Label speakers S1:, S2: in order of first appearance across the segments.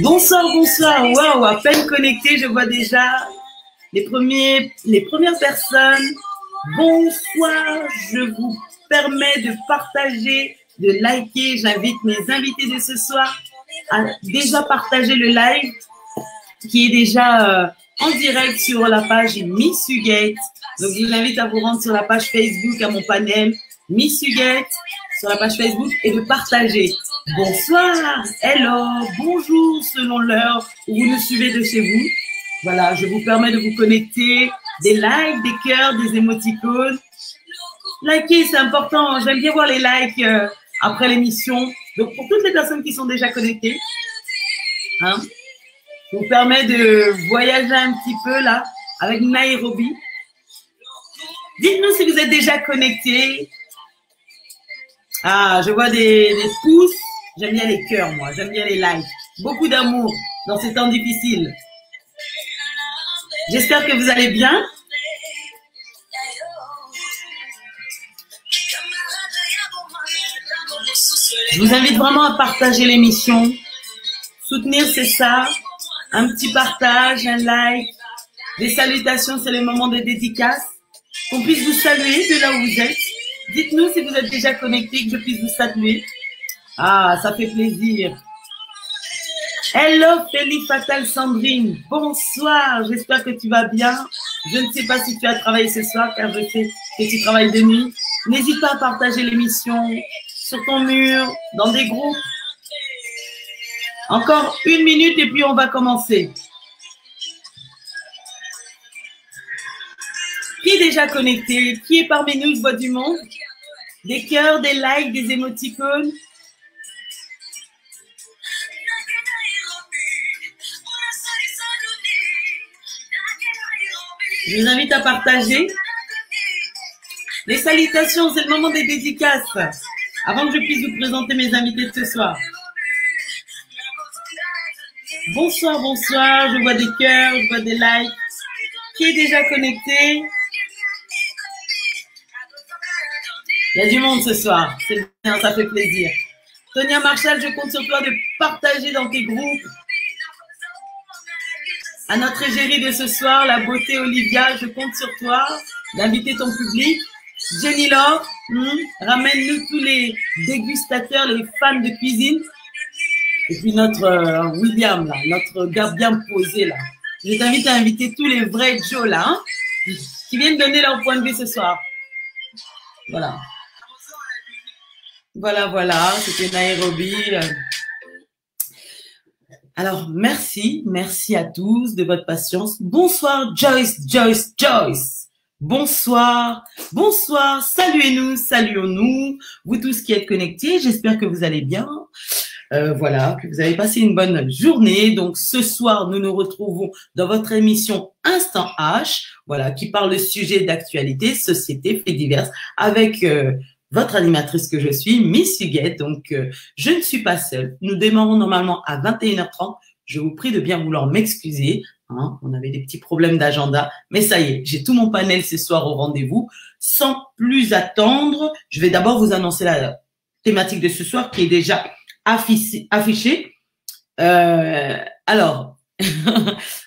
S1: Bonsoir, bonsoir. Waouh, à peine connecté, je vois déjà les premières personnes. Bonsoir, je vous permets de partager, de liker. J'invite mes invités de ce soir à déjà partager le live qui est déjà en direct sur la page Miss Huguette. Donc, je vous invite à vous rendre sur la page Facebook, à mon panel Miss Huguette, sur la page Facebook et de partager. Bonsoir, hello, bonjour, selon l'heure où vous nous suivez de chez vous. Voilà, je vous permets de vous connecter, des likes, des cœurs, des émoticônes. Likez, c'est important. J'aime bien voir les likes après l'émission. Donc, pour toutes les personnes qui sont déjà connectées, hein, je vous permets de voyager un petit peu là avec Nairobi. Dites-nous si vous êtes déjà connectés. Ah, je vois des pouces. J'aime bien les cœurs, moi. J'aime bien les likes. Beaucoup d'amour dans ces temps difficiles. J'espère que vous allez bien. Je vous invite vraiment à partager l'émission. Soutenir, c'est ça. Un petit partage, un like. Des salutations, c'est le moment de dédicace. Qu'on puisse vous saluer de là où vous êtes. Dites-nous si vous êtes déjà connectés, que je puisse vous saluer. Ah, ça fait plaisir. Hello, Félix Fatal Sandrine. Bonsoir, j'espère que tu vas bien. Je ne sais pas si tu as travaillé ce soir, car je sais que tu travailles de nuit. N'hésite pas à partager l'émission sur ton mur, dans des groupes. Encore 1 minute et puis on va commencer. Qui est déjà connecté? Qui est parmi nous? Je vois du monde. Des cœurs, des likes, des émoticônes. Je vous invite à partager. Les salutations, c'est le moment des dédicaces. Avant que je puisse vous présenter mes invités de ce soir. Bonsoir, bonsoir. Je vois des cœurs, je vois des likes. Qui est déjà connecté? Il y a du monde ce soir. C'est bien, ça fait plaisir. Tonia Marshall, je compte sur toi de partager dans tes groupes. À notre égérie de ce soir, la beauté Olivia, je compte sur toi d'inviter ton public. Jenny Laure, ramène-nous tous les dégustateurs, les fans de cuisine. Et puis notre William, là, notre gars bien posé, là. Je t'invite à inviter tous les vrais Joe, là, hein, qui viennent donner leur point de vue ce soir. Voilà. Voilà, c'était Nairobi. Alors, merci à tous de votre patience. Bonsoir, Joyce. Bonsoir, saluez-nous, saluons-nous, vous tous qui êtes connectés, j'espère que vous allez bien. Voilà, que vous avez passé une bonne journée. Donc, ce soir, nous nous retrouvons dans votre émission Instant H, voilà, qui parle de sujets d'actualité, société, faits divers, avec votre animatrice que je suis, Miss Huguette. Donc, je ne suis pas seule. Nous démarrons normalement à 21h30. Je vous prie de bien vouloir m'excuser. Hein, on avait des petits problèmes d'agenda, mais ça y est, j'ai tout mon panel ce soir au rendez-vous. Sans plus attendre, je vais d'abord vous annoncer la thématique de ce soir qui est déjà affichée. Alors,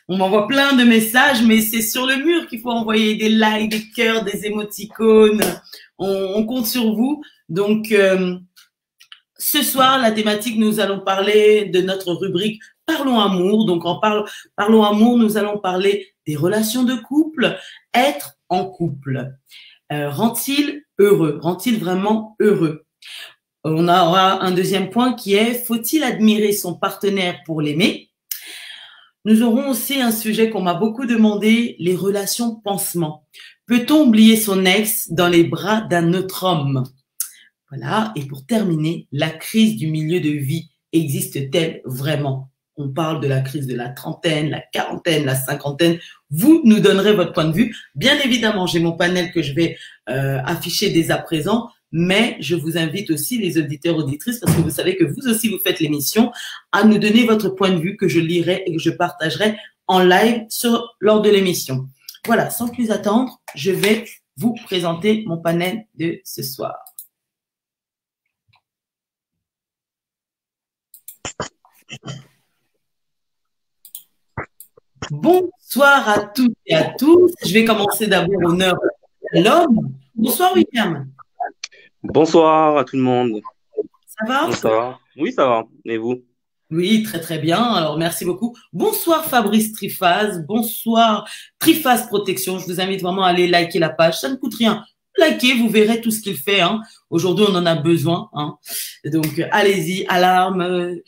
S1: on m'envoie plein de messages, mais c'est sur le mur qu'il faut envoyer des likes, des cœurs, des émoticônes. On compte sur vous. Donc, ce soir, la thématique, nous allons parler de notre rubrique Parlons Amour. Donc, en Parlons Amour, nous allons parler des relations de couple. Être en couple, rend-il heureux? Rend-il vraiment heureux? On aura un deuxième point qui est, faut-il admirer son partenaire pour l'aimer? Nous aurons aussi un sujet qu'on m'a beaucoup demandé, les relations pansement. Peut-on oublier son ex dans les bras d'un autre homme? Voilà. Et pour terminer, la crise du milieu de vie existe-t-elle vraiment? On parle de la crise de la trentaine, la quarantaine, la cinquantaine. Vous nous donnerez votre point de vue. Bien évidemment, j'ai mon panel que je vais afficher dès à présent, mais je vous invite aussi, les auditeurs, auditrices, parce que vous savez que vous aussi, vous faites l'émission, à nous donner votre point de vue que je lirai et que je partagerai en live lors de l'émission. Voilà, sans plus attendre, je vais vous présenter mon panel de ce soir. Bonsoir à toutes et à tous. Je vais commencer d'abord honneur à l'homme. Bonsoir William.
S2: Bonsoir à tout le monde.
S1: Ça va?
S2: Ça va? Oui, ça va. Et vous?
S1: Oui, très très bien. Alors merci beaucoup. Bonsoir Fabrice Trifaz. Bonsoir Trifaz Protection. Je vous invite vraiment à aller liker la page. Ça ne coûte rien. Likez, vous verrez tout ce qu'il fait. Hein. Aujourd'hui, on en a besoin. Hein. Donc, allez-y. Alarme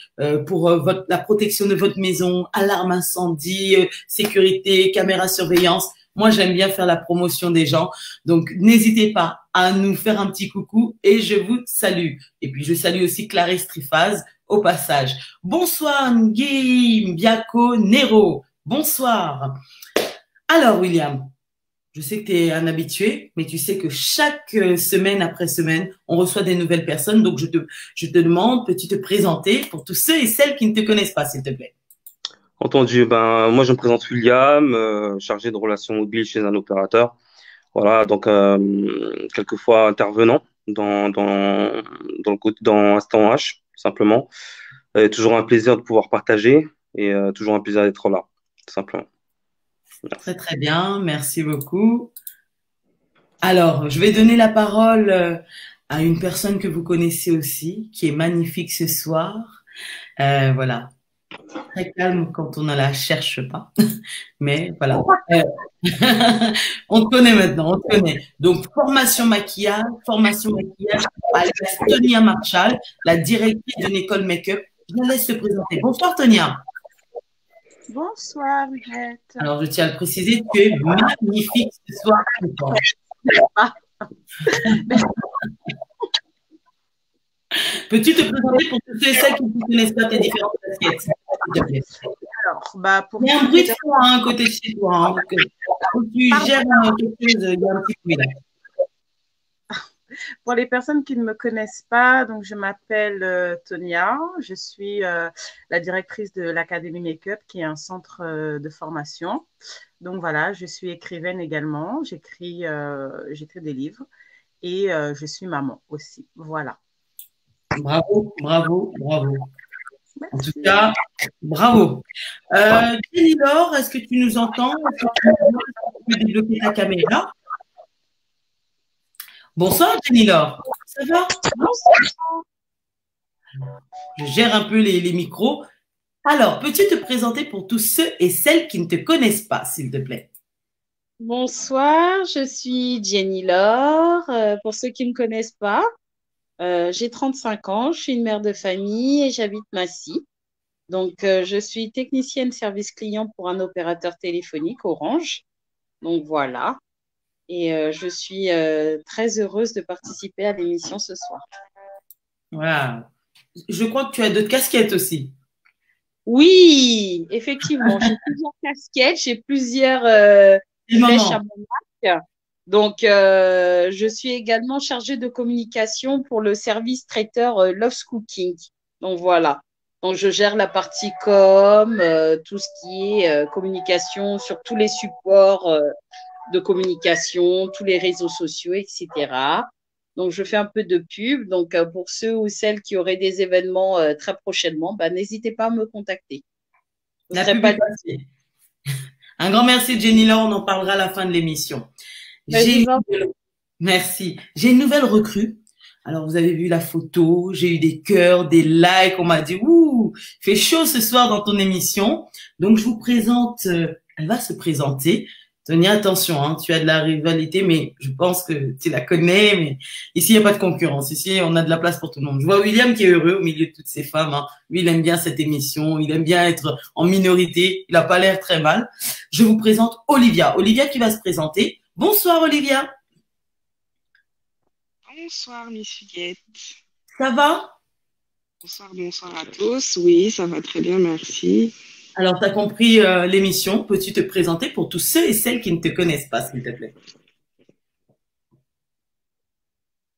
S1: pour la protection de votre maison, alarme incendie, sécurité, caméra surveillance. Moi, j'aime bien faire la promotion des gens. Donc, n'hésitez pas à nous faire un petit coucou et je vous salue. Et puis, je salue aussi Clarisse Trifaz au passage. Bonsoir Nguy Biako Nero. Bonsoir. Alors, William, je sais que tu es un habitué, mais tu sais que chaque semaine après semaine, on reçoit des nouvelles personnes. Donc, je te demande, peux-tu te présenter pour tous ceux et celles qui ne te connaissent pas, s'il te plaît?
S2: Entendu. Ben, moi, je me présente William, chargé de relations mobiles chez un opérateur. Voilà, donc quelquefois intervenant dans Instant H, simplement. Et toujours un plaisir de pouvoir partager et toujours un plaisir d'être là, tout simplement.
S1: Très,
S2: Merci.
S1: très bien. Merci beaucoup. Alors, je vais donner la parole à une personne que vous connaissez aussi, qui est magnifique ce soir. Voilà. Très calme quand on ne la cherche pas. Mais voilà. On te connaît maintenant, on te connaît. Donc, formation maquillage à Tonia Marshall, la directrice d'une école make-up. Je la laisse se présenter. Bonsoir, Tonia.
S3: Bonsoir, Huguette.
S1: Alors, je tiens à le préciser, tu es magnifique ce soir. Peux-tu te présenter pour toutes ceux et celles qui ne connaissent pas tes différentes casquettes?
S3: Alors,
S1: il y a un bruit de fond à un côté de chez toi. Hein, quand tu gères quelque chose, il y a un petit bruit là.
S3: Pour les personnes qui ne me connaissent pas, donc je m'appelle Tonia, je suis la directrice de l'Académie Make-up, qui est un centre de formation. Donc voilà, je suis écrivaine également, j'écris des livres et je suis maman aussi. Voilà.
S1: Bravo, bravo, bravo. Merci. En tout cas, bravo. Jenny Laure, est-ce que tu nous entends? Est-ce que tu peux débloquer ta caméra? Bonsoir, Jenny Laure. Ça va?
S3: Bonsoir.
S1: Je gère un peu les micros. Alors, peux-tu te présenter pour tous ceux et celles qui ne te connaissent pas, s'il te plaît?
S4: Bonsoir, je suis Jenny Laure. Pour ceux qui ne me connaissent pas, j'ai 35 ans, je suis une mère de famille et j'habite Massy. Donc, je suis technicienne service client pour un opérateur téléphonique Orange. Donc, voilà. Et je suis très heureuse de participer à l'émission ce soir.
S1: Voilà. Je crois que tu as d'autres casquettes aussi.
S4: Oui, effectivement. J'ai plusieurs casquettes, j'ai plusieurs flèches à mon arc. Donc, je suis également chargée de communication pour le service traiteur Love's Cooking. Donc, voilà. Donc, je gère la partie com, tout ce qui est communication sur tous les supports de communication, tous les réseaux sociaux, etc. Donc, je fais un peu de pub. Donc, pour ceux ou celles qui auraient des événements très prochainement, n'hésitez pas à me contacter.
S1: Un grand merci, Jenny Laure. On en parlera à la fin de l'émission. Merci. J'ai une nouvelle recrue. Alors, vous avez vu la photo, j'ai eu des cœurs, des likes. On m'a dit, ouh, fait chaud ce soir dans ton émission. Donc, je vous présente, elle va se présenter. Tonia, attention, hein, tu as de la rivalité, mais je pense que tu la connais. Mais ici, il n'y a pas de concurrence. Ici, on a de la place pour tout le monde. Je vois William qui est heureux au milieu de toutes ces femmes. Hein. Lui, il aime bien cette émission. Il aime bien être en minorité. Il n'a pas l'air très mal. Je vous présente Olivia. Olivia qui va se présenter. Bonsoir, Olivia.
S5: Bonsoir, Miss Huguette.
S1: Ça va?
S5: Bonsoir à tous. Oui, ça va très bien, merci.
S1: Alors, tu as compris l'émission. Peux-tu te présenter pour tous ceux et celles qui ne te connaissent pas, s'il te plaît?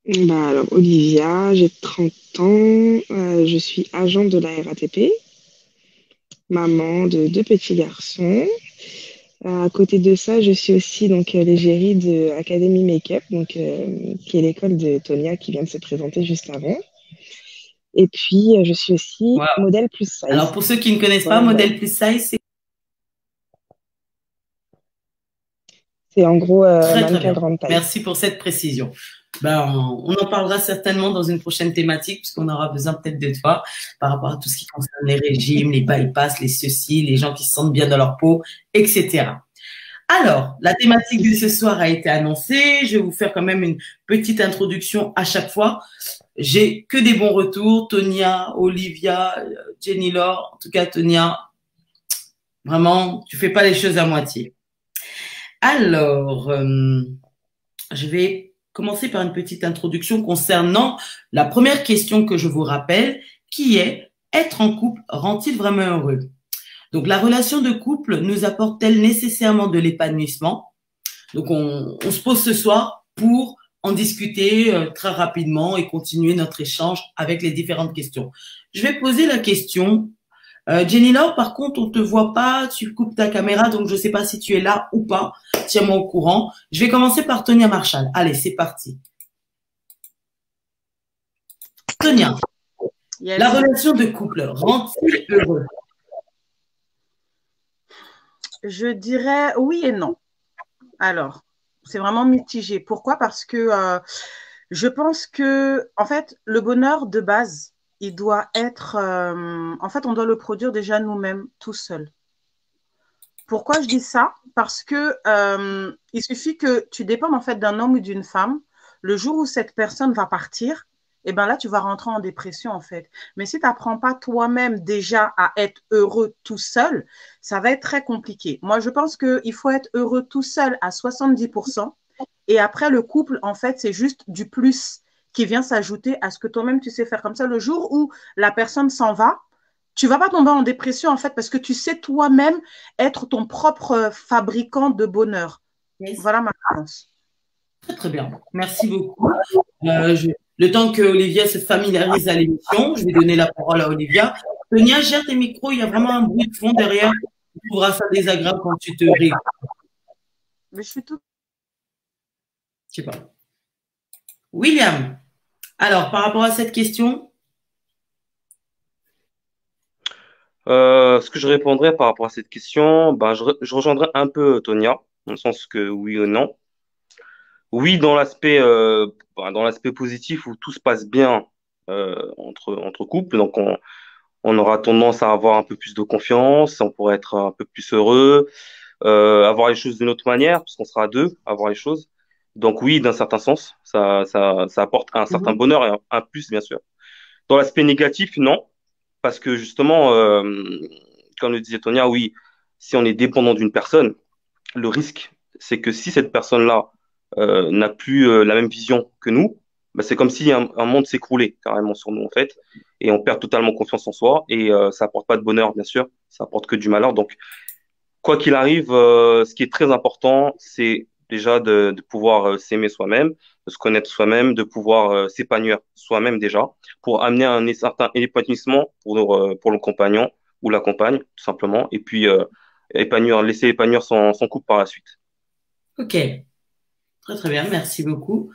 S5: Alors, Olivia, j'ai 30 ans. Je suis agent de la RATP, maman de 2 petits garçons. À côté de ça, je suis aussi donc l'égérie de Academy Makeup, donc qui est l'école de Tonia qui vient de se présenter juste avant. Et puis, je suis aussi modèle plus size.
S1: Alors, pour ceux qui ne connaissent pas, modèle plus size, c'est
S5: C'est en gros
S1: Très
S5: mannequin
S1: bien.
S5: grande taille.
S1: Merci pour cette précision. Ben, on en parlera certainement dans une prochaine thématique, puisqu'on aura besoin peut-être de toi par rapport à tout ce qui concerne les régimes, les bypass, les ceci, les gens qui se sentent bien dans leur peau, etc. Alors, la thématique de ce soir a été annoncée. Je vais vous faire quand même une petite introduction à chaque fois. J'ai que des bons retours. Tonia, Olivia, Jenny Laure. En tout cas, Tonia, vraiment, tu fais pas les choses à moitié. Alors, je vais commencer par une petite introduction concernant la première question que je vous rappelle, qui est « Être en couple rend-il vraiment heureux ?» Donc, la relation de couple nous apporte-t-elle nécessairement de l'épanouissement? Donc, on se pose ce soir pour en discuter très rapidement et continuer notre échange avec les différentes questions. Je vais poser la question. Jenny Laure, par contre, on te voit pas, tu coupes ta caméra, donc je ne sais pas si tu es là ou pas. Tiens-moi au courant. Je vais commencer par Tonia Marshall. Allez, c'est parti. Tonia, la relation de couple rend-il heureux?
S3: Je dirais oui et non. Alors, c'est vraiment mitigé. Pourquoi? Parce que je pense que, en fait, le bonheur de base, il doit être, en fait, on doit le produire déjà nous-mêmes, tout seul. Pourquoi je dis ça? Parce que il suffit que tu dépendes en fait d'un homme ou d'une femme. Le jour où cette personne va partir, et ben là, tu vas rentrer en dépression en fait. Mais si tu n'apprends pas toi-même déjà à être heureux tout seul, ça va être très compliqué. Moi, je pense qu'il faut être heureux tout seul à 70%. Et après, le couple, en fait, c'est juste du plus qui vient s'ajouter à ce que toi-même tu sais faire. Comme ça, le jour où la personne s'en va, tu vas pas tomber en dépression, en fait, parce que tu sais toi-même être ton propre fabricant de bonheur. Yes. Voilà ma réponse.
S1: Très, très bien. Merci beaucoup. Le temps que Olivia se familiarise à l'émission, je vais donner la parole à Olivia. Tonia, gère tes micros, il y a vraiment un bruit de fond derrière. Tu trouveras ça désagréable quand tu te réécoutes.
S3: Mais je suis tout.
S1: Je sais pas. William, alors, par rapport à cette question,
S2: Ce que je répondrais par rapport à cette question, ben, je rejoindrais un peu Tonia, dans le sens que oui ou non. Oui, dans l'aspect positif où tout se passe bien entre couples, donc on aura tendance à avoir un peu plus de confiance, on pourrait être un peu plus heureux, avoir les choses d'une autre manière, parce qu'on sera à deux à voir les choses. Donc oui, d'un certain sens, ça apporte un certain bonheur et un plus, bien sûr. Dans l'aspect négatif, non, parce que justement, comme le disait Tonia, oui, si on est dépendant d'une personne, le risque, c'est que si cette personne-là n'a plus la même vision que nous, bah, c'est comme si un monde s'écroulait carrément sur nous, en fait, et on perd totalement confiance en soi, et ça apporte pas de bonheur, bien sûr, ça apporte que du malheur. Donc, quoi qu'il arrive, ce qui est très important, c'est déjà de pouvoir s'aimer soi-même, de se connaître soi-même, de pouvoir s'épanouir soi-même déjà, pour amener un certain épanouissement pour le compagnon ou la compagne, tout simplement, et puis laisser épanouir son couple par la suite.
S1: Ok, très très bien, merci beaucoup.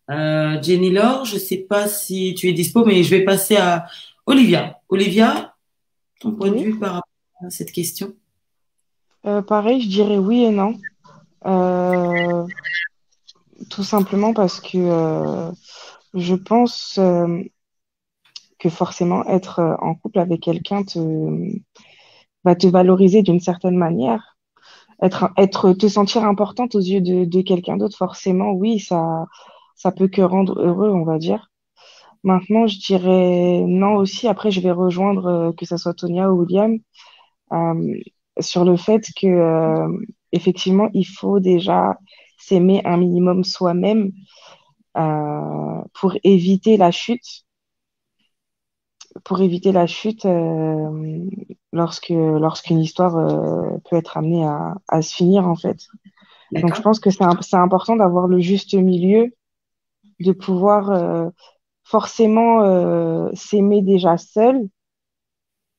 S1: Jenny Laure, je ne sais pas si tu es dispo, mais je vais passer à Olivia. Olivia, ton point de vue par rapport à cette question?
S5: Pareil, je dirais oui et non. Tout simplement parce que je pense que forcément être en couple avec quelqu'un va te valoriser d'une certaine manière. Te sentir importante aux yeux de quelqu'un d'autre, forcément, oui, ça peut que rendre heureux, on va dire. Maintenant, je dirais non aussi. Après, je vais rejoindre que ce soit Tonia ou William euh, sur le fait que effectivement, il faut déjà s'aimer un minimum soi-même pour éviter la chute. Pour éviter la chute lorsqu'une histoire peut être amenée à se finir, en fait. Donc, je pense que c'est important d'avoir le juste milieu, de pouvoir forcément s'aimer déjà seul,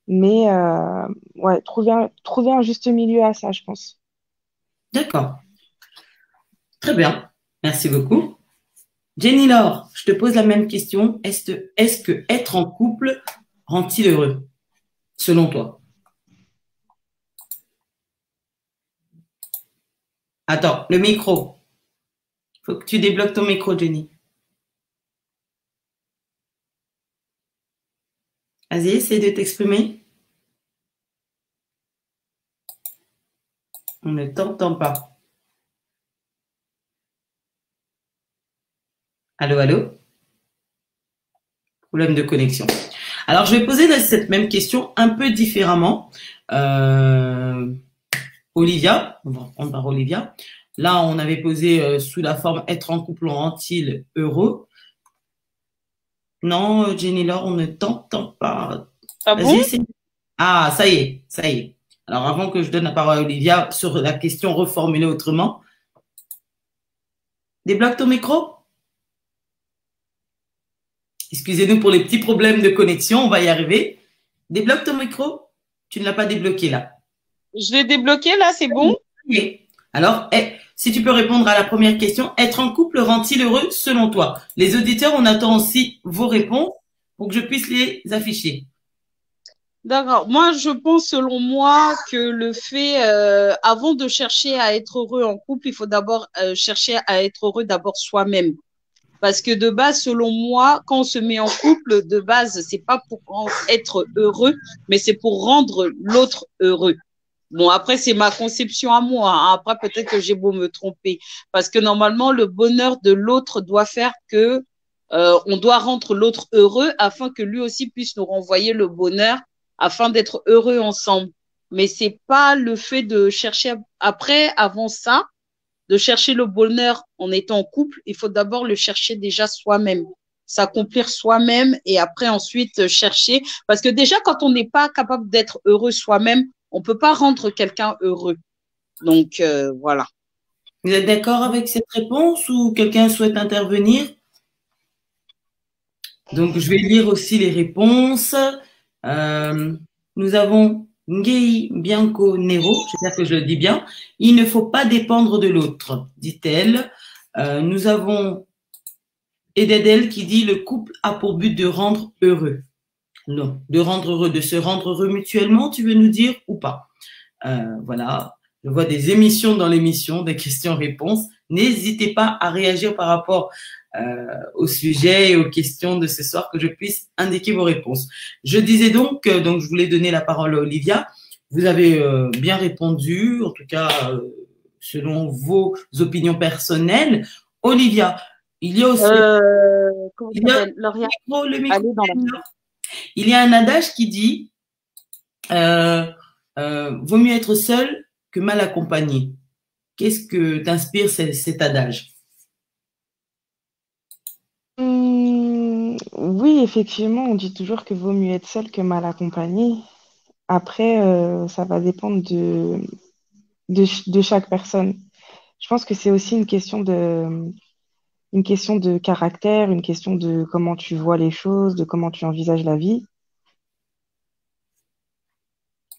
S5: mais ouais, trouver un juste milieu à ça, je pense.
S1: D'accord. Très bien. Merci beaucoup. Jenny Laure, je te pose la même question. Est-ce que être en couple rend-il heureux, selon toi? Attends, le micro. Faut que tu débloques ton micro, Jenny. Vas-y, essaie de t'exprimer. On ne t'entend pas. Allô, allô? Problème de connexion. Alors, je vais poser cette même question un peu différemment. Olivia, on va reprendre par Olivia. Là, on avait posé sous la forme être en couple rend-il heureux? Non, Jenny Laure, on ne t'entend pas.
S4: Ah bon?
S1: Vas-y, ah, ça y est, ça y est. Alors, avant que je donne la parole à Olivia sur la question reformulée autrement, débloque ton micro. Excusez-nous pour les petits problèmes de connexion, on va y arriver. Débloque ton micro. Tu ne l'as pas débloqué là.
S4: Je l'ai débloqué là, c'est bon?
S1: Oui. Alors, si tu peux répondre à la première question, être en couple rend-il heureux selon toi? Les auditeurs, on attend aussi vos réponses pour que je puisse les afficher.
S4: D'accord. Moi, je pense, selon moi, que le fait, avant de chercher à être heureux en couple, il faut d'abord chercher à être heureux d'abord soi-même. Parce que de base, selon moi, quand on se met en couple, de base, c'est pas pour être heureux, mais c'est pour rendre l'autre heureux. Bon, après, c'est ma conception à moi, hein. Après, peut-être que j'ai beau me tromper. Parce que normalement, le bonheur de l'autre doit faire que on doit rendre l'autre heureux afin que lui aussi puisse nous renvoyer le bonheur afin d'être heureux ensemble. Mais c'est pas le fait de chercher après, avant ça, de chercher le bonheur en étant en couple, il faut d'abord le chercher déjà soi-même, s'accomplir soi-même et après ensuite chercher. Parce que déjà, quand on n'est pas capable d'être heureux soi-même, on ne peut pas rendre quelqu'un heureux. Donc, voilà.
S1: Vous êtes d'accord avec cette réponse ou quelqu'un souhaite intervenir? Donc, je vais lire aussi les réponses. Nous avons Ngei Bianco Nero, j'espère que je le dis bien. Il ne faut pas dépendre de l'autre, dit-elle. Nous avons Ededel qui dit le couple a pour but de rendre heureux. Non, de rendre heureux, de se rendre heureux mutuellement, tu veux nous dire ou pas? Voilà, je vois des émissions dans l'émission, des questions-réponses. N'hésitez pas à réagir par rapport au sujet et aux questions de ce soir, que je puisse indiquer vos réponses. Je disais donc je voulais donner la parole à Olivia. Vous avez bien répondu, en tout cas selon vos opinions personnelles. Olivia, il y a aussi
S4: comment il s'appelle? Lauriane.
S1: Il y a un adage qui dit vaut mieux être seul que mal accompagné. Qu'est-ce que t'inspire cet adage?
S5: Oui, effectivement, on dit toujours que vaut mieux être seul que mal accompagné. Après, ça va dépendre de chaque personne. Je pense que c'est aussi une question de caractère, une question de comment tu vois les choses, de comment tu envisages la vie.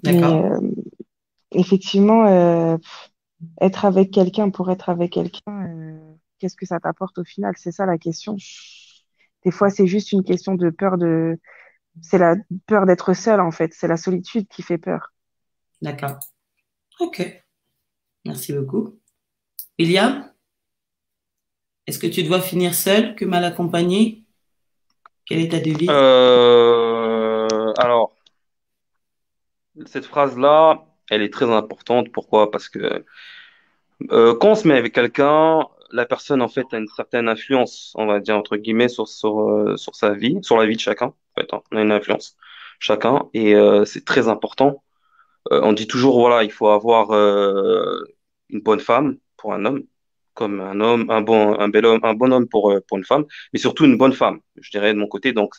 S1: D'accord.
S5: Mais effectivement, être avec quelqu'un pour être avec quelqu'un, qu'est-ce que ça t'apporte au final? C'est ça la question. Des fois, c'est juste une question de c'est la peur d'être seul, en fait. C'est la solitude qui fait peur.
S1: D'accord. Ok. Merci beaucoup. William, est-ce que tu dois finir seul que mal accompagné? Quel est ta devise?
S2: Alors, cette phrase-là, elle est très importante. Pourquoi? Parce que quand on se met avec quelqu'un, la personne, en fait, a une certaine influence, on va dire, entre guillemets, sur sa vie, sur la vie de chacun. En fait, hein. On a une influence, chacun, et c'est très important. On dit toujours, voilà, il faut avoir une bonne femme pour un homme, comme un homme, un bel homme, un bon homme pour une femme, mais surtout une bonne femme, je dirais de mon côté. Donc,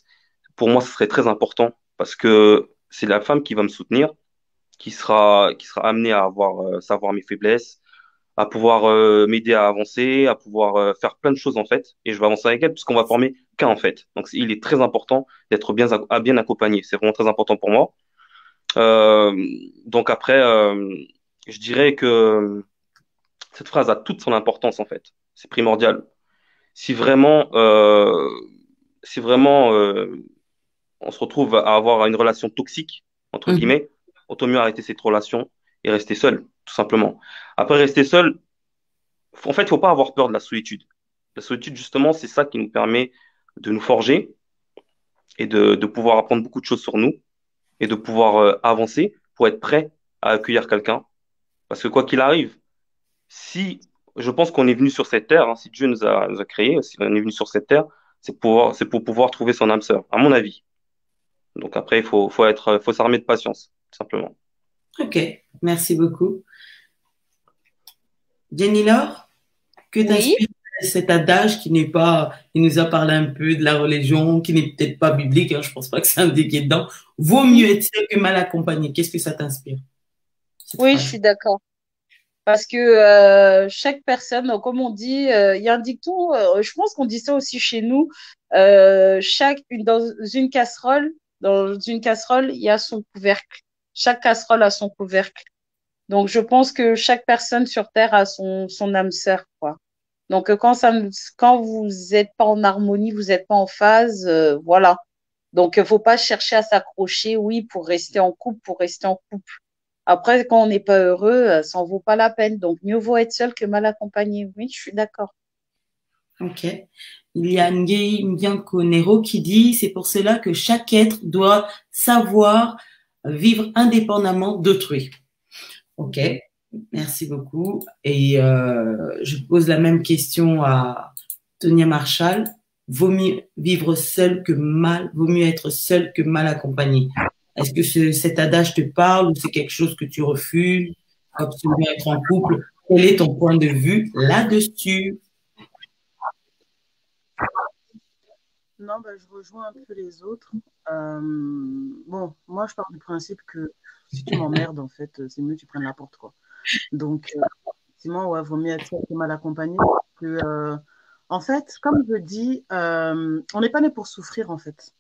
S2: pour moi, ce serait très important parce que c'est la femme qui va me soutenir, qui sera amenée à savoir mes faiblesses, à pouvoir m'aider à avancer, à pouvoir faire plein de choses en fait, et je vais avancer avec elle puisqu'on va former qu'un en fait. Donc, il est très important d'être bien accompagné. C'est vraiment très important pour moi. Euh, donc après, je dirais que cette phrase a toute son importance en fait. C'est primordial. Si vraiment, si vraiment on se retrouve à avoir une relation toxique entre guillemets, autant mieux arrêter cette relation et rester seul, tout simplement. Après, rester seul, en fait, il faut pas avoir peur de la solitude. La solitude, justement, c'est ça qui nous permet de nous forger et de pouvoir apprendre beaucoup de choses sur nous et de pouvoir avancer pour être prêt à accueillir quelqu'un. Parce que quoi qu'il arrive, si je pense qu'on est venu sur cette terre, hein, si Dieu nous a créés, si on est venu sur cette terre, c'est pour pouvoir trouver son âme sœur, à mon avis. Donc après, faut s'armer de patience, tout simplement.
S1: Ok, merci beaucoup. Jenny Laure, que t'inspire cet adage qui nous a parlé un peu de la religion, qui n'est peut-être pas biblique, hein, je pense pas que c'est indiqué dedans. Vaut mieux être seul que mal accompagné. Qu'est-ce que ça t'inspire?
S4: Oui, je suis d'accord. Parce que chaque personne, comme on dit, il y a un dicton, je pense qu'on dit ça aussi chez nous, dans une casserole, il y a son couvercle. Chaque casserole a son couvercle. Donc, je pense que chaque personne sur Terre a son âme sœur, quoi. Donc, quand vous n'êtes pas en harmonie, vous n'êtes pas en phase, voilà. Donc, il ne faut pas chercher à s'accrocher, oui, pour rester en couple, Après, quand on n'est pas heureux, ça en vaut pas la peine. Donc, mieux vaut être seul que mal accompagné. Oui, je suis d'accord.
S1: Ok. Il y a Nguyen Nero qui dit, c'est pour cela que chaque être doit savoir vivre indépendamment d'autrui. Ok. Merci beaucoup. Et je pose la même question à Tonia Marshall. Vaut mieux vivre seul que mal, vaut mieux être seul que mal accompagné. Est-ce que cet adage te parle ou c'est quelque chose que tu refuses? Absolument être en couple. Quel est ton point de vue là-dessus?
S3: Non, je rejoins un peu les autres. Bon, moi, je pars du principe que si tu m'emmerdes, en fait, c'est mieux que tu prennes la porte, quoi. Donc, effectivement, ouais, vaut mieux être seul que mal accompagné. En fait, comme je dis, on n'est pas né pour souffrir, en fait.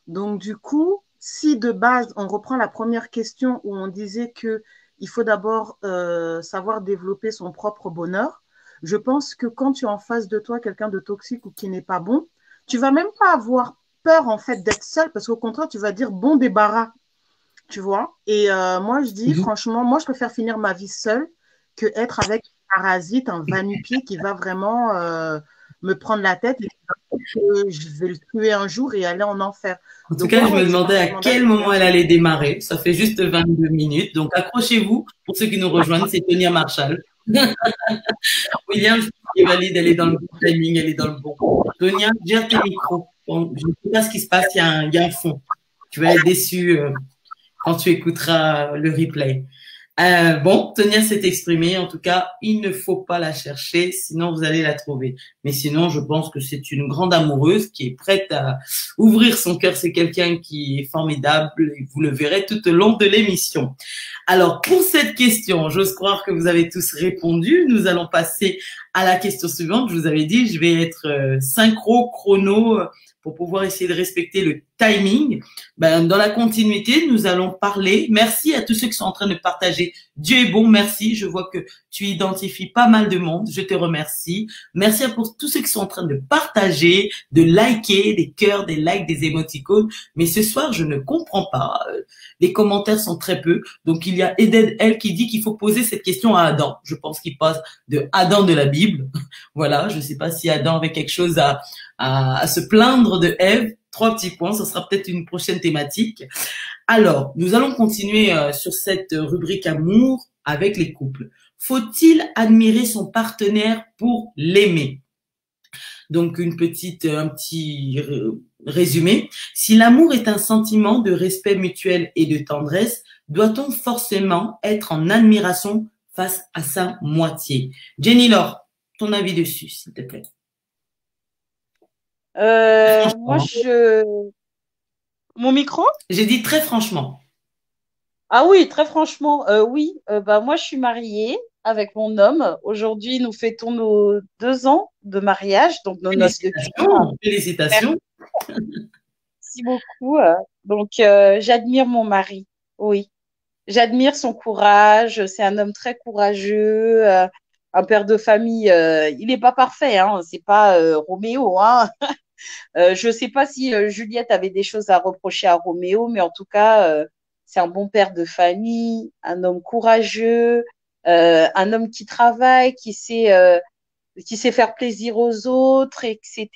S3: Donc, du coup, si de base, on reprend la première question où on disait que il faut d'abord savoir développer son propre bonheur, je pense que quand tu as en face de toi quelqu'un de toxique ou qui n'est pas bon, tu vas même pas avoir peur, en fait, d'être seul parce qu'au contraire, tu vas dire bon débarras, tu vois. Et moi, je dis, franchement, moi, je préfère finir ma vie seule que être avec un parasite, un va-nu-pied qui va vraiment me prendre la tête et que je vais le tuer un jour et aller en enfer.
S1: En tout cas, je me demandais à quel moment elle allait démarrer. Ça fait juste 22 minutes. Donc, accrochez-vous. Pour ceux qui nous rejoignent, c'est Tonia Marshall. William, est valide, elle est dans le bon timing, elle est dans le bon. Tonia, gère tes micros. Bon, je ne sais pas ce qui se passe, il y a un fond. Tu vas être déçu quand tu écouteras le replay. Bon, Tonia s'est exprimée. En tout cas, il ne faut pas la chercher, sinon vous allez la trouver. Mais sinon, je pense que c'est une grande amoureuse qui est prête à ouvrir son cœur. C'est quelqu'un qui est formidable et vous le verrez tout au long de l'émission. Alors, pour cette question, j'ose croire que vous avez tous répondu. Nous allons passer à la question suivante. Je vous avais dit, je vais être synchro, chrono, pour pouvoir essayer de respecter le timing. Dans la continuité, nous allons parler. Merci à tous ceux qui sont en train de partager. Dieu est bon, merci. Je vois que tu identifies pas mal de monde. Je te remercie. Merci pour tous ceux qui sont en train de partager, de liker, des cœurs, des likes, des émoticônes. Mais ce soir, je ne comprends pas. Les commentaires sont très peu. Donc, il y a Eden L qui dit qu'il faut poser cette question à Adam. Je pense qu'il passe de Adam de la Bible. Voilà. Je ne sais pas si Adam avait quelque chose à se plaindre de Ève. 3 petits points, ce sera peut-être une prochaine thématique. Alors, nous allons continuer sur cette rubrique amour avec les couples. Faut-il admirer son partenaire pour l'aimer? Donc, un petit résumé. Si l'amour est un sentiment de respect mutuel et de tendresse, doit-on forcément être en admiration face à sa moitié? Jenny Laure, ton avis dessus, s'il te plaît.
S4: Moi, Mon micro?
S1: J'ai dit très franchement.
S4: Ah oui, très franchement, oui. Moi, je suis mariée avec mon homme. Aujourd'hui, nous fêtons nos 2 ans de mariage, donc nos noces de cœur.
S1: Félicitations.
S4: Merci beaucoup. Donc, j'admire mon mari. Oui. J'admire son courage. C'est un homme très courageux, un père de famille. Il n'est pas parfait, hein. C'est pas Roméo, hein. Je ne sais pas si Juliette avait des choses à reprocher à Roméo, mais en tout cas, c'est un bon père de famille, un homme courageux, un homme qui travaille, qui sait qui sait faire plaisir aux autres, etc.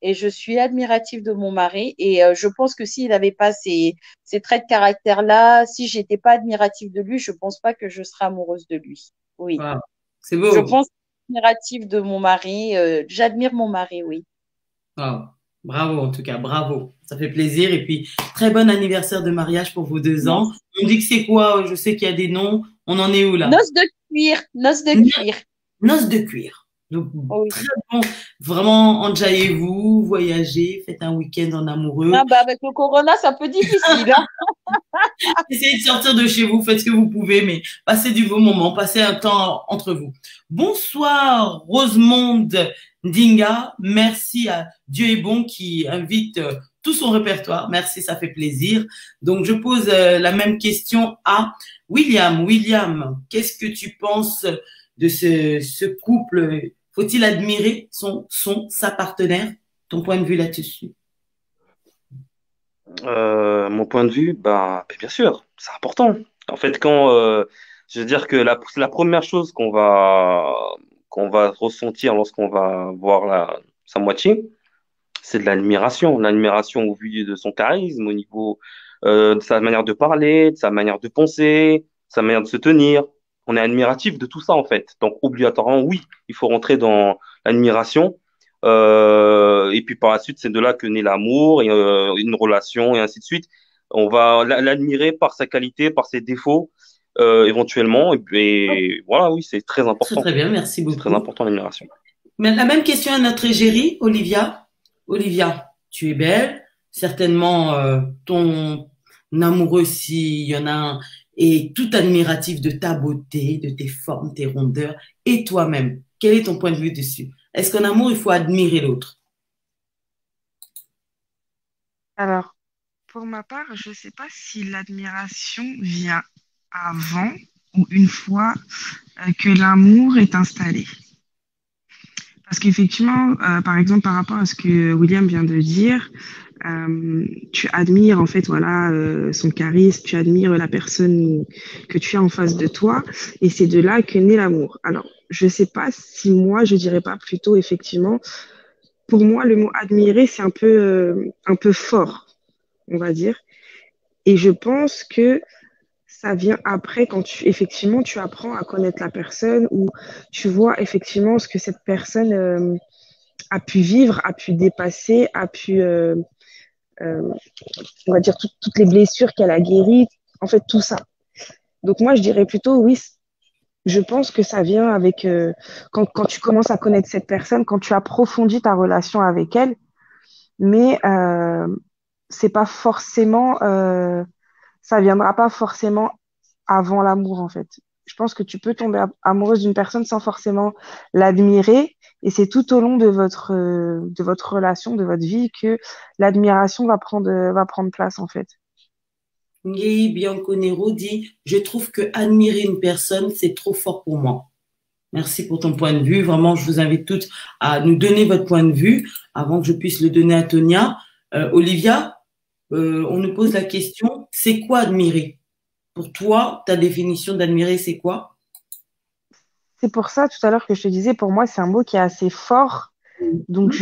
S4: Et je suis admirative de mon mari. Et je pense que s'il n'avait pas ces traits de caractère-là, si j'étais pas admirative de lui, je pense pas que je serais amoureuse de lui. Oui.
S1: Wow. C'est
S4: Je
S1: beau.
S4: pense admirative de mon mari. J'admire mon mari, oui.
S1: Wow. Bravo, en tout cas, bravo. Ça fait plaisir. Et puis, très bon anniversaire de mariage pour vos 2 ans.
S4: Merci.
S1: On dit que c'est quoi? Je sais qu'il y a des noms. On en est où là?
S4: Noces de cuir, noces de cuir.
S1: Noces de cuir. Donc,
S4: Oui.
S1: très bon. Vraiment, enjaillez-vous, voyagez, faites un week-end en amoureux.
S4: Ah bah avec le corona, c'est un peu difficile. Hein.
S1: Essayez de sortir de chez vous, faites ce que vous pouvez, mais passez du beau moment, passez un temps entre vous. Bonsoir, Rosemonde Dinga. Merci à Dieu est bon qui invite tout son répertoire. Merci, ça fait plaisir. Donc, je pose la même question à William. William, qu'est-ce que tu penses de ce couple? Faut-il admirer sa partenaire? Ton point de vue là-dessus?
S2: Mon point de vue, bah, bien sûr, c'est important. En fait, je veux dire que la première chose qu'on va ressentir lorsqu'on va voir sa moitié, c'est de l'admiration. L'admiration au vu de son charisme, au niveau de sa manière de parler, de sa manière de penser, sa manière de se tenir. On est admiratif de tout ça, en fait. Donc, obligatoirement, oui, il faut rentrer dans l'admiration. Et puis, par la suite, c'est de là que naît l'amour, et, une relation, et ainsi de suite. On va l'admirer par sa qualité, par ses défauts, éventuellement. Et voilà, oui, c'est très
S1: Très,
S2: important.
S1: très bien, merci
S2: C'est très
S1: beaucoup.
S2: important, l'admiration.
S1: Mais la même question à notre égérie, Olivia. Olivia, tu es belle. Certainement, ton amoureux, s'il y en a un, est tout admiratif de ta beauté, de tes formes, tes rondeurs, et toi-même. Quel est ton point de vue dessus? Est-ce qu'en amour, il faut admirer l'autre?
S5: Alors, pour ma part, je ne sais pas si l'admiration vient avant ou une fois que l'amour est installé. Parce qu'effectivement, par exemple, par rapport à ce que William vient de dire, tu admires en fait voilà son charisme, tu admires la personne que tu as en face de toi, et c'est de là que naît l'amour. Alors, je sais pas si moi je dirais pas plutôt effectivement. Pour moi, le mot admirer c'est un peu fort, on va dire, et je pense que ça vient après quand effectivement tu apprends à connaître la personne ou tu vois effectivement ce que cette personne a pu vivre, a pu dépasser, a pu euh, on va dire toutes les blessures qu'elle a guéries, en fait tout ça. Donc moi je dirais plutôt oui, je pense que ça vient avec quand tu commences à connaître cette personne, quand tu approfondis ta relation avec elle, mais c'est pas forcément, ça viendra pas forcément avant l'amour en fait. Je pense que tu peux tomber amoureuse d'une personne sans forcément l'admirer, et c'est tout au long de votre relation, de votre vie, que l'admiration va prendre place en fait.
S1: Ngei Bianconero dit, je trouve que admirer une personne, c'est trop fort pour moi. Merci pour ton point de vue. Vraiment, je vous invite toutes à nous donner votre point de vue avant que je puisse le donner à Tonia. Olivia, on nous pose la question, c'est quoi admirer? Pour toi, ta définition d'admirer, c'est quoi?
S5: C'est pour ça, tout à l'heure, que je te disais, pour moi, c'est un mot qui est assez fort. Donc,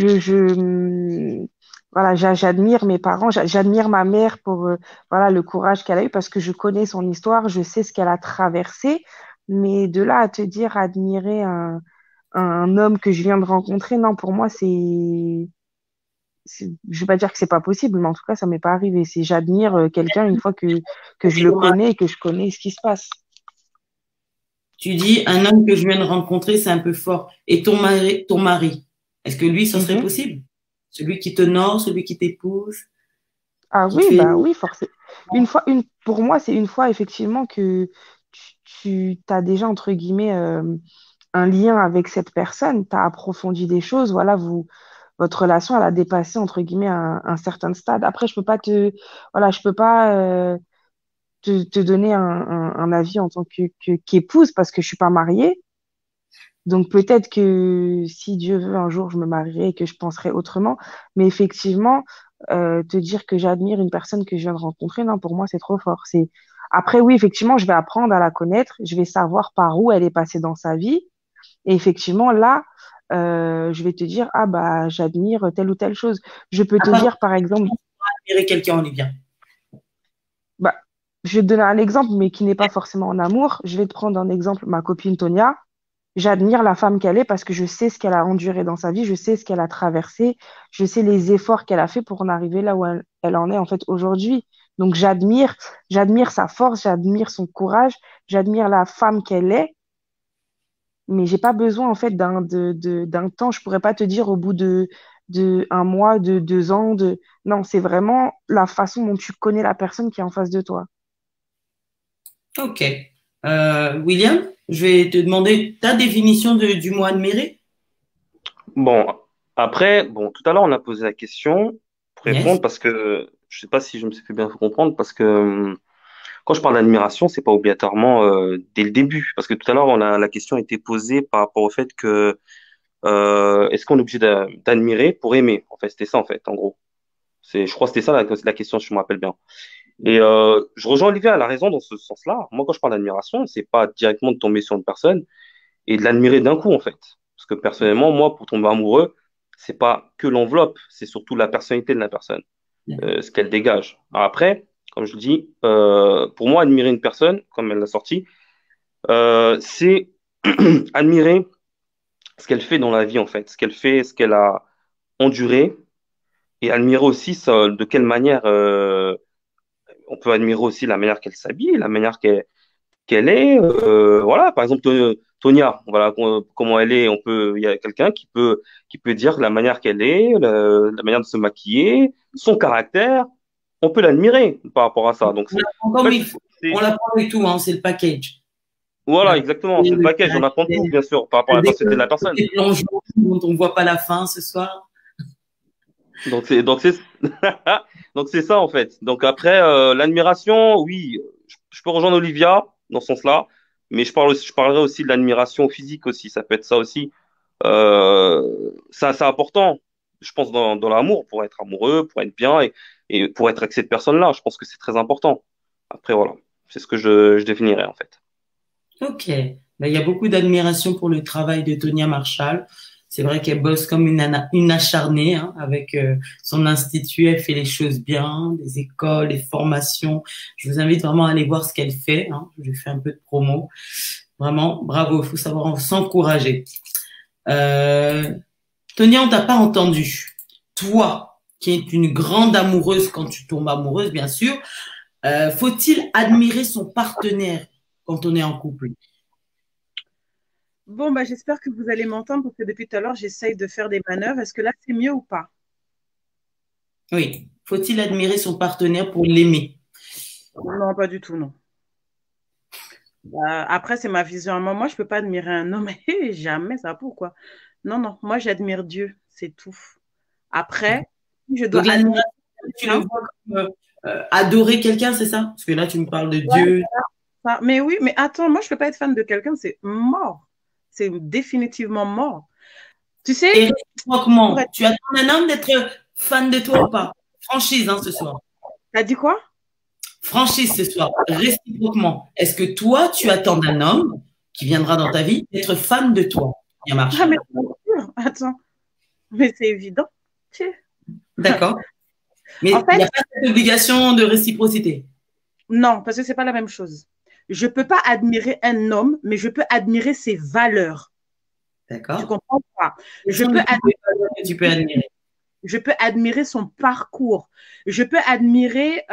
S5: voilà, j'admire mes parents, j'admire ma mère pour voilà, le courage qu'elle a eu parce que je connais son histoire, je sais ce qu'elle a traversé. Mais de là à te dire admirer un homme que je viens de rencontrer, non, pour moi, je vais pas dire que c'est pas possible, mais en tout cas, ça m'est pas arrivé. C'est j'admire quelqu'un une fois que je le connais et que je connais ce qui se passe.
S1: Tu dis, un homme que je viens de rencontrer, c'est un peu fort. Et ton mari, est-ce que lui, ça serait possible? Celui qui t'honore, celui qui t'épouse?
S5: Ah
S1: qui
S5: oui,
S1: fait...
S5: bah oui, forcément. Pour moi, c'est une fois effectivement que tu as déjà, entre guillemets, un lien avec cette personne, tu as approfondi des choses, voilà, votre relation, elle a dépassé, entre guillemets, un certain stade. Après, voilà, je peux pas te donner un avis en tant qu'épouse parce que je suis pas mariée. Donc peut-être que si Dieu veut, un jour, je me marierai et que je penserai autrement. Mais effectivement, te dire que j'admire une personne que je viens de rencontrer, non, pour moi, c'est trop fort. Après, oui, effectivement, je vais apprendre à la connaître, je vais savoir par où elle est passée dans sa vie. Et effectivement, là, je vais te dire, ah bah, j'admire telle ou telle chose. Je peux te dire, par exemple,
S1: admirer quelqu'un, Olivia.
S5: bah, je vais te donner un exemple, mais qui n'est pas forcément en amour. Je vais te prendre un exemple, ma copine Tonia. J'admire la femme qu'elle est parce que je sais ce qu'elle a enduré dans sa vie, je sais ce qu'elle a traversé, je sais les efforts qu'elle a fait pour en arriver là où elle en est en fait aujourd'hui. Donc j'admire sa force, j'admire son courage, j'admire la femme qu'elle est, mais j'ai pas besoin en fait d'un temps. Je pourrais pas te dire au bout de un mois, de 2 ans, non, c'est vraiment la façon dont tu connais la personne qui est en face de toi.
S1: Ok. William, je vais te demander ta définition du mot admirer.
S2: Bon, après, bon, tout à l'heure, on a posé la question pour
S1: Yes.
S2: répondre parce que je sais pas si je me suis fait bien comprendre parce que quand je parle d'admiration, c'est pas obligatoirement dès le début parce que tout à l'heure, la question a été posée par rapport au fait que est-ce qu'on est obligé d'admirer pour aimer? En fait, c'était ça, en fait, en gros. Je crois que c'était ça la question, si je me rappelle bien. Et je rejoins Olivier à la raison dans ce sens-là. Moi, quand je parle d'admiration, c'est pas directement de tomber sur une personne et de l'admirer d'un coup, en fait. Parce que personnellement, moi, pour tomber amoureux, c'est pas que l'enveloppe, c'est surtout la personnalité de la personne, ce qu'elle dégage. Alors après, comme je le dis, pour moi, admirer une personne, comme elle l'a sorti, c'est admirer ce qu'elle fait dans la vie, en fait, ce qu'elle fait, ce qu'elle a enduré, et admirer aussi de quelle manière on peut admirer aussi la manière qu'elle s'habille, la manière qu'elle est. Voilà, par exemple, Tonia, voilà comment elle est. Il y a quelqu'un qui peut dire la manière qu'elle est, la manière de se maquiller, son caractère. On peut l'admirer par rapport à ça. Donc,
S1: Comme il faut. On l'apprend avec tout, hein, c'est le package.
S2: Voilà, exactement, c'est le package. On apprend tout, bien sûr, par rapport à la personnalité de la personne.
S1: Des plongeons dont on ne voit pas la fin ce soir.
S2: Donc c'est donc c'est ça en fait. Donc après l'admiration, oui, je peux rejoindre Olivia dans ce sens-là, mais je parlerai aussi de l'admiration physique aussi. Ça peut être ça aussi. Ça c'est important. Je pense dans l'amour pour être amoureux, pour être bien et pour être avec cette personne-là. Je pense que c'est très important. Après voilà, c'est ce que je définirais en fait.
S1: Ok. Ben, il y a beaucoup d'admiration pour le travail de Tonia Marshall. C'est vrai qu'elle bosse comme une acharnée, hein, avec son institut. Elle fait les choses bien, des écoles, des formations. Je vous invite vraiment à aller voir ce qu'elle fait. Hein. Je lui fais un peu de promo. Vraiment, bravo. Il faut savoir s'encourager. Tonia, on t'a pas entendu. Toi, qui es une grande amoureuse quand tu tombes amoureuse, bien sûr, faut-il admirer son partenaire quand on est en couple?
S3: Bon, bah, j'espère que vous allez m'entendre parce que depuis tout à l'heure, j'essaye de faire des manœuvres. Est-ce que là, c'est mieux ou pas?
S1: Oui. Faut-il admirer son partenaire pour l'aimer?
S3: Non, pas du tout, non. Après, c'est ma vision à moi. Moi, je ne peux pas admirer un homme. Jamais, ça, pourquoi? Non, non, moi, j'admire Dieu, c'est tout. Après, je dois admirer.
S1: Tu le vois comme adorer quelqu'un, c'est ça? Parce que là, tu me parles de Dieu.
S3: Ça. Mais oui, mais attends, moi, je ne peux pas être fan de quelqu'un, c'est mort. C'est définitivement mort. Tu sais.
S1: Et réciproquement, tu attends un homme d'être fan de toi ou pas? Franchise, hein, ce soir.
S3: T'as dit quoi?
S1: Franchise ce soir, réciproquement. Est-ce que toi, tu attends d'un homme qui viendra dans ta vie d'être fan de toi? Bien marché.
S3: Ah, mais attends, mais c'est évident.
S1: D'accord. Mais il n'y a pas cette obligation de réciprocité.
S3: Non, parce que c'est pas la même chose. Je peux pas admirer un homme, mais je peux admirer ses valeurs.
S1: D'accord.
S3: Tu comprends pas?
S1: Tu peux admirer.
S3: Je peux admirer son parcours. Je peux admirer,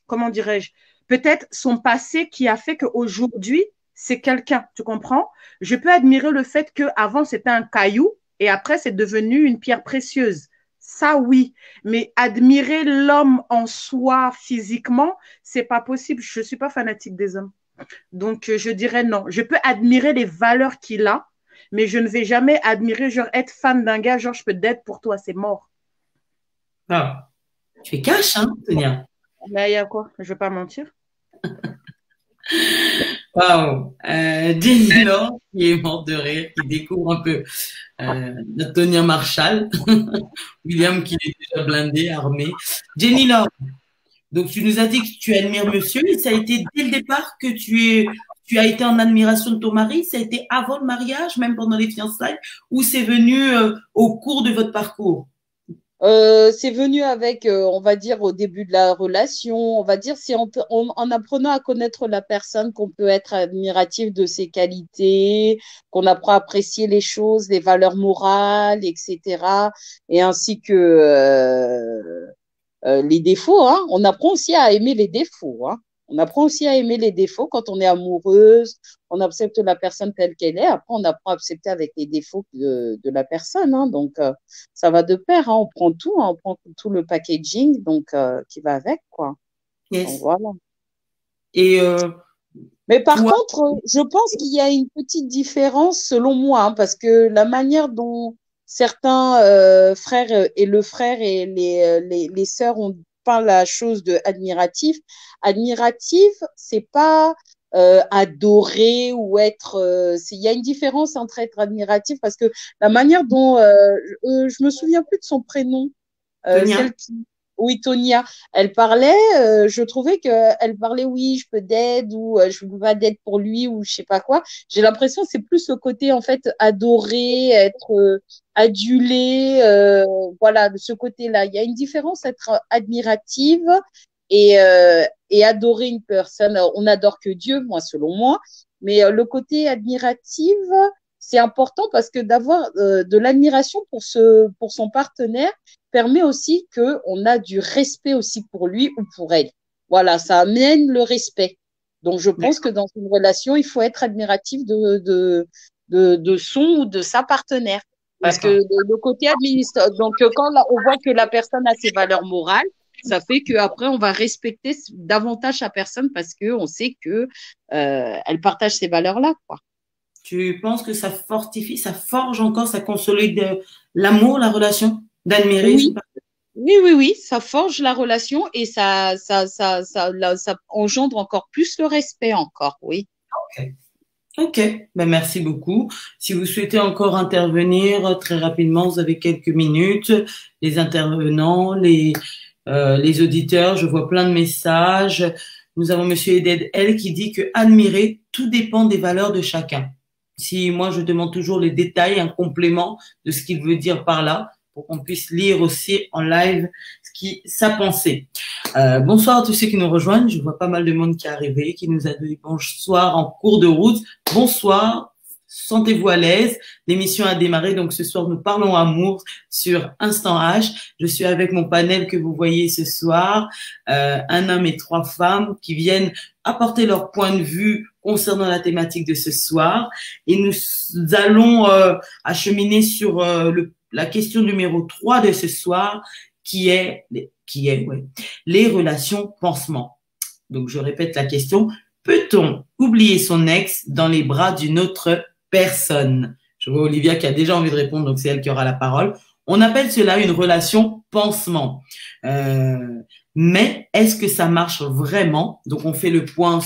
S3: comment dirais-je, peut-être son passé qui a fait qu'aujourd'hui, c'est quelqu'un. Tu comprends? Je peux admirer le fait qu'avant, c'était un caillou et après, c'est devenu une pierre précieuse. Ça, oui. Mais admirer l'homme en soi physiquement, c'est pas possible. Je suis pas fanatique des hommes. Donc, je dirais non. Je peux admirer les valeurs qu'il a, mais je ne vais jamais admirer, genre, être fan d'un gars, genre, je peux d'être pour toi, c'est mort.
S1: Ah, tu es cash, hein, Tonia?
S3: Là, il y a quoi? Je ne vais pas mentir.
S1: Waouh! Jenny Laure, qui est morte de rire, qui découvre un peu notre Tonia Marshall. William, qui est déjà blindé, armé. Jenny Laure, donc tu nous as dit que tu admires monsieur, et ça a été dès le départ que tu tu as été en admiration de ton mari? Ça a été avant le mariage, même pendant les fiançailles, ou c'est venu au cours de votre parcours?
S4: C'est venu avec, on va dire, au début de la relation, on va dire, c'est en apprenant à connaître la personne qu'on peut être admiratif de ses qualités, qu'on apprend à apprécier les choses, les valeurs morales, etc. Et ainsi que les défauts, hein. On apprend aussi à aimer les défauts, hein. On apprend aussi à aimer les défauts quand on est amoureuse, on accepte la personne telle qu'elle est. Après, on apprend à accepter avec les défauts de la personne, hein. Donc, ça va de pair, hein. On prend tout, hein. On prend tout le packaging donc, qui va avec, quoi.
S1: Yes.
S4: Donc, voilà.
S1: Et
S4: mais par contre, je pense qu'il y a une petite différence selon moi, hein, parce que la manière dont certains frères et le frère et les sœurs ont peint la chose de admiratif. Admiratif, c'est pas adorer ou être. Il y a une différence entre être admiratif parce que la manière dont je me souviens plus de son prénom, celle qui. Oui, Tonia, elle parlait, je trouvais qu'elle parlait, oui, je peux d'aide ou je veux pas d'aide pour lui ou je sais pas quoi. J'ai l'impression que c'est plus le côté, en fait, adorer, être adulé, voilà, de ce côté-là. Il y a une différence être admirative et adorer une personne. On n'adore que Dieu, moi, selon moi, mais le côté admiratif, c'est important parce que d'avoir de l'admiration pour son partenaire permet aussi qu'on a du respect aussi pour lui ou pour elle. Voilà, ça amène le respect. Donc, je pense que dans une relation, il faut être admiratif de son ou de sa partenaire. Parce que le côté administratif, donc quand on voit que la personne a ses valeurs morales, ça fait qu'après, on va respecter davantage sa personne parce qu'on sait que elle partage ces valeurs-là, quoi.
S1: Tu penses que ça fortifie, ça forge encore, ça consolide l'amour, la relation, d'admirer?
S4: Oui. Oui, ça forge la relation et ça engendre encore plus le respect encore, oui.
S1: Ok, ben merci beaucoup. Si vous souhaitez encore intervenir très rapidement, vous avez quelques minutes. Les intervenants, les auditeurs, je vois plein de messages. Nous avons Monsieur Eded L qui dit que admirer, tout dépend des valeurs de chacun. Si moi je demande toujours les détails, un complément de ce qu'il veut dire par là, pour qu'on puisse lire aussi en live sa pensée. Bonsoir à tous ceux qui nous rejoignent. Je vois pas mal de monde qui est arrivé, qui nous a dit bonsoir en cours de route. Bonsoir, sentez-vous à l'aise. L'émission a démarré, donc ce soir nous parlons amour sur Instant H. Je suis avec mon panel que vous voyez ce soir, un homme et 3 femmes qui viennent apporter leur point de vue concernant la thématique de ce soir. Et nous allons acheminer sur la question numéro 3 de ce soir, qui est les relations pansement. Donc, je répète la question. Peut-on oublier son ex dans les bras d'une autre personne? Je vois Olivia qui a déjà envie de répondre, donc c'est elle qui aura la parole. On appelle cela une relation pansement. Mais est-ce que ça marche vraiment? Donc, on fait le point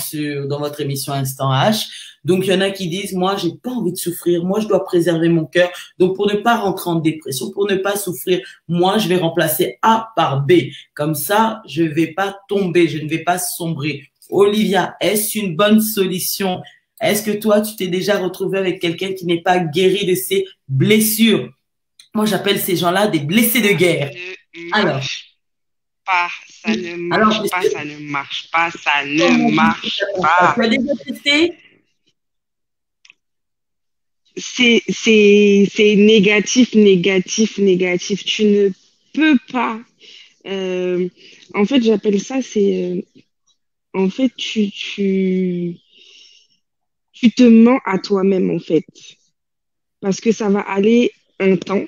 S1: dans votre émission Instant H. Donc, il y en a qui disent, moi, j'ai pas envie de souffrir. Moi, je dois préserver mon cœur. Donc, pour ne pas rentrer en dépression, pour ne pas souffrir, moi, je vais remplacer A par B. Comme ça, je vais pas tomber, je ne vais pas sombrer. Olivia, est-ce une bonne solution? Est-ce que toi, tu t'es déjà retrouvé avec quelqu'un qui n'est pas guéri de ses blessures? Moi, j'appelle ces gens-là des blessés de guerre. Alors.
S5: Ça ne marche pas, ça ne marche pas, ça ne marche pas.
S1: Tu as déjà testé?
S5: C'est négatif, négatif, négatif. Tu ne peux pas. En fait, j'appelle ça, en fait, tu te mens à toi-même, en fait. Parce que ça va aller un temps.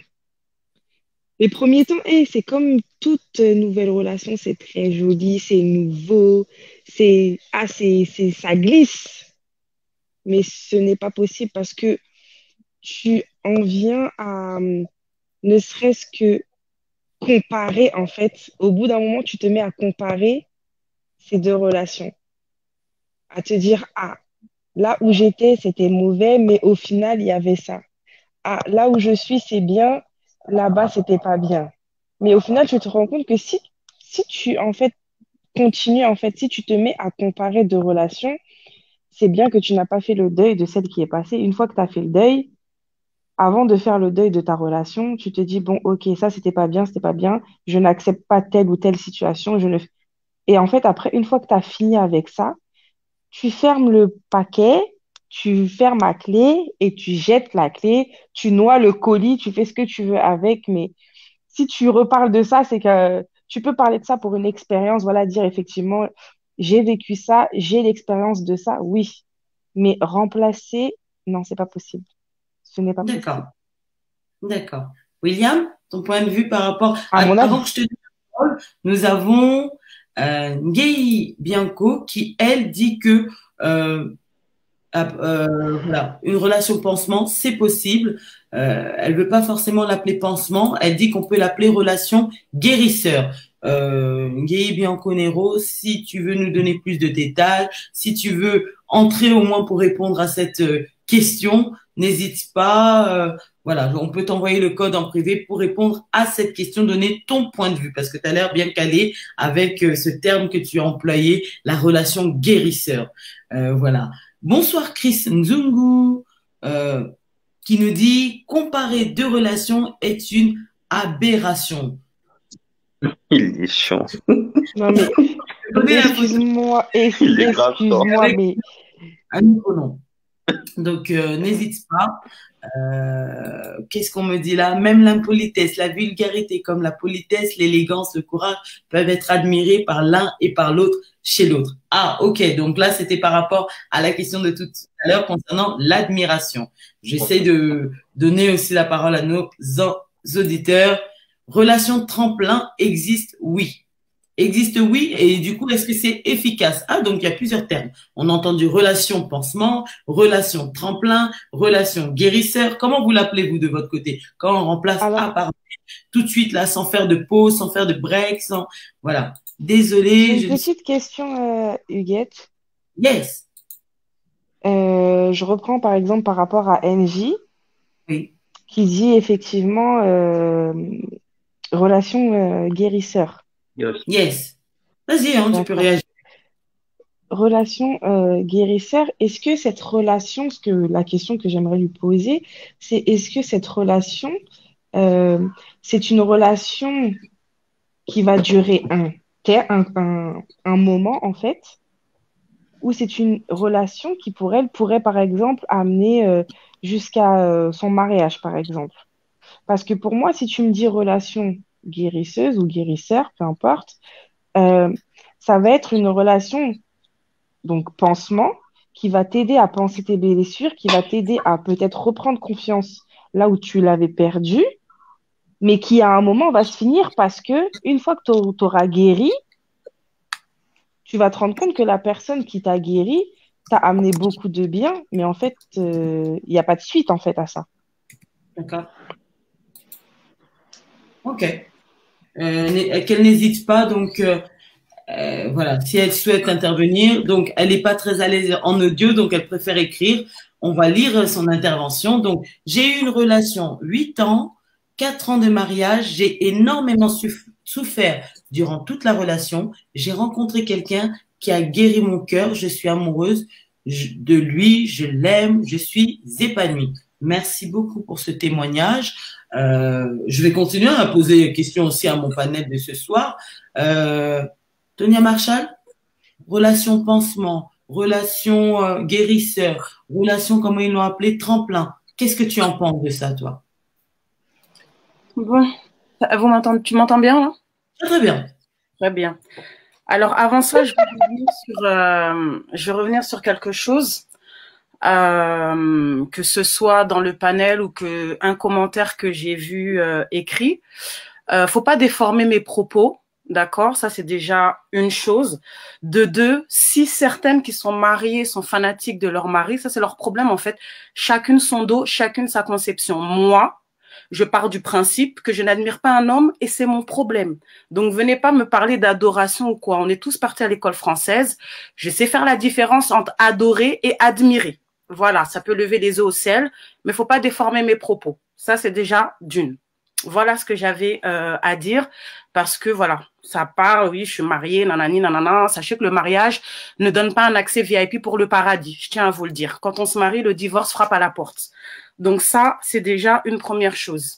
S5: Les premiers temps, c'est comme toute nouvelle relation, c'est très joli, c'est nouveau, ça glisse. Mais ce n'est pas possible parce que tu en viens à ne serait-ce que comparer, en fait. Au bout d'un moment, tu te mets à comparer ces deux relations. À te dire, ah, là où j'étais, c'était mauvais, mais au final, il y avait ça. Ah, là où je suis, c'est bien, là-bas, c'était pas bien. Mais au final, tu te rends compte que si tu, en fait, continues, en fait, si tu te mets à comparer deux relations, c'est bien que tu n'as pas fait le deuil de celle qui est passée. Une fois que tu as fait le deuil, avant de faire le deuil de ta relation, tu te dis, bon, ok, ça, c'était pas bien, je n'accepte pas telle ou telle situation, je ne... Et en fait, après, une fois que tu as fini avec ça, tu fermes le paquet, tu fermes la clé et tu jettes la clé, tu noies le colis, tu fais ce que tu veux avec, mais si tu reparles de ça, c'est que tu peux parler de ça pour une expérience, voilà, dire effectivement, j'ai vécu ça, j'ai l'expérience de ça, oui, mais remplacer, non, c'est pas possible. Ce n'est pas possible.
S1: D'accord, d'accord. William, ton point de vue par rapport
S5: À mon
S1: avant
S5: avis.
S1: que je te dise la parole, nous avons Ngei Bianco qui, elle, dit que voilà, une relation pansement, c'est possible. Elle veut pas forcément l'appeler pansement. Elle dit qu'on peut l'appeler relation guérisseur. Ngei Bianco Nero, si tu veux nous donner plus de détails, si tu veux entrer au moins pour répondre à cette question, n'hésite pas. Voilà, on peut t'envoyer le code en privé pour répondre à cette question, donner ton point de vue, parce que tu as l'air bien calé avec ce terme que tu as employé, la relation guérisseur. Voilà. Bonsoir Chris Nzungu, qui nous dit comparer deux relations est une aberration.
S2: Il est chiant.
S5: Non, mais excuse-moi, excuse-moi, mais
S1: un nouveau nom. Donc, n'hésite pas. Qu'est-ce qu'on me dit là? Même l'impolitesse, la vulgarité, comme la politesse, l'élégance, le courage peuvent être admirés par l'un et par l'autre chez l'autre. Ah, ok. Donc là, c'était par rapport à la question de tout à l'heure concernant l'admiration. J'essaie de donner aussi la parole à nos auditeurs. Relation tremplin existe, oui. Existe, oui, et du coup, est-ce que c'est efficace? Ah, donc il y a plusieurs termes. On a entendu relation pansement, relation tremplin, relation guérisseur. Comment vous l'appelez-vous de votre côté? Quand on remplace
S5: alors,
S1: A par B, tout de suite, là, sans faire de pause, sans faire de break, sans... Voilà. Désolée.
S5: j'ai une petite question, Huguette.
S1: Yes.
S5: Je reprends par exemple par rapport à NJ,
S1: Oui.
S5: qui dit effectivement relation guérisseur.
S1: Yes. Vas-y, hein, tu peux
S5: D'accord.
S1: réagir.
S5: Relation guérisseur, est-ce que cette relation, la question que j'aimerais lui poser, c'est est-ce que cette relation, c'est une relation qui va durer un moment en fait, ou c'est une relation qui pour elle pourrait par exemple amener jusqu'à son mariage par exemple. Parce que pour moi, si tu me dis relation guérisseuse ou guérisseur, peu importe, euh, ça va être une relation, donc pansement, qui va t'aider à penser tes blessures, qui va t'aider à peut-être reprendre confiance là où tu l'avais perdu, mais qui à un moment va se finir parce que une fois que tu auras guéri, tu vas te rendre compte que la personne qui t'a guéri t'a amené beaucoup de bien, mais en fait, il n'y a pas de suite en fait à ça.
S1: D'accord. Ok. Qu'elle n'hésite pas, donc voilà, si elle souhaite intervenir, donc elle n'est pas très à l'aise en audio, donc elle préfère écrire. On va lire son intervention. Donc, j'ai eu une relation 8 ans, 4 ans de mariage, j'ai énormément souffert durant toute la relation. J'ai rencontré quelqu'un qui a guéri mon cœur, je suis amoureuse de lui, je l'aime, je suis épanouie. Merci beaucoup pour ce témoignage. Je vais continuer à poser des questions aussi à mon panel de ce soir. Tonia Marshall, relation pansement, relation guérisseur, relation, comment ils l'ont appelé, tremplin. Qu'est-ce que tu en penses de ça, toi?
S3: Bon, tu m'entends bien là?
S1: Très bien.
S3: Très bien. Alors avant ça, je vais revenir sur quelque chose, que ce soit dans le panel ou un commentaire que j'ai vu écrit. Faut pas déformer mes propos. D'accord, ça c'est déjà une chose. De deux, si certaines qui sont mariées sont fanatiques de leur mari, ça c'est leur problème en fait. Chacune son dos, chacune sa conception. Moi, je pars du principe que je n'admire pas un homme et c'est mon problème. Donc venez pas me parler d'adoration ou quoi. On est tous partis à l'école française. Je sais faire la différence entre adorer et admirer. Voilà, ça peut lever les eaux au ciel, mais faut pas déformer mes propos. Ça c'est déjà d'une. Voilà ce que j'avais à dire
S6: parce que voilà, ça part, oui, je suis mariée, nanani, nanana. Sachez que le mariage ne donne pas un accès VIP pour le paradis, je tiens à vous le dire. Quand on se marie, le divorce frappe à la porte. Donc ça, c'est déjà une première chose.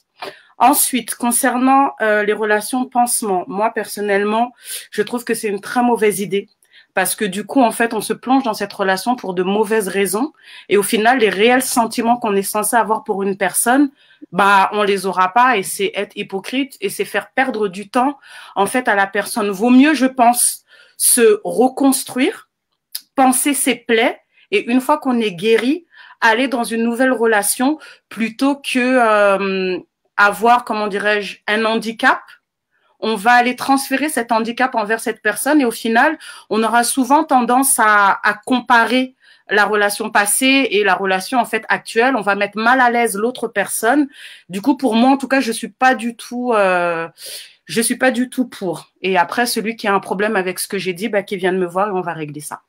S6: Ensuite, concernant les relations pansement, moi personnellement, je trouve que c'est une très mauvaise idée parce que du coup, en fait, on se plonge dans cette relation pour de mauvaises raisons et au final, les réels sentiments qu'on est censé avoir pour une personne, bah, on les aura pas et c'est être hypocrite et c'est faire perdre du temps en fait à la personne. Vaut mieux, je pense, se reconstruire, penser ses plaies et une fois qu'on est guéri, aller dans une nouvelle relation plutôt que avoir, comment dirais-je, un handicap. On va aller transférer cet handicap envers cette personne et au final, on aura souvent tendance à comparer la relation passée et la relation en fait actuelle. On va mettre mal à l'aise l'autre personne. Du coup, pour moi, en tout cas, je suis pas du tout pour. Et après, celui qui a un problème avec ce que j'ai dit, bah, qui vient de me voir et on va régler ça.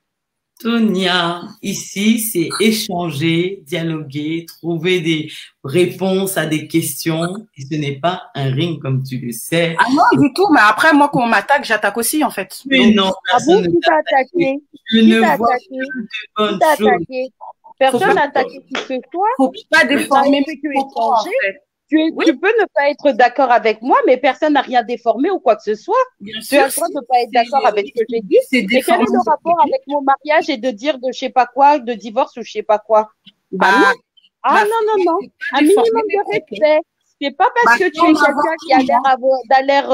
S1: Tonia, ici, c'est échanger, dialoguer, trouver des réponses à des questions. Et ce n'est pas un ring, comme tu le sais.
S6: Ah non, du tout. Mais après, moi, quand on m'attaque, j'attaque aussi, en fait.
S1: Mais
S6: donc,
S1: non,
S4: personne ne t'a attaqué.
S1: Je ne vois que de bonnes choses.
S4: Personne n'a attaqué qui que ce soit.
S6: Faut pas déformer mes propos, en fait.
S4: Tu peux ne pas être d'accord avec moi, mais personne n'a rien déformé ou quoi que ce soit.
S1: Bien
S4: tu as le droit de ne pas être d'accord avec ce que j'ai dit. Et quel est le rapport avec mon mariage et de dire de je sais pas quoi, de divorce ou je sais pas quoi? Bah non. Ah non. Un minimum de respect. C'est pas parce que tu es quelqu'un qui a l'air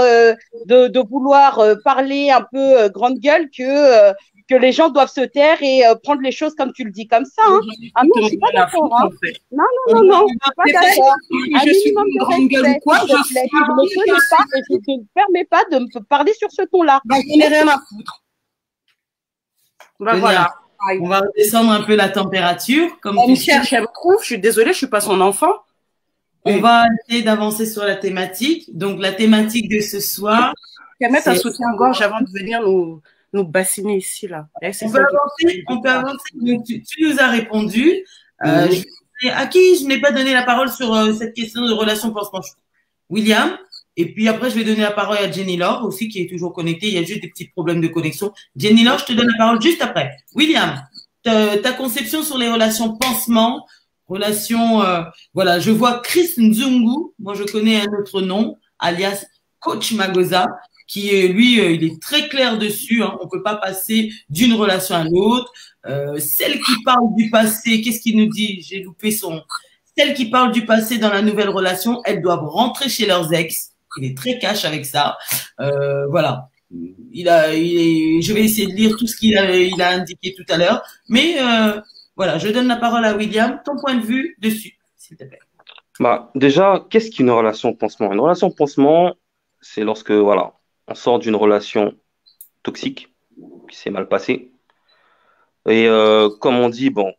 S4: de vouloir parler un peu grande gueule que les gens doivent se taire et prendre les choses comme tu le dis comme ça. Hein. Ah non, je suis pas d'accord. Hein. Non, je suis pas d'accord. Un minimum de respect, s'il te plaît. Tu ne me connais pas et je ne te permets pas de me parler sur ce ton-là.
S6: Bah, je n'ai rien à foutre.
S1: Bah, voilà. On va redescendre un peu la température. Comme
S6: tu cherches, elle me trouve. Je suis désolée, je suis pas son enfant.
S1: On va essayer d'avancer sur la thématique. Donc, la thématique de ce soir.
S6: Tu vas mettre un soutien-gorge avant de venir nous bassiner ici, là.
S1: On peut avancer. Donc, tu nous as répondu. À qui je n'ai pas donné la parole sur cette question de relation pansement? William. Et puis après, je vais donner la parole à Jenny Laure aussi, qui est toujours connectée. Il y a juste des petits problèmes de connexion. Jenny Laure, je te donne la parole juste après. William, ta conception sur les relations pansement, voilà, je vois Chris Nzungu. Moi, je connais un autre nom, alias Coach Magosa, qui est, lui, il est très clair dessus. Hein. On peut pas passer d'une relation à l'autre. Celle qui parle du passé, qu'est-ce qu'il nous dit? J'ai loupé son. Celles qui parlent du passé dans la nouvelle relation, elles doivent rentrer chez leurs ex. Il est très cash avec ça. Voilà. Je vais essayer de lire tout ce qu'il a indiqué tout à l'heure. Mais voilà, je donne la parole à William. Ton point de vue dessus, s'il te plaît.
S2: Bah, déjà, qu'est-ce qu'une relation pansement? Une relation pansement, c'est lorsque, voilà, on sort d'une relation toxique qui s'est mal passée. Et comme on dit, bon,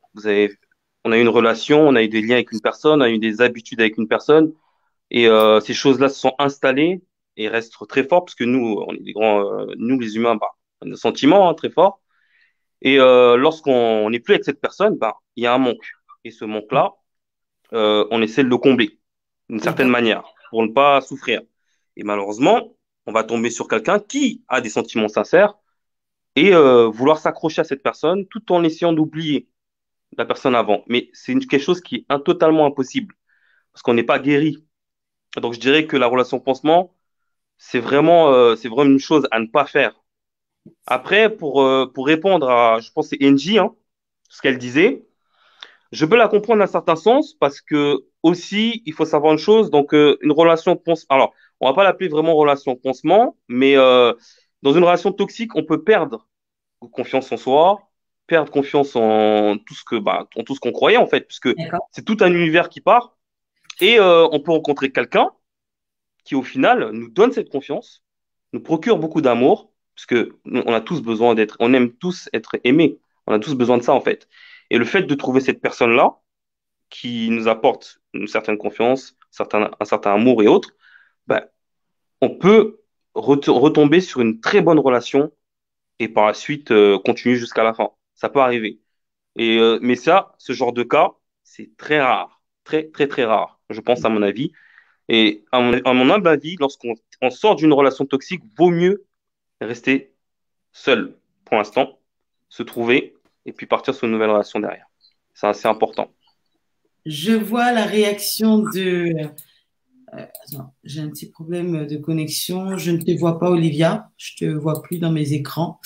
S2: on a eu une relation, on a eu des liens avec une personne, on a eu des habitudes avec une personne, et ces choses-là se sont installées et restent très fortes parce que nous, on est des grands, nous les humains, bah, on a des sentiments très forts. Et lorsqu'on n'est plus avec cette personne, bah, il y a un manque. Et ce manque-là, on essaie de le combler d'une certaine manière pour ne pas souffrir. Et malheureusement, on va tomber sur quelqu'un qui a des sentiments sincères et vouloir s'accrocher à cette personne tout en essayant d'oublier la personne avant. Mais c'est quelque chose qui est totalement impossible parce qu'on n'est pas guéri. Donc je dirais que la relation pansement, c'est vraiment une chose à ne pas faire. Après, pour répondre à, je pense que c'est Angie, hein, ce qu'elle disait, je peux la comprendre dans un certain sens parce que aussi, il faut savoir une chose, donc une relation pansement, alors on va pas l'appeler vraiment relation pansement, mais dans une relation toxique, on peut perdre confiance en soi, perdre confiance en tout ce qu'on croyait en fait, puisque c'est tout un univers qui part et on peut rencontrer quelqu'un qui au final nous donne cette confiance, nous procure beaucoup d'amour, puisque on a tous besoin on aime tous être aimés, on a tous besoin de ça en fait. Et le fait de trouver cette personne-là qui nous apporte une certaine confiance, un certain amour et autres, ben, on peut retomber sur une très bonne relation et par la suite continuer jusqu'à la fin. Ça peut arriver. Mais ça, ce genre de cas, c'est très rare, très très très rare. Je pense à mon avis. Et à mon humble avis, lorsqu'on sort d'une relation toxique, vaut mieux rester seul pour l'instant, se trouver et puis partir sur une nouvelle relation derrière. C'est assez important.
S1: Je vois la réaction de... attends, j'ai un petit problème de connexion. Je ne te vois pas, Olivia. Je te vois plus dans mes écrans.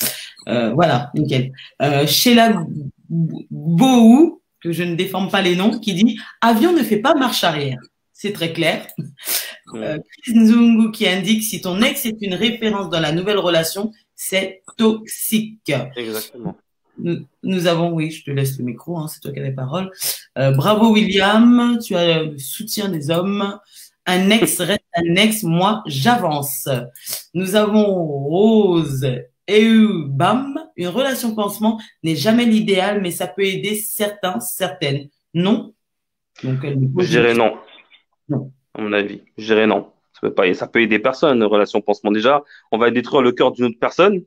S1: Voilà, nickel. Sheila Bohou, que je ne déforme pas les noms, qui dit « Avion ne fait pas marche arrière ». C'est très clair. Chris Nzungu qui indique « Si ton ex est une référence dans la nouvelle relation, c'est toxique ».
S2: Exactement.
S1: Nous avons, oui, je te laisse le micro, hein, c'est toi qui as les paroles. Bravo William, tu as le soutien des hommes. Un ex reste un ex, moi j'avance. Nous avons Rose et Bam. Une relation pansement n'est jamais l'idéal, mais ça peut aider certains, certaines. Non. Donc,
S2: je dirais non. Non. À mon avis, je dirais non. Ça peut aider personne, une relation pansement. Déjà, on va détruire le cœur d'une autre personne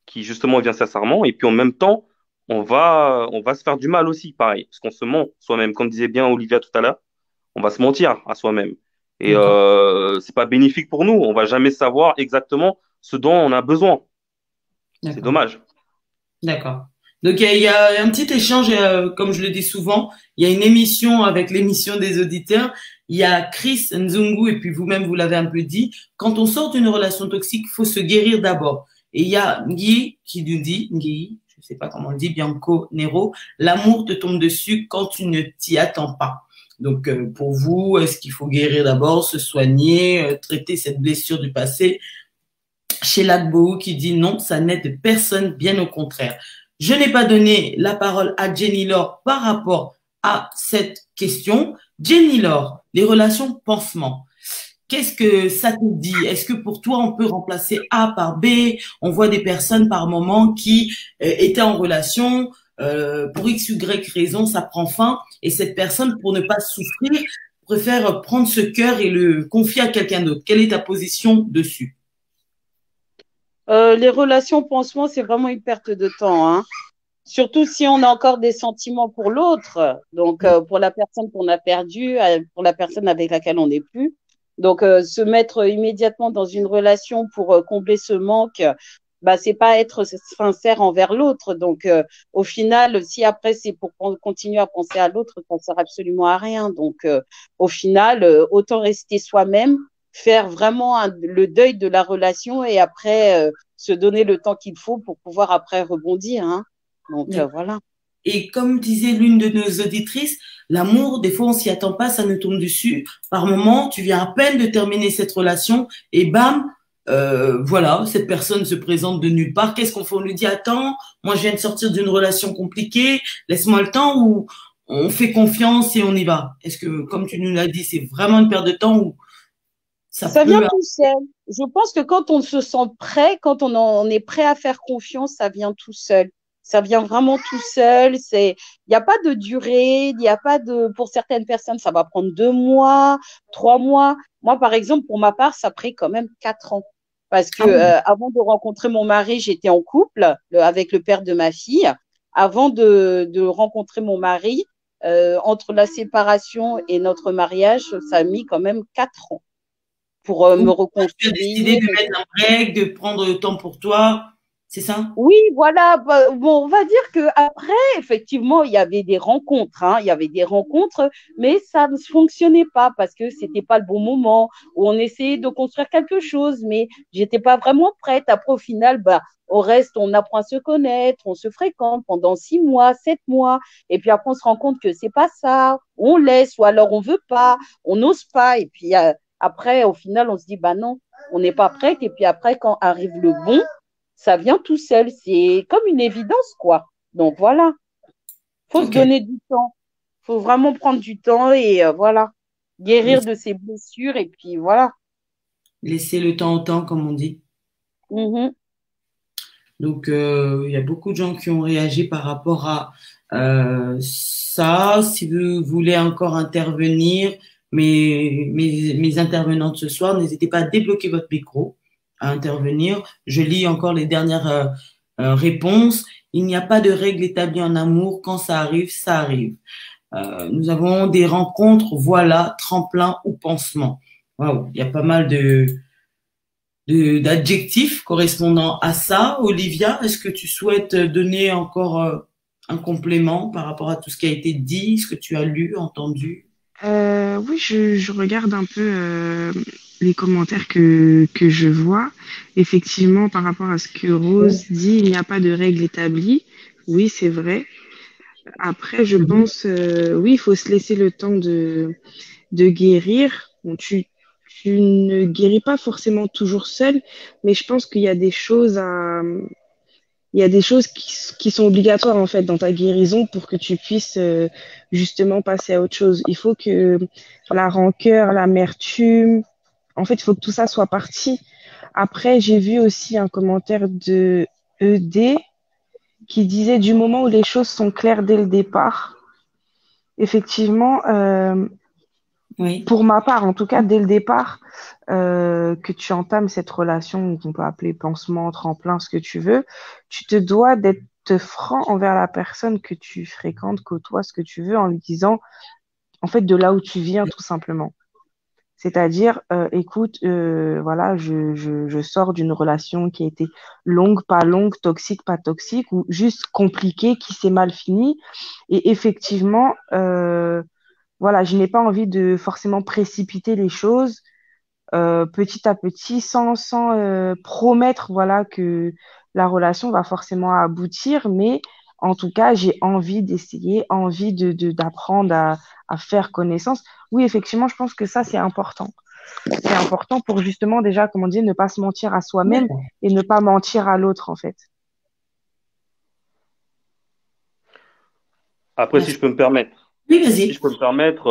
S2: qui justement vient sincèrement, et puis en même temps, on va se faire du mal aussi, pareil, parce qu'on se ment soi-même. Comme disait bien Olivia tout à l'heure, on va se mentir à soi-même. Et c'est pas bénéfique pour nous. On va jamais savoir exactement ce dont on a besoin. C'est dommage.
S1: D'accord. Donc, il y a un petit échange, comme je le dis souvent, il y a une émission avec l'émission des auditeurs. Il y a Chris Nzungu, et puis vous-même, vous l'avez un peu dit. Quand on sort d'une relation toxique, il faut se guérir d'abord. Et il y a Guy qui nous dit, Guy, je ne sais pas comment on le dit, Bianco Nero, l'amour te tombe dessus quand tu ne t'y attends pas. Donc, pour vous, est-ce qu'il faut guérir d'abord, se soigner, traiter cette blessure du passé? Chez Lagbo qui dit non, ça n'aide personne, bien au contraire. Je n'ai pas donné la parole à Jenny Laure par rapport à cette question. Jenny Laure, les relations pansement. Qu'est-ce que ça te dit? Est-ce que pour toi, on peut remplacer A par B? On voit des personnes par moment qui étaient en relation, pour X, Y raison, ça prend fin, et cette personne, pour ne pas souffrir, préfère prendre ce cœur et le confier à quelqu'un d'autre. Quelle est ta position dessus?
S4: Les relations pansement, c'est vraiment une perte de temps, hein. Surtout si on a encore des sentiments pour l'autre, donc pour la personne qu'on a perdue, pour la personne avec laquelle on n'est plus. Donc, se mettre immédiatement dans une relation pour combler ce manque, bah, c'est pas être sincère envers l'autre. Donc, au final, si après c'est pour continuer à penser à l'autre, ça ne sert absolument à rien. Donc, au final, autant rester soi-même, faire vraiment le deuil de la relation et après se donner le temps qu'il faut pour pouvoir après rebondir, hein. Donc, voilà.
S1: Et comme disait l'une de nos auditrices, l'amour, des fois, on s'y attend pas, ça nous tombe dessus. Par moment, tu viens à peine de terminer cette relation et bam, voilà, cette personne se présente de nulle part. Qu'est-ce qu'on fait? On lui dit, attends, moi, je viens de sortir d'une relation compliquée, laisse-moi le temps, ou on fait confiance et on y va? Est-ce que, comme tu nous l'as dit, c'est vraiment une perte de temps ou
S4: ça vient tout seul. Je pense que quand on se sent prêt, quand on est prêt à faire confiance, ça vient tout seul. Ça vient vraiment tout seul. Il n'y a pas de durée, il n'y a pas de, pour certaines personnes, ça va prendre 2 mois, 3 mois. Moi, par exemple, pour ma part, ça a pris quand même 4 ans. Parce que avant de rencontrer mon mari, j'étais en couple avec le père de ma fille. Avant de rencontrer mon mari, entre la séparation et notre mariage, ça a mis quand même 4 ans pour me reconstruire.
S1: Tu as décidé de mettre un break, de prendre le temps pour toi. C'est ça?
S4: Oui, voilà. Bon, on va dire que après, effectivement, il y avait des rencontres, hein, il y avait des rencontres, mais ça ne fonctionnait pas parce que c'était pas le bon moment où on essayait de construire quelque chose, mais j'étais pas vraiment prête. Après, au final, on reste, on apprend à se connaître, on se fréquente pendant 6 mois, 7 mois, et puis après, on se rend compte que c'est pas ça, on laisse, ou alors on veut pas, on n'ose pas, et puis après, au final, on se dit, non, on n'est pas prête, et puis après, quand arrive le bon, ça vient tout seul. C'est comme une évidence, quoi. Donc, voilà. Faut se donner du temps. Faut vraiment prendre du temps et voilà. Guérir de ses blessures et puis voilà.
S1: Laisser le temps au temps, comme on dit. Donc, il y a beaucoup de gens qui ont réagi par rapport à ça. Si vous voulez encore intervenir, mes intervenantes ce soir, n'hésitez pas à débloquer votre micro, à intervenir. Je lis encore les dernières réponses. Il n'y a pas de règle établie en amour. Quand ça arrive, ça arrive. Nous avons des rencontres, voilà, tremplin ou pansement. Waouh, il y a pas mal d'adjectifs correspondant à ça. Olivia, est-ce que tu souhaites donner encore un complément par rapport à tout ce qui a été dit, ce que tu as lu, entendu?
S5: Oui, je regarde un peu les commentaires que je vois. Effectivement, par rapport à ce que Rose dit, il n'y a pas de règle établie. Oui, c'est vrai. Après, je
S1: Mhm.
S5: pense, oui, il faut se laisser le temps de guérir. Bon, tu ne guéris pas forcément toujours seul, mais je pense qu'il y a des choses il y a des choses qui sont obligatoires en fait dans ta guérison pour que tu puisses justement passer à autre chose. Il faut que la rancœur, l'amertume, en fait, il faut que tout ça soit parti. Après, j'ai vu aussi un commentaire de ED qui disait du moment où les choses sont claires dès le départ, effectivement,
S1: Oui.
S5: pour ma part, en tout cas, dès le départ, que tu entames cette relation qu'on peut appeler pansement, tremplin, ce que tu veux, tu te dois d'être franc envers la personne que tu fréquentes, côtoies, ce que tu veux, en lui disant, en fait, de là où tu viens, tout simplement. C'est-à-dire, écoute, voilà, je sors d'une relation qui a été longue, pas longue, toxique, pas toxique, ou juste compliquée, qui s'est mal finie. Et effectivement, voilà, je n'ai pas envie de forcément précipiter les choses petit à petit, sans promettre, voilà, que la relation va forcément aboutir, mais en tout cas, j'ai envie d'essayer, envie d'apprendre à faire connaissance. Oui, effectivement, je pense que ça, c'est important. C'est important pour justement déjà, comme on dit, ne pas se mentir à soi-même
S1: D'accord.
S5: et ne pas mentir à l'autre, en fait.
S2: Après, si
S1: Merci.
S2: je peux me permettre,
S1: Oui,
S2: si je
S1: vas-y.
S2: peux me permettre,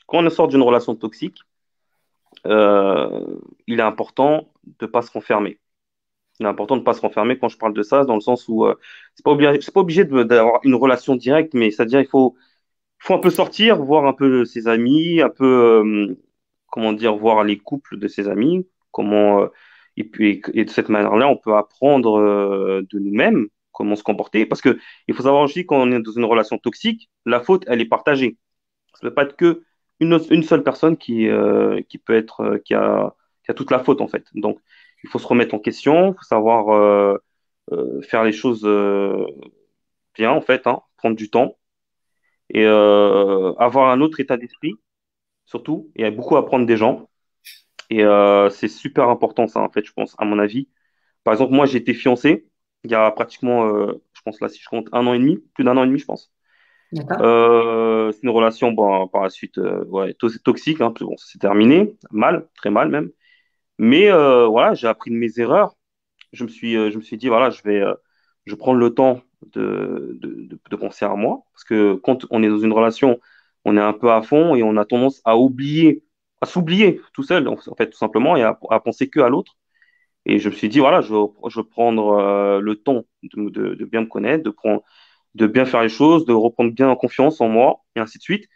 S2: quand on sort d'une relation toxique, il est important de pas se renfermer. Il est important de pas se renfermer quand je parle de ça, dans le sens où c'est pas obligé d'avoir une relation directe, mais c'est-à-dire il faut un peu sortir, voir un peu ses amis, un peu comment dire, voir les couples de ses amis, comment et de cette manière-là, on peut apprendre de nous-mêmes comment se comporter, parce que il faut savoir aussi quand on est dans une relation toxique, la faute elle est partagée. Ça ne peut pas être que une seule personne qui peut être qui a toute la faute en fait. Donc il faut se remettre en question, il faut savoir faire les choses bien en fait, hein, prendre du temps et avoir un autre état d'esprit surtout. Il y a beaucoup à apprendre des gens et c'est super important ça en fait, je pense à mon avis. Par exemple, moi j'ai été fiancé il y a pratiquement, je pense là si je compte 1 an et demi, plus d'1 an et demi je pense.
S1: D'accord.
S2: C'est une relation, bon, par la suite, ouais, toxique, hein, bon, ça s'est terminé, mal, très mal même. Mais voilà, j'ai appris de mes erreurs. Je me suis dit, voilà, je prends le temps de penser à moi. Parce que quand on est dans une relation, on est un peu à fond et on a tendance à oublier, à s'oublier tout seul, en fait, tout simplement, et à penser que à l'autre. Et je me suis dit, voilà, je vais prendre le temps de bien me connaître, de bien faire les choses, de reprendre bien confiance en moi, et ainsi de suite,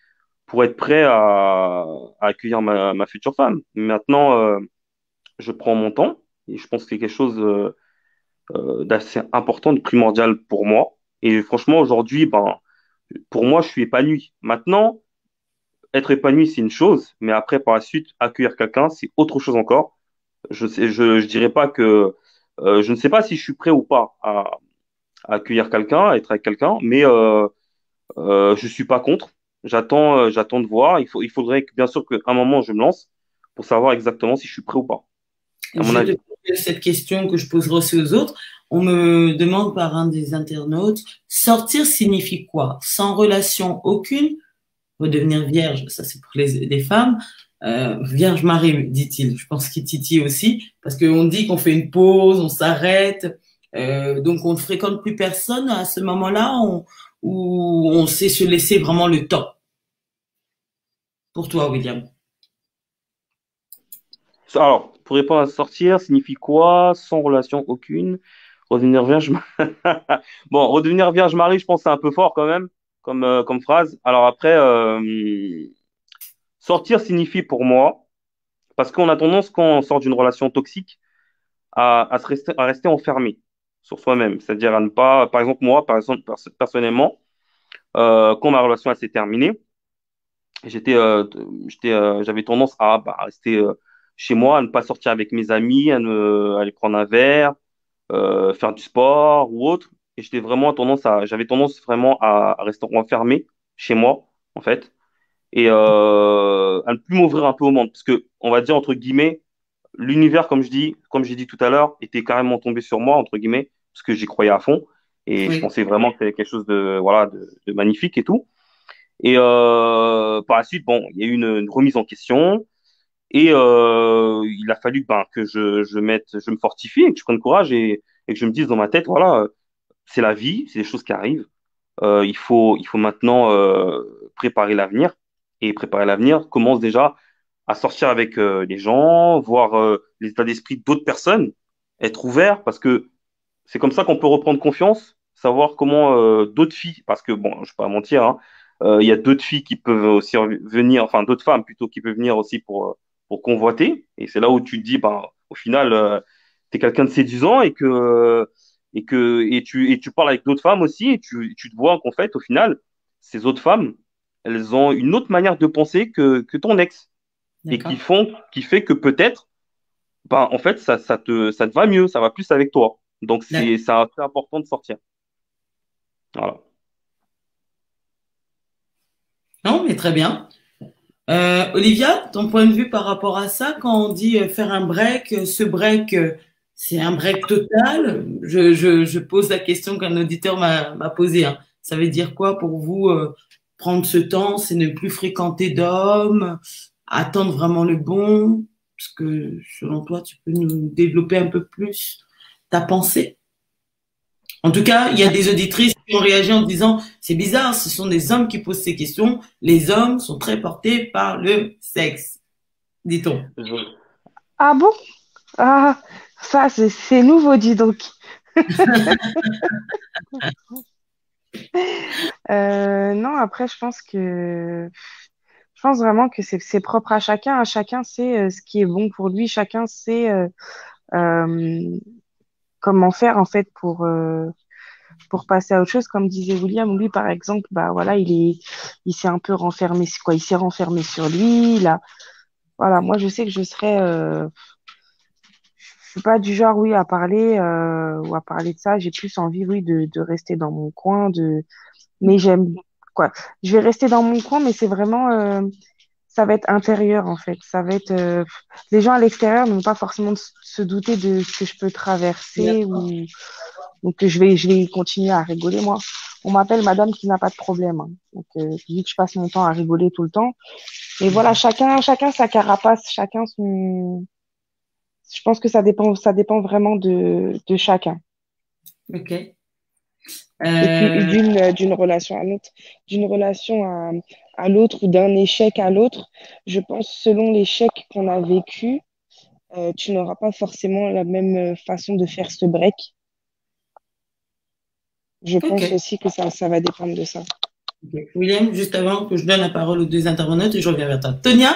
S2: pour être prêt à accueillir ma future femme. Maintenant, je prends mon temps, et je pense que c'est quelque chose d'assez important, de primordial pour moi. Et franchement, aujourd'hui, ben, pour moi, je suis épanoui. Maintenant, être épanoui, c'est une chose, mais après, par la suite, accueillir quelqu'un, c'est autre chose encore. Je dirais pas que, je ne sais pas si je suis prêt ou pas à accueillir quelqu'un, à être avec quelqu'un, mais je suis pas contre. J'attends de voir. Il faudrait que, bien sûr qu'à un moment, je me lance pour savoir exactement si je suis prêt ou pas, à mon
S1: Je te
S2: avis.
S1: pose cette question que je poserai aussi aux autres. On me demande par un des internautes, sortir signifie quoi? Sans relation aucune, redevenir vierge, ça c'est pour les femmes. Vierge Marie, dit-il. Je pense qu'il titille aussi, parce qu'on dit qu'on fait une pause, on s'arrête, donc on ne fréquente plus personne à ce moment-là, où on sait se laisser vraiment le temps. Pour toi, William.
S2: Alors, pour répondre à sortir, signifie quoi? Sans relation aucune. Redevenir vierge. Bon, redevenir vierge Marie, je pense que c'est un peu fort quand même, comme phrase. Alors après, sortir signifie pour moi, parce qu'on a tendance, quand on sort d'une relation toxique, à rester enfermé sur soi-même. C'est-à-dire à ne pas, par exemple, moi, par exemple, personnellement, quand ma relation elle s'est terminée, j'avais tendance à rester chez moi, à ne pas sortir avec mes amis, à aller prendre un verre, faire du sport ou autre. Et j'avais tendance vraiment à rester enfermé chez moi, en fait, et à ne plus m'ouvrir un peu au monde. Parce que, on va dire, entre guillemets, l'univers, comme j'ai dit tout à l'heure, était carrément tombé sur moi, entre guillemets, parce que j'y croyais à fond. Et je
S1: Oui.
S2: pensais vraiment que c'était quelque chose voilà, de magnifique et tout. Et par la suite, bon, il y a eu une remise en question. Et il a fallu que je me fortifie et que je prenne courage et que je me dise dans ma tête, voilà, c'est la vie, c'est des choses qui arrivent. Il faut maintenant préparer l'avenir. Et préparer l'avenir commence déjà à sortir avec les gens, voir les états d'esprit d'autres personnes, être ouvert, parce que c'est comme ça qu'on peut reprendre confiance, savoir comment d'autres filles, parce que bon, je ne vais pas mentir, hein, il y a d'autres filles qui peuvent aussi venir, enfin d'autres femmes plutôt qui peuvent venir aussi pour convoiter. Et c'est là où tu te dis, ben, au final, tu es quelqu'un de séduisant et tu parles avec d'autres femmes aussi et tu te vois qu'en fait, au final, ces autres femmes, elles ont une autre manière de penser que ton ex et
S1: D'accord.
S2: qui fait que peut-être, ben, en fait, ça te va mieux, ça va plus avec toi. Donc,
S1: D'accord.
S2: c'est assez important de sortir. Voilà.
S1: Non, mais très bien. Olivia, ton point de vue par rapport à ça, quand on dit faire un break, ce break, c'est un break total. Je pose la question qu'un auditeur m'a posée, hein. Ça veut dire quoi pour vous, prendre ce temps, c'est ne plus fréquenter d'hommes, attendre vraiment le bon? Parce que selon toi, tu peux nous développer un peu plus ta pensée? En tout cas, il y a des auditrices qui ont réagi en disant, c'est bizarre, ce sont des hommes qui posent ces questions. Les hommes sont très portés par le sexe, dit-on.
S2: Je-
S5: Ah bon? Ah, ça, c'est nouveau, dis donc. Non, après, je pense vraiment que c'est propre à chacun. Chacun sait ce qui est bon pour lui. Chacun sait euh, comment faire en fait pour passer à autre chose. Comme disait William, lui par exemple, bah voilà, il s'est un peu renfermé, quoi, il s'est renfermé sur lui. Voilà, moi je sais que je suis pas du genre oui à parler ou à parler de ça. J'ai plus envie oui de rester dans mon coin, mais j'aime quoi. Je vais rester dans mon coin, mais c'est vraiment ça va être intérieur en fait. Ça va être les gens à l'extérieur ne vont pas forcément se douter de ce que je peux traverser ou
S1: D'accord.
S5: donc je vais continuer à rigoler moi. On m'appelle madame qui n'a pas de problème, hein. Donc je dis que je passe mon temps à rigoler tout le temps. Mais voilà, chacun sa carapace, chacun son. Je pense que ça dépend vraiment de chacun.
S1: Ok.
S5: Et puis
S1: Euh,
S5: d'une relation à l'autre, d'une relation à l'autre ou d'un échec à l'autre, je pense selon l'échec qu'on a vécu, tu n'auras pas forcément la même façon de faire ce break. Je pense
S1: ok.
S5: aussi que ça va dépendre de ça.
S1: Ok. William, juste avant que je donne la parole aux deux intervenantes, et je reviens vers toi. Tonia,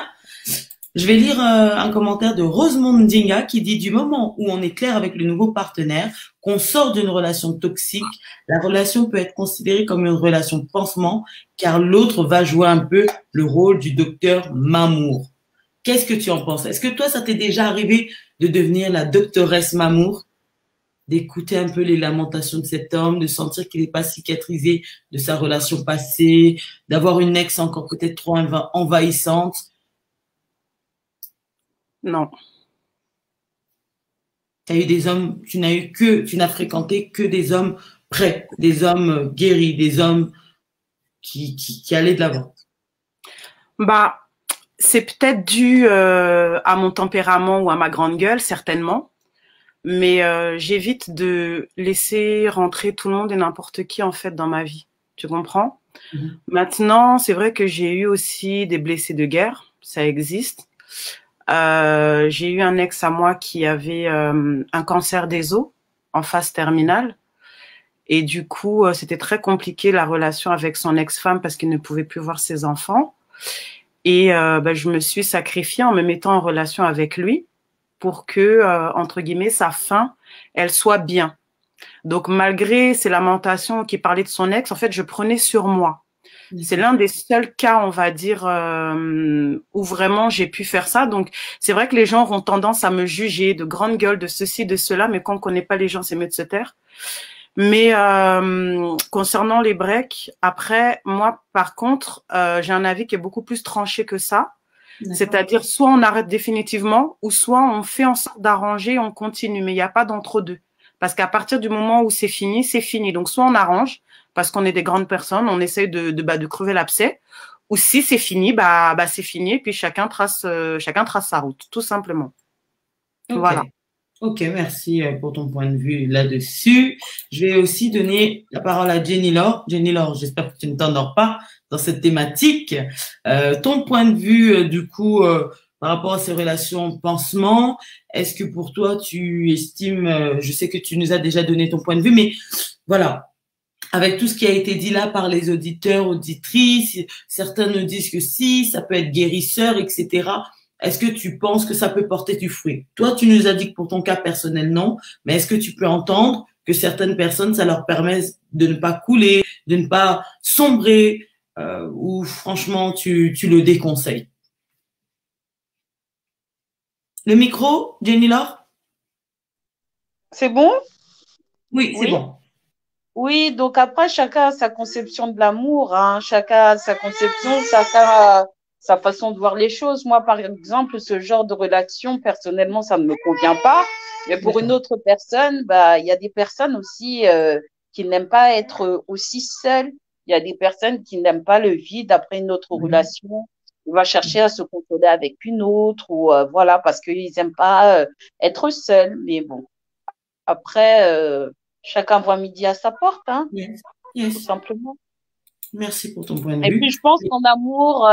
S1: je vais lire un commentaire de Rosemond Dinga qui dit du moment où on est clair avec le nouveau partenaire, qu'on sort d'une relation toxique, la relation peut être considérée comme une relation pansement car l'autre va jouer un peu le rôle du docteur Mamour. Qu'est-ce que tu en penses? Est-ce que toi, ça t'est déjà arrivé de devenir la doctoresse Mamour, d'écouter un peu les lamentations de cet homme, de sentir qu'il n'est pas cicatrisé de sa relation passée, d'avoir une ex encore peut-être trop envahissante?
S6: Non.
S1: Tu as eu des hommes, tu n'as fréquenté que des hommes prêts, des hommes guéris, des hommes qui allaient de l'avant.
S6: Bah, c'est peut-être dû à mon tempérament ou à ma grande gueule, certainement. Mais j'évite de laisser rentrer tout le monde et n'importe qui, en fait, dans ma vie. Tu comprends? Maintenant, c'est vrai que j'ai eu aussi des blessés de guerre. Ça existe. J'ai eu un ex à moi qui avait un cancer des os en phase terminale. Et du coup, c'était très compliqué la relation avec son ex-femme parce qu'il ne pouvait plus voir ses enfants. Et je me suis sacrifiée en me mettant en relation avec lui pour que, entre guillemets, sa fin, elle soit bien. Donc, malgré ces lamentations qui parlaient de son ex, en fait, je prenais sur moi. C'est l'un des seuls cas, on va dire, où vraiment j'ai pu faire ça. Donc, c'est vrai que les gens ont tendance à me juger de grande gueule, de ceci, de cela, mais quand on connaît pas les gens, c'est mieux de se taire. Mais concernant les breaks, après, moi, par contre, j'ai un avis qui est beaucoup plus tranché que ça. C'est-à-dire, soit on arrête définitivement, ou soit on fait en sorte d'arranger, on continue, mais il n'y a pas d'entre-deux. Parce qu'à partir du moment où c'est fini, c'est fini. Donc, soit on arrange, parce qu'on est des grandes personnes, on essaie de crever l'abcès, ou si c'est fini, c'est fini, et puis chacun trace sa route, tout simplement.
S1: Okay.
S6: Voilà.
S1: Ok, merci pour ton point de vue là-dessus. Je vais aussi donner la parole à Jenny Laure. Jenny Laure, j'espère que tu ne t'endors pas dans cette thématique. Ton point de vue, du coup, par rapport à ces relations pansement, est-ce que pour toi, tu estimes, je sais que tu nous as déjà donné ton point de vue, mais voilà, avec tout ce qui a été dit là par les auditeurs, auditrices, certains nous disent que si, ça peut être guérisseur, etc. Est-ce que tu penses que ça peut porter du fruit? Toi, tu nous as dit que pour ton cas personnel, non, mais est-ce que tu peux entendre que certaines personnes, ça leur permet de ne pas couler, de ne pas sombrer, ou franchement, tu le déconseilles? Le micro, Jenny Laure?
S4: C'est bon?
S1: Oui, c'est bon.
S4: Oui, donc après, chacun a sa conception de l'amour, hein. Chacun a sa conception, chacun a sa façon de voir les choses. Moi, par exemple, ce genre de relation, personnellement, ça ne me convient pas. Mais pour une autre personne, il y a des personnes aussi qui n'aiment pas être aussi seules. Il y a des personnes qui n'aiment pas le vide après une autre relation. Il va chercher à se consoler avec une autre ou voilà, parce qu'ils n'aiment pas être seuls. Mais bon, après, chacun voit midi à sa porte, hein, tout simplement.
S1: Merci pour ton point de vue.
S4: Et puis, je pense qu'en amour,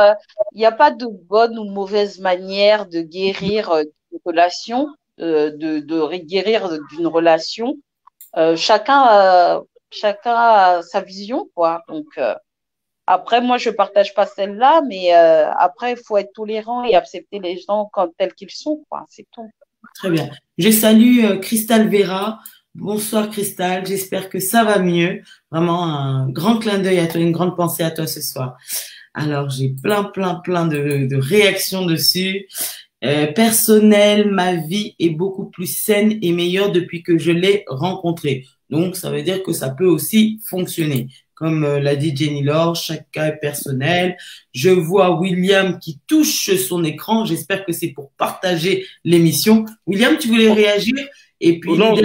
S4: il n'y a pas de bonne ou mauvaise manière de guérir une relation, de guérir d'une relation. Chacun a sa vision, quoi. Donc, après, moi, je partage pas celle-là, mais après, il faut être tolérant et accepter les gens tels qu'ils sont, quoi. C'est tout.
S1: Très bien. Je salue Cristal Vera. Bonsoir Cristal, j'espère que ça va mieux. Vraiment un grand clin d'œil à toi, une grande pensée à toi ce soir. Alors j'ai plein de réactions dessus. Personnel, ma vie est beaucoup plus saine et meilleure depuis que je l'ai rencontré. Donc ça veut dire que ça peut aussi fonctionner. Comme l'a dit Jenny Laure, chaque cas est personnel. Je vois William qui touche son écran. J'espère que c'est pour partager l'émission. William, tu voulais réagir? Et puis,
S2: pardon,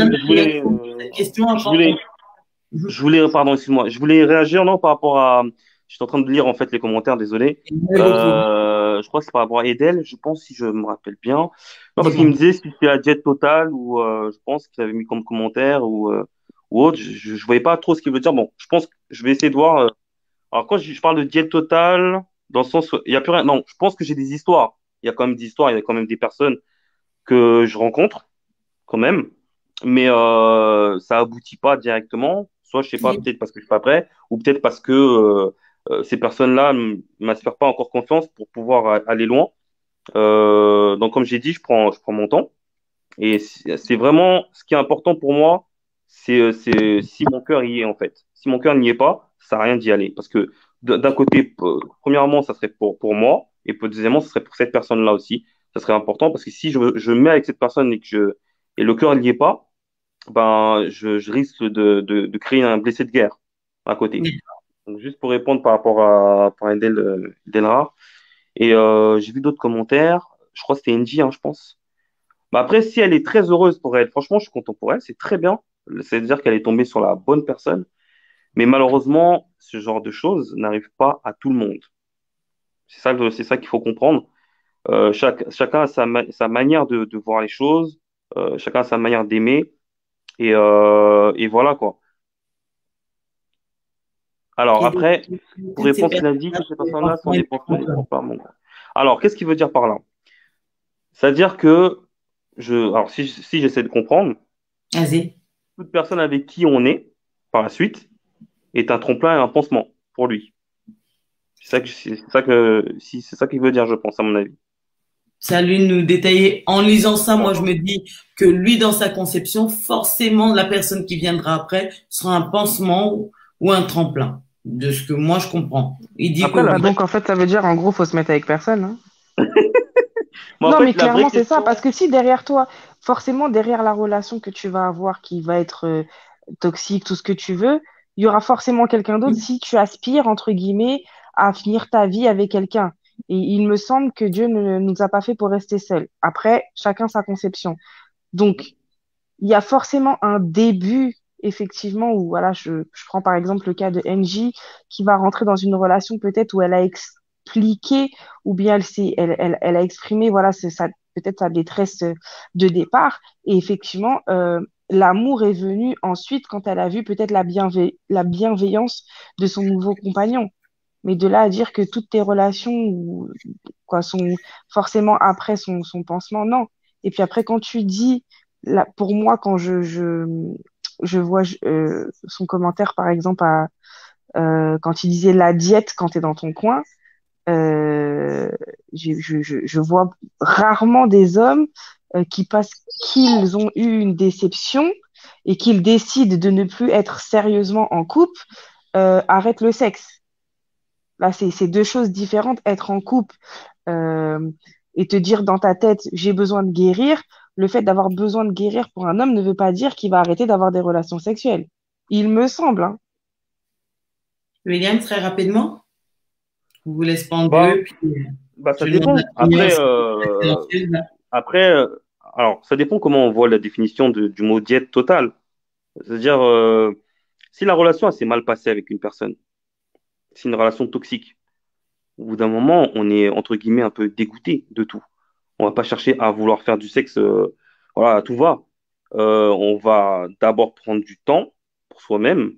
S2: excuse-moi. Je voulais réagir, non, par rapport à, je suis en train de lire, en fait, les commentaires, désolé. Je crois que c'est par rapport à Edel, je pense, si je me rappelle bien. Non, parce qu'il me disait si c'était la diète totale ou, je pense qu'il avait mis comme commentaire ou autre. Je voyais pas trop ce qu'il veut dire. Bon, je pense que je vais essayer de voir. Alors, quand je parle de diète totale, dans le sens, il y a plus rien. Non, je pense que j'ai des histoires. Il y a quand même des histoires, il y a quand même des personnes que je rencontre quand même, mais ça aboutit pas directement. Soit je sais pas, peut-être parce que je suis pas prêt, ou peut-être parce que ces personnes-là m'inspirent pas encore confiance pour pouvoir aller loin. Donc comme j'ai dit, je prends mon temps, et c'est vraiment ce qui est important pour moi, c'est si mon cœur y est en fait. Si mon cœur n'y est pas, ça sert à rien d'y aller, parce que d'un côté, premièrement, ça serait pour moi, et deuxièmement, ça serait pour cette personne-là aussi. Ça serait important parce que si je mets avec cette personne et le cœur n'y est pas, ben, je risque de créer un blessé de guerre à côté. Donc, juste pour répondre par rapport à Delra. Et j'ai vu d'autres commentaires. Je crois que c'était NJ, hein, je pense. Bah, après, si elle est très heureuse pour elle, franchement, je suis content pour elle. C'est très bien. C'est-à-dire qu'elle est tombée sur la bonne personne. Mais malheureusement, ce genre de choses n'arrive pas à tout le monde. C'est ça qu'il faut comprendre. Chacun a sa manière de voir les choses. Chacun a sa manière d'aimer. Et voilà, quoi. Alors, après, pour répondre, il a dit que ces personnes-là sont des penseurs, ils ne sont pas mon. Alors, qu'est-ce qu'il veut dire par là? C'est-à-dire que, alors, si j'essaie de comprendre, toute personne avec qui on est, par la suite, est un tremplin et un pansement pour lui. C'est ça qu'il veut dire, je pense, à mon avis.
S1: Ça lui nous détailler. En lisant ça, moi, je me dis que lui, dans sa conception, forcément, la personne qui viendra après sera un pansement ou un tremplin. de ce que moi je comprends. Il dit
S2: Après,
S1: que
S5: Donc, en fait, ça veut dire, en gros, faut se mettre avec personne. Hein.
S2: en
S5: Non,
S2: fait,
S5: mais
S2: la vraie
S5: clairement, c'est ça.
S2: question,
S5: Parce que si derrière toi, forcément, derrière la relation que tu vas avoir qui va être toxique, tout ce que tu veux, il y aura forcément quelqu'un d'autre si tu aspires, entre guillemets, à finir ta vie avec quelqu'un. Et il me semble que Dieu ne nous a pas fait pour rester seuls. Après, chacun sa conception. Donc, il y a forcément un début, effectivement, où, voilà, je prends par exemple le cas de NJ, qui va rentrer dans une relation peut-être où elle a expliqué, ou bien elle a exprimé, voilà, peut-être sa détresse de départ. Et effectivement, l'amour est venu ensuite quand elle a vu peut-être la bienveillance de son nouveau compagnon. Mais de là à dire que toutes tes relations quoi, sont forcément après son pansement, non. Et puis après, quand tu dis, là, pour moi, quand je vois son commentaire, par exemple, quand il disait la diète quand tu es dans ton coin, euh, je vois rarement des hommes qui, parce qu'ils ont eu une déception et qu'ils décident de ne plus être sérieusement en couple, arrêtent le sexe. Là, c'est deux choses différentes. Être en couple euh, et te dire dans ta tête, j'ai besoin de guérir, le fait d'avoir besoin de guérir pour un homme ne veut pas dire qu'il va arrêter d'avoir des relations sexuelles. Il me semble, hein.
S1: William, très rapidement, je vous laisse prendre
S2: bah,
S1: deux, puis
S2: ça
S1: je demande à
S2: dépend.
S1: Sonia
S2: Après,
S1: si elle est silencieuse, là.
S2: après, alors, ça dépend comment on voit la définition du mot diète totale. C'est-à-dire, si la relation elle s'est mal passée avec une personne, c'est une relation toxique. Au bout d'un moment, on est entre guillemets un peu dégoûté de tout. On va pas chercher à vouloir faire du sexe, voilà, à tout va. On va d'abord prendre du temps pour soi-même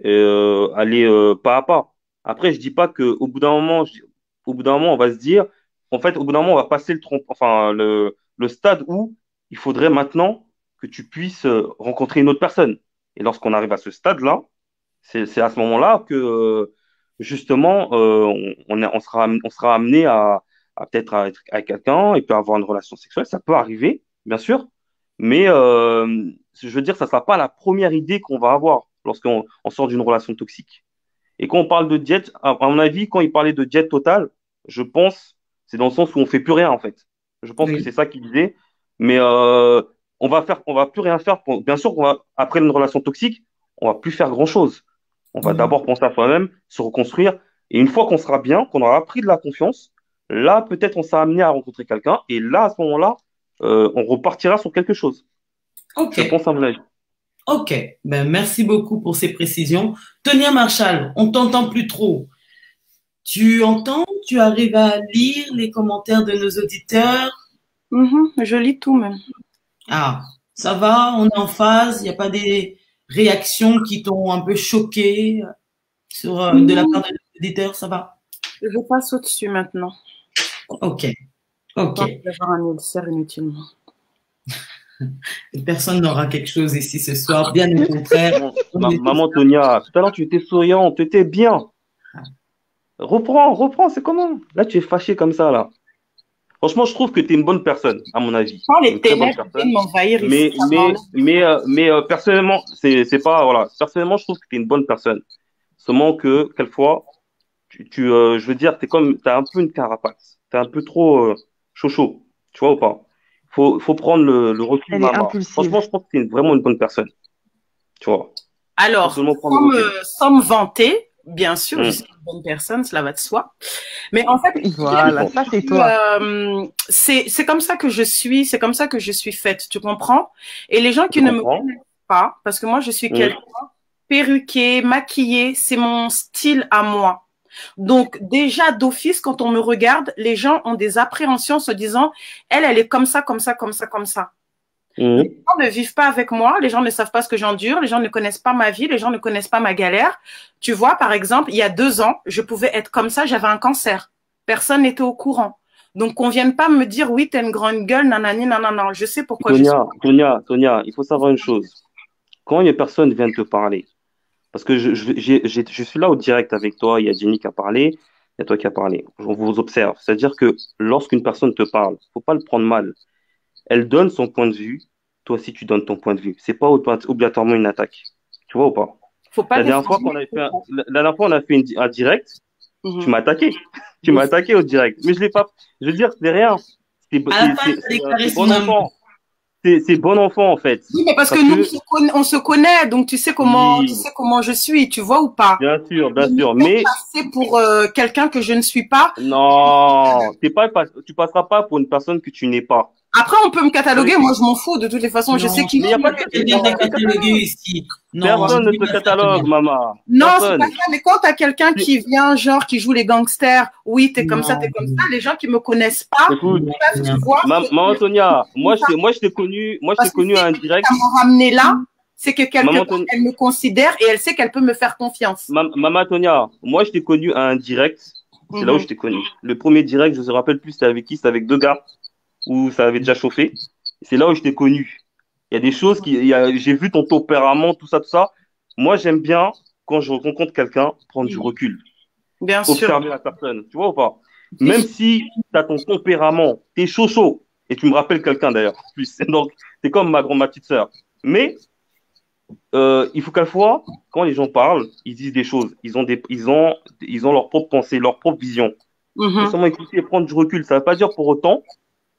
S2: et aller pas à pas. Après, je dis pas que au bout d'un moment, on va se dire, en fait, au bout d'un moment, on va passer enfin, le stade où il faudrait maintenant que tu puisses rencontrer une autre personne. Et lorsqu'on arrive à ce stade-là, c'est à ce moment-là que justement on sera amené à peut-être à être avec quelqu'un et puis avoir une relation sexuelle. Ça peut arriver, bien sûr, mais je veux dire, ça ne sera pas la première idée qu'on va avoir lorsqu'on sort d'une relation toxique. Et quand on parle de diète, à mon avis, quand il parlait de diète totale, je pense c'est dans le sens où on fait plus rien en fait. Je pense que
S1: Oui.
S2: c'est ça qu'il disait. Mais on va plus rien faire. Bien sûr, après une relation toxique, on va plus faire grand-chose. On va
S1: Mhm.
S2: d'abord penser à soi-même, se reconstruire. Et une fois qu'on sera bien, qu'on aura pris de la confiance, là, peut-être on sera amené à rencontrer quelqu'un. Et là, à ce moment-là, on repartira sur quelque chose.
S1: Ok,
S2: Je pense à mon avis.
S1: ok. Ben, merci beaucoup pour ces précisions. Tonia Marshall, on t'entend plus trop. Tu entends? Tu arrives à lire les commentaires de nos auditeurs?
S6: Je lis tout même.
S1: Ah, ça va, on est en phase, il n'y a pas des réactions qui t'ont un peu choqué de la part de nos auditeurs, ça va?
S6: Je passe au-dessus maintenant.
S1: Ok, ok.
S6: Pas d'avoir un ulcère inutilement.
S1: Personne n'aura quelque chose ici ce soir, bien au contraire.
S2: Maman Tonia, tout à l'heure tu étais souriante, tu étais bien. Reprends, c'est comment? Là, tu es fâché comme ça, là. Franchement, je trouve que tu es une bonne personne, à mon avis.
S6: Quand
S2: T'es
S6: les
S2: une très bonne
S6: ténèbres
S2: personne.
S6: viennent m'envahir ici,
S2: Mais,
S6: ça
S2: mais,
S6: m'enlève.
S2: personnellement, c'est pas, voilà. Personnellement, je trouve que tu es une bonne personne. Seulement que, quelquefois, je veux dire, t'as un peu une carapace. T'es un peu trop, chaud. Tu vois ou pas? Faut prendre le recul,
S5: Elle est
S2: maman.
S5: impulsive.
S2: Franchement, je pense que tu es vraiment une bonne personne. Tu vois? Faut
S6: Alors,
S2: seulement prendre le recul.
S6: sans me vanter, bien sûr, je
S2: Hum,
S6: suis une bonne personne, cela va de soi. Mais en fait,
S2: ça
S5: Voilà,
S2: dépend.
S5: ça c'est toi.
S6: c'est comme ça que je suis, c'est comme ça que je suis faite, tu comprends? Et les gens
S2: Je
S6: qui ne me
S2: comprends.
S6: connaissent pas, parce que moi je suis
S2: Hum.
S6: quelqu'un perruquée, maquillée, c'est mon style à moi. Donc déjà d'office, quand on me regarde, les gens ont des appréhensions se disant, elle est comme ça, comme ça, comme ça, comme ça. Les
S2: Hum.
S6: gens ne vivent pas avec moi, les gens ne savent pas ce que j'endure, les gens ne connaissent pas ma vie, les gens ne connaissent pas ma galère. Tu vois, par exemple, il y a 2 ans, je pouvais être comme ça, j'avais un cancer. Personne n'était au courant. Donc, qu'on vienne pas me dire, oui, t'as une grande gueule, nanani, nanana. Je sais pourquoi je suis.
S2: Tonia, il faut savoir une chose. Quand une personne vient te parler, parce que je suis là au direct avec toi, il y a Jenny qui a parlé, il y a toi qui a parlé. On vous observe. C'est-à-dire que lorsqu'une personne te parle, faut pas le prendre mal. Elle donne son point de vue, toi aussi tu donnes ton point de vue. C'est pas obligatoirement une attaque. Tu vois ou pas?
S6: Faut pas
S2: La dernière fois on a fait un direct, tu m'as attaqué. Tu m'as attaqué au direct. Mais je l'ai pas. Je veux dire, c'est rien. C'est
S1: À la fin, il a déclaré son
S2: bon
S1: amour.
S2: enfant. C'est bon enfant, en fait.
S6: Oui, mais parce que nous, on se connaît, donc tu sais comment je suis, tu vois ou pas?
S2: Bien sûr, bien
S6: Je
S2: sûr.
S6: ne peux
S2: Mais
S6: pas passer pour quelqu'un que je ne suis pas.
S2: non, tu passeras pas pour une personne que tu n'es pas.
S6: Après, on peut me cataloguer, moi je m'en fous, de toutes les façons, je sais qui
S2: mais il n'y a pas
S1: quelqu'un t'a catalogué ici.
S2: Personne ne te catalogue, maman.
S6: Non, c'est
S2: Personne.
S6: pas ça, mais quand t'as quelqu'un qui vient, genre, qui joue les gangsters, oui, t'es comme ça, les gens qui me connaissent pas,
S2: écoute,
S6: tu vois.
S2: Maman Sonia, moi je t'ai connu à un direct.
S6: Ça m'a ramené là, c'est que quelque part, elle me considère et elle sait qu'elle peut me faire confiance.
S2: Maman Tonia, moi je t'ai connu à un direct, c'est là où je t'ai connu. Le premier direct, je me rappelle plus, c'était avec qui? C'était avec deux gars, où ça avait déjà chauffé. C'est là où je t'ai connu. Il y a des choses j'ai vu ton tempérament, tout ça. Moi, j'aime bien, quand je rencontre quelqu'un, prendre du recul.
S6: Bien sûr.
S2: Observer la personne, tu vois ou pas? Même si tu as ton tempérament, t'es chaud, et tu me rappelles quelqu'un d'ailleurs, plus. Donc, t'es comme ma petite sœur. Mais, il faut qu'à la fois, quand les gens parlent, ils disent des choses. Ils ont leur propre pensée, leur propre vision. Faut seulement écouter et prendre du recul. Ça ne veut pas dire pour autant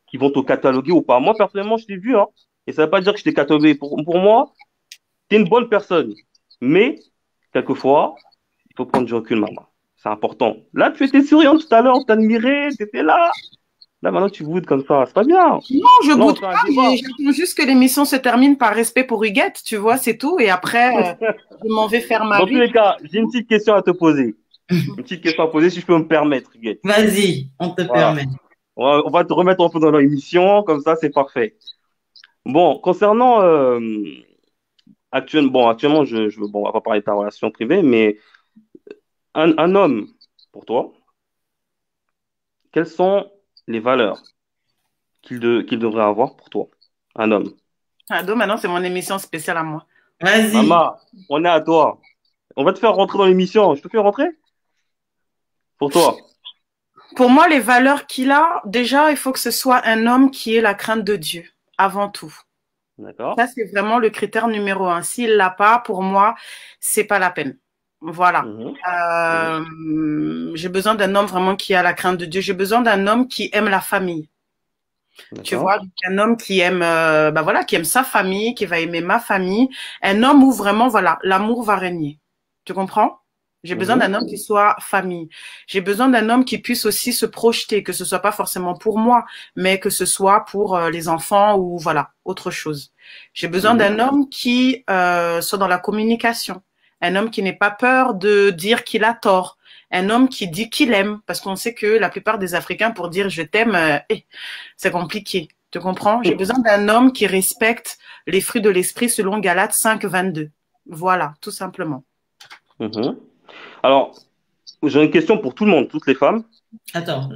S2: qu'ils vont te cataloguer ou pas. Moi, personnellement, je t'ai vu, hein. Et ça ne veut pas dire que je t'ai catalogué. Pour moi, tu es une bonne personne. Mais, quelquefois, il faut prendre du recul, maman. C'est important. Là, tu étais souriante tout à l'heure, on t'admirait, tu étais là. Là, maintenant, tu boudes comme ça. C'est pas bien.
S6: Non, je boude pas. J'attends juste que l'émission se termine par respect pour Huguette, tu vois, c'est tout. Et après, je m'en vais faire ma vie.
S2: Dans tous les cas, j'ai une petite question à te poser. Une petite question à poser, si je peux me permettre, Huguette.
S1: Vas-y, on te permet.
S2: On va te remettre un peu dans l'émission, comme ça, c'est parfait. Bon, concernant actuellement, on va pas parler de ta relation privée, mais un homme, pour toi, quelles sont les valeurs qu'il devrait avoir pour toi, un homme?
S6: Ado, maintenant, c'est mon émission spéciale à moi.
S1: Vas-y.
S2: Maman, on est à toi. On va te faire rentrer dans l'émission. Je te fais rentrer? Pour toi.
S6: Pour moi, les valeurs qu'il a, déjà, il faut que ce soit un homme qui ait la crainte de Dieu, avant tout.
S2: D'accord.
S6: Ça, c'est vraiment le critère numéro 1. S'il l'a pas, pour moi, c'est pas la peine. Voilà. J'ai besoin d'un homme vraiment qui a la crainte de Dieu. J'ai besoin d'un homme qui aime la famille. Tu vois, un homme qui aime, qui aime sa famille, qui va aimer ma famille. Un homme où vraiment, voilà, l'amour va régner. Tu comprends? J'ai besoin d'un homme qui soit famille. J'ai besoin d'un homme qui puisse aussi se projeter, que ce soit pas forcément pour moi, mais que ce soit pour les enfants ou voilà, autre chose. J'ai besoin d'un homme qui soit dans la communication. Un homme qui n'ait pas peur de dire qu'il a tort. Un homme qui dit qu'il aime, parce qu'on sait que la plupart des Africains, pour dire je t'aime, c'est compliqué. Tu comprends? J'ai besoin d'un homme qui respecte les fruits de l'esprit selon Galates 5:22. Voilà, tout simplement.
S2: Alors, j'ai une question pour tout le monde, toutes les femmes.
S1: Attends,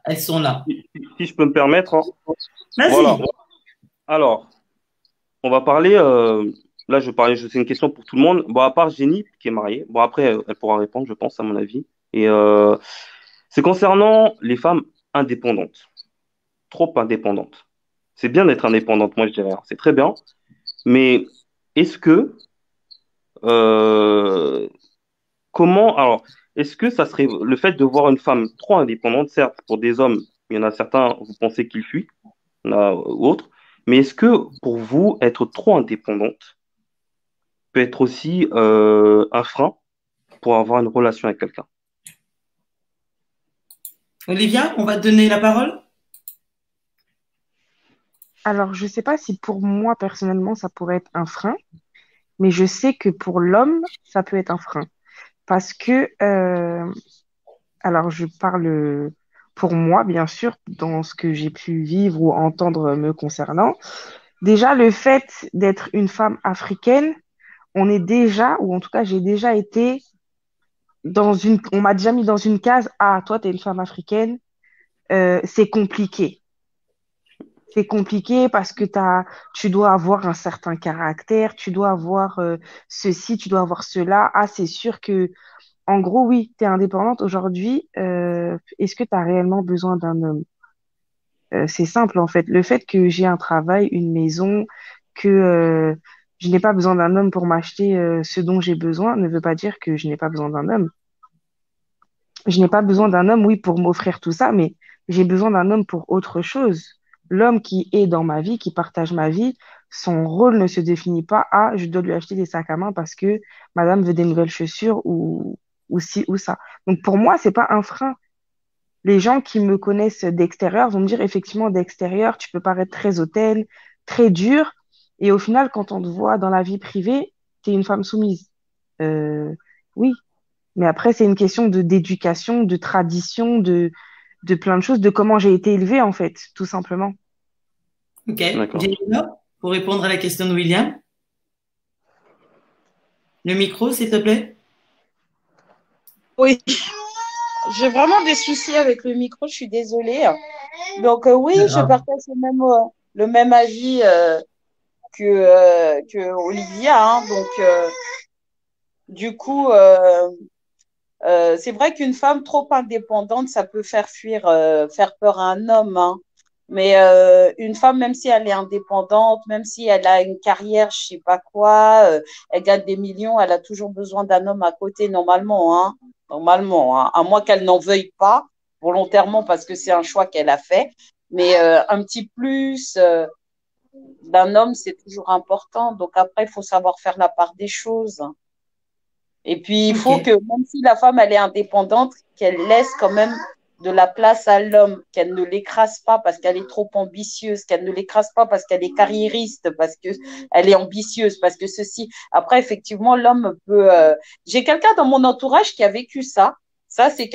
S1: elles sont là.
S2: Si je peux me permettre. Hein.
S1: Vas-y.
S2: Voilà. Alors, on va parler. Là, c'est une question pour tout le monde. Bon, à part Jenny, qui est mariée. Bon, après, elle pourra répondre, je pense, à mon avis. Et c'est concernant les femmes indépendantes. Trop indépendantes. C'est bien d'être indépendante, moi, je dirais. C'est très bien. Mais est-ce que est-ce que ça serait le fait de voir une femme trop indépendante, certes, pour des hommes, il y en a certains, vous pensez qu'ils fuient, il y en a autres, mais est-ce que pour vous, être trop indépendante peut être aussi un frein pour avoir une relation avec quelqu'un?
S1: Olivia, on va te donner la parole.
S5: Alors, je ne sais pas si pour moi, personnellement, ça pourrait être un frein, mais je sais que pour l'homme, ça peut être un frein. Parce que, alors je parle pour moi, bien sûr, dans ce que j'ai pu vivre ou entendre me concernant. Déjà, le fait d'être une femme africaine, on est déjà, ou en tout cas, j'ai déjà été on m'a déjà mis dans une case, ah, toi, tu es une femme africaine, c'est compliqué. C'est compliqué parce que tu dois avoir un certain caractère, tu dois avoir ceci, tu dois avoir cela. Ah, c'est sûr que, en gros, oui, tu es indépendante aujourd'hui. Est-ce que tu as réellement besoin d'un homme? C'est simple, en fait. Le fait que j'ai un travail, une maison, que je n'ai pas besoin d'un homme pour m'acheter ce dont j'ai besoin ne veut pas dire que je n'ai pas besoin d'un homme. Je n'ai pas besoin d'un homme, oui, pour m'offrir tout ça, mais j'ai besoin d'un homme pour autre chose. L'homme qui est dans ma vie, qui partage ma vie, son rôle ne se définit pas à je dois lui acheter des sacs à main parce que madame veut des nouvelles chaussures ou ci ou ça. Donc pour moi, c'est pas un frein. Les gens qui me connaissent d'extérieur vont me dire effectivement d'extérieur, tu peux paraître très hautaine, très dure, et au final, quand on te voit dans la vie privée, tu es une femme soumise. Oui, mais après, c'est une question de d'éducation, de tradition, de plein de choses, de comment j'ai été élevée, en fait, tout simplement.
S1: Ok. Jennifer, pour répondre à la question de William. Le micro, s'il te plaît.
S4: Oui. J'ai vraiment des soucis avec le micro, je suis désolée. Donc, oui, je partage le même avis que Olivia. Hein. Donc, du coup, c'est vrai qu'une femme trop indépendante, ça peut faire peur à un homme. Hein. Mais une femme, même si elle est indépendante, même si elle a une carrière, je sais pas quoi, elle gagne des millions, elle a toujours besoin d'un homme à côté, normalement. Hein. Normalement, hein. À moins qu'elle n'en veuille pas volontairement parce que c'est un choix qu'elle a fait. Mais un petit plus d'un homme, c'est toujours important. Donc après, il faut savoir faire la part des choses. Et puis, il faut que, même si la femme, elle est indépendante, qu'elle laisse quand même de la place à l'homme, qu'elle ne l'écrase pas parce qu'elle est trop ambitieuse, qu'elle ne l'écrase pas parce qu'elle est carriériste, parce qu'elle est ambitieuse, parce que ceci. Après, effectivement, l'homme peut… J'ai quelqu'un dans mon entourage qui a vécu ça. Ça, c'est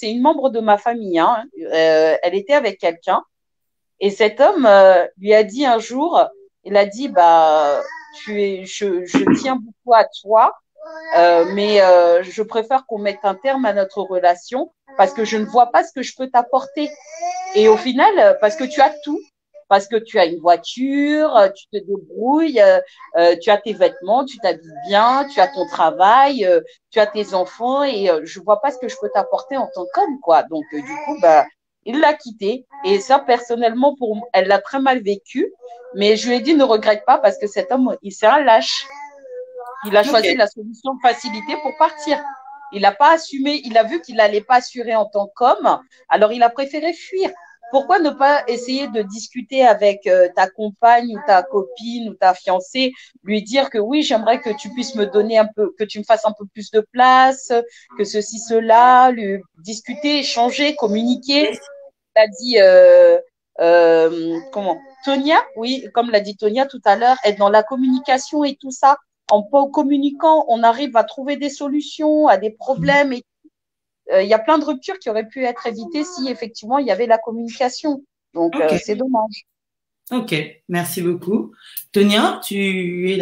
S4: une membre de ma famille. Hein. Elle était avec quelqu'un. Et cet homme lui a dit un jour, il a dit, je tiens beaucoup à toi, mais je préfère qu'on mette un terme à notre relation parce que je ne vois pas ce que je peux t'apporter. Et au final, parce que tu as tout, parce que tu as une voiture, tu te débrouilles, tu as tes vêtements, tu t'habilles bien, tu as ton travail, tu as tes enfants et je vois pas ce que je peux t'apporter en tant qu'homme, quoi. Donc, du coup, il l'a quitté. Et ça, personnellement, elle l'a très mal vécu. Mais je lui ai dit, ne regrette pas parce que cet homme, c'est un lâche. Il a choisi la solution de facilité pour partir. Il n'a pas assumé, il a vu qu'il n'allait pas assurer en tant qu'homme, alors il a préféré fuir. Pourquoi ne pas essayer de discuter avec ta compagne ou ta copine ou ta fiancée, lui dire que oui, j'aimerais que tu puisses me donner un peu, que tu me fasses un peu plus de place, que ceci, cela, lui discuter, échanger, communiquer. Il a dit, comment Tonia, oui, comme l'a dit Tonia tout à l'heure, être dans la communication et tout ça. En communiquant, on arrive à trouver des solutions à des problèmes. Il y a plein de ruptures qui auraient pu être évitées si effectivement il y avait la communication. Donc, c'est dommage.
S1: Ok, merci beaucoup. Tonia, tu es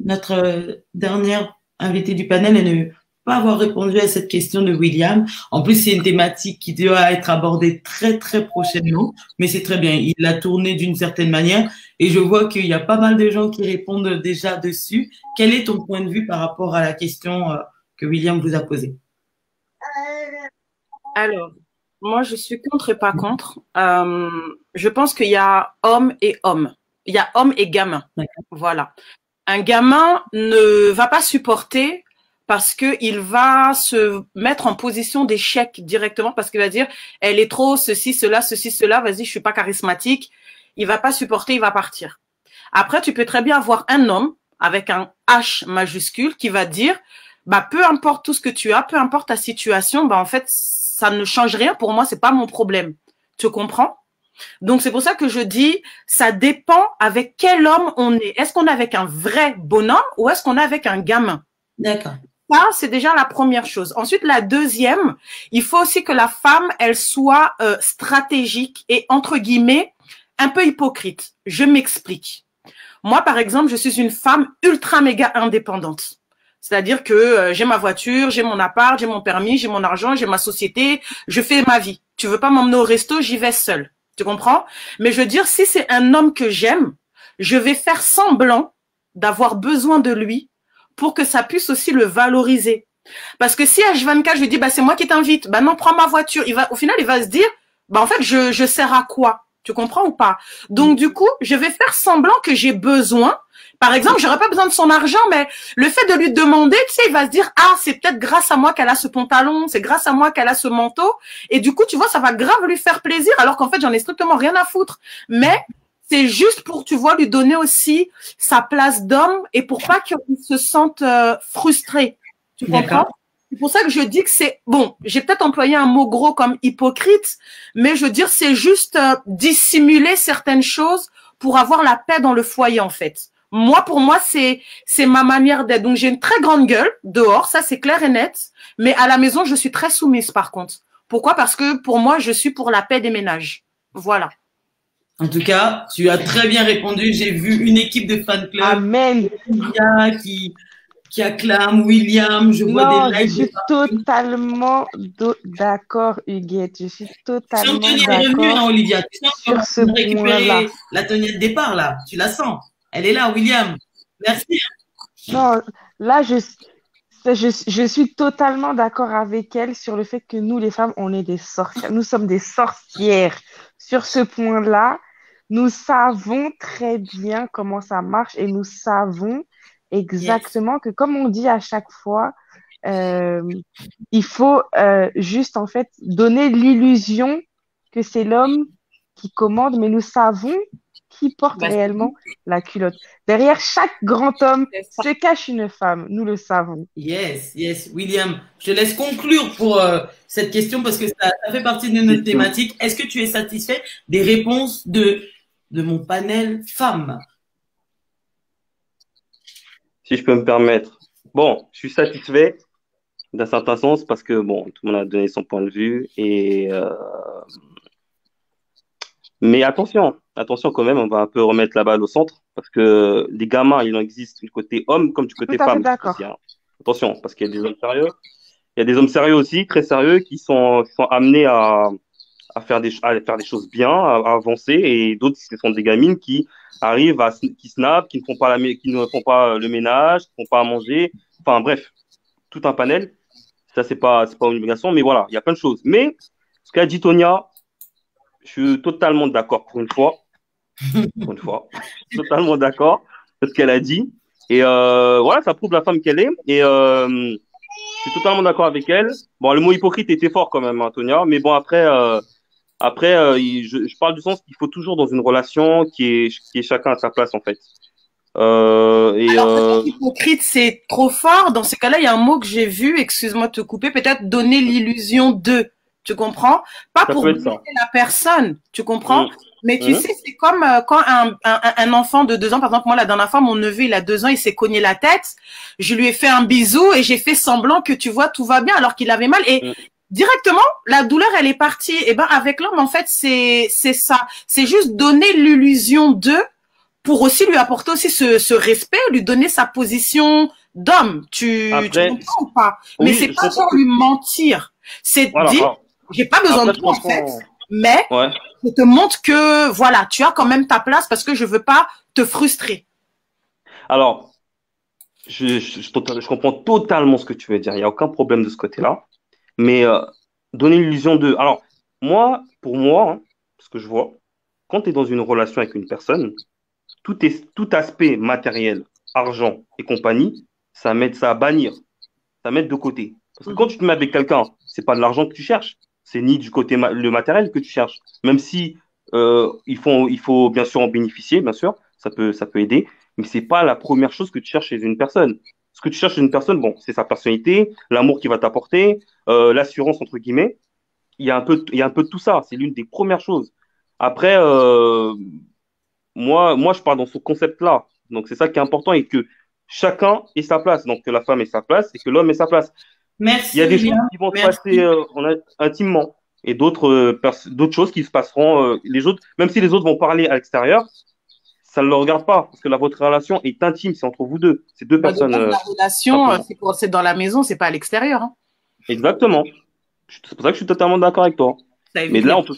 S1: notre dernière invitée du panel et ne pas avoir répondu à cette question de William. En plus, c'est une thématique qui doit être abordée très, très prochainement, mais c'est très bien. Il l'a tournée d'une certaine manière et je vois qu'il y a pas mal de gens qui répondent déjà dessus. Quel est ton point de vue par rapport à la question que William vous a posée?
S6: Alors, moi, je suis contre et pas contre. Je pense qu'il y a homme et homme. Il y a homme et gamin. Voilà. Un gamin ne va pas supporter parce qu'il va se mettre en position d'échec directement parce qu'il va dire « elle est trop ceci, cela, vas-y, je suis pas charismatique ». Il va pas supporter, il va partir. Après, tu peux très bien avoir un homme avec un H majuscule qui va dire « peu importe tout ce que tu as, peu importe ta situation, en fait, ça ne change rien pour moi, c'est pas mon problème. » Tu comprends? Donc, c'est pour ça que je dis, ça dépend avec quel homme on est. Est-ce qu'on est avec un vrai bonhomme ou est-ce qu'on est avec un gamin?
S1: D'accord.
S6: Ça, c'est déjà la première chose. Ensuite, la deuxième, il faut aussi que la femme, elle soit stratégique et, entre guillemets, un peu hypocrite. Je m'explique. Moi, par exemple, je suis une femme ultra méga indépendante. C'est-à-dire que j'ai ma voiture, j'ai mon appart, j'ai mon permis, j'ai mon argent, j'ai ma société, je fais ma vie. Tu veux pas m'emmener au resto, j'y vais seule. Tu comprends? Mais je veux dire, si c'est un homme que j'aime, je vais faire semblant d'avoir besoin de lui pour que ça puisse aussi le valoriser. Parce que si H24, je lui dis, c'est moi qui t'invite, non, prends ma voiture. Au final, il va se dire, en fait, je sers à quoi? Tu comprends ou pas? Donc, du coup, je vais faire semblant que j'ai besoin, Par exemple, j'aurais pas besoin de son argent, mais le fait de lui demander, tu sais, il va se dire, ah, c'est peut-être grâce à moi qu'elle a ce pantalon, c'est grâce à moi qu'elle a ce manteau. Et du coup, tu vois, ça va grave lui faire plaisir, alors qu'en fait, j'en ai strictement rien à foutre. Mais c'est juste pour, tu vois, lui donner aussi sa place d'homme et pour pas qu'il se sente frustré. Tu comprends? C'est pour ça que je dis que c'est, bon, j'ai peut-être employé un mot gros comme hypocrite, mais je veux dire, c'est juste dissimuler certaines choses pour avoir la paix dans le foyer, en fait. Moi, pour moi, c'est ma manière d'être. Donc, j'ai une très grande gueule dehors, ça c'est clair et net, mais à la maison, je suis très soumise par contre. Pourquoi? Parce que pour moi, je suis pour la paix des ménages. Voilà.
S1: En tout cas, tu as très bien répondu. J'ai vu une équipe de fan club.
S5: Amen.
S1: Qui acclame William. Je vois des likes.
S5: Je suis totalement d'accord, Huguette. Je suis totalement d'accord.
S1: Est revenue, hein, Olivia. Tu sens
S5: sur ce point-là.
S1: La Tonia de départ, là. Tu la sens. Elle est là, William. Merci.
S5: Non, là, je suis totalement d'accord avec elle sur le fait que nous, les femmes, on est des sorcières. Nous sommes des sorcières. Sur ce point-là, nous savons très bien comment ça marche et nous savons exactement que, comme on dit à chaque fois, il faut juste en fait donner l'illusion que c'est l'homme qui commande, mais nous savons qui porte réellement la culotte. Derrière chaque grand homme se cache une femme, nous le savons.
S1: Yes. William, je te laisse conclure pour cette question parce que ça fait partie de notre thématique. Est-ce que tu es satisfait des réponses de mon panel femmes?
S2: Si je peux me permettre. Bon, je suis satisfait d'un certain sens parce que, bon, tout le monde a donné son point de vue. Mais attention quand même, on va un peu remettre la balle au centre parce que les gamins, il en existe du côté homme comme du côté femme. Aussi, hein. Attention, parce qu'il y a des hommes sérieux. Il y a des hommes sérieux aussi, très sérieux, qui sont amenés à faire des choses bien, à avancer, et d'autres, ce sont des gamines qui arrivent qui snapent, qui ne font pas le ménage, qui ne font pas à manger. Enfin, bref, tout un panel. Ça, c'est pas une obligation, mais voilà, il y a plein de choses. Mais ce qu'a dit Tonia, je suis totalement d'accord pour une fois. Je suis totalement d'accord avec ce qu'elle a dit. Et voilà, ça prouve la femme qu'elle est. Et je suis totalement d'accord avec elle. Bon, le mot hypocrite était fort quand même, hein, Tonia. Mais bon, après, je parle du sens qu'il faut toujours dans une relation qui est chacun à sa place, en fait.
S6: Hypocrite, c'est trop fort. Dans ces cas-là, il y a un mot que j'ai vu, excuse-moi de te couper, peut-être donner l'illusion de. Tu comprends? Pas pour blesser la personne, tu comprends? Mais tu sais, c'est comme quand un enfant de 2 ans, par exemple, moi, la dernière fois, mon neveu, il a 2 ans, il s'est cogné la tête. Je lui ai fait un bisou et j'ai fait semblant que, tu vois, tout va bien alors qu'il avait mal. Et directement, la douleur, elle est partie. Et ben, avec l'homme, en fait, c'est ça. C'est juste donner l'illusion d'eux pour aussi lui apporter aussi ce respect, lui donner sa position d'homme. Tu comprends ou pas? Mais c'est pas genre lui mentir. C'est dire, j'ai pas besoin de toi, en fait, mais je te montre que, voilà, tu as quand même ta place parce que je veux pas te frustrer.
S2: Alors, je comprends totalement ce que tu veux dire. Il n'y a aucun problème de ce côté-là. Mais donner l'illusion de... Alors, pour moi, hein, ce que je vois, quand tu es dans une relation avec une personne, tout aspect matériel, argent et compagnie, ça à bannir, ça met de côté. Parce que quand tu te mets avec quelqu'un, c'est pas de l'argent que tu cherches, c'est ni du côté le matériel que tu cherches. Même si il faut bien sûr en bénéficier, bien sûr, ça peut aider, mais c'est pas la première chose que tu cherches chez une personne. Ce que tu cherches chez une personne, bon, c'est sa personnalité, l'amour qu'il va t'apporter, l'assurance entre guillemets. Il y a un peu de tout ça. C'est l'une des premières choses. Après, moi, je pars dans ce concept-là. Donc, c'est ça qui est important et que chacun ait sa place. Donc, que la femme ait sa place et que l'homme ait sa place.
S1: Merci.
S2: Il y a des choses qui vont se passer intimement et d'autres choses qui se passeront. Les autres, même si les autres vont parler à l'extérieur, ça ne le regarde pas parce que votre relation est intime, c'est entre vous deux. C'est deux personnes.
S6: La relation, c'est dans la maison, c'est pas à l'extérieur. Hein.
S2: Exactement. C'est pour ça que je suis totalement d'accord avec toi. Mais là, on peut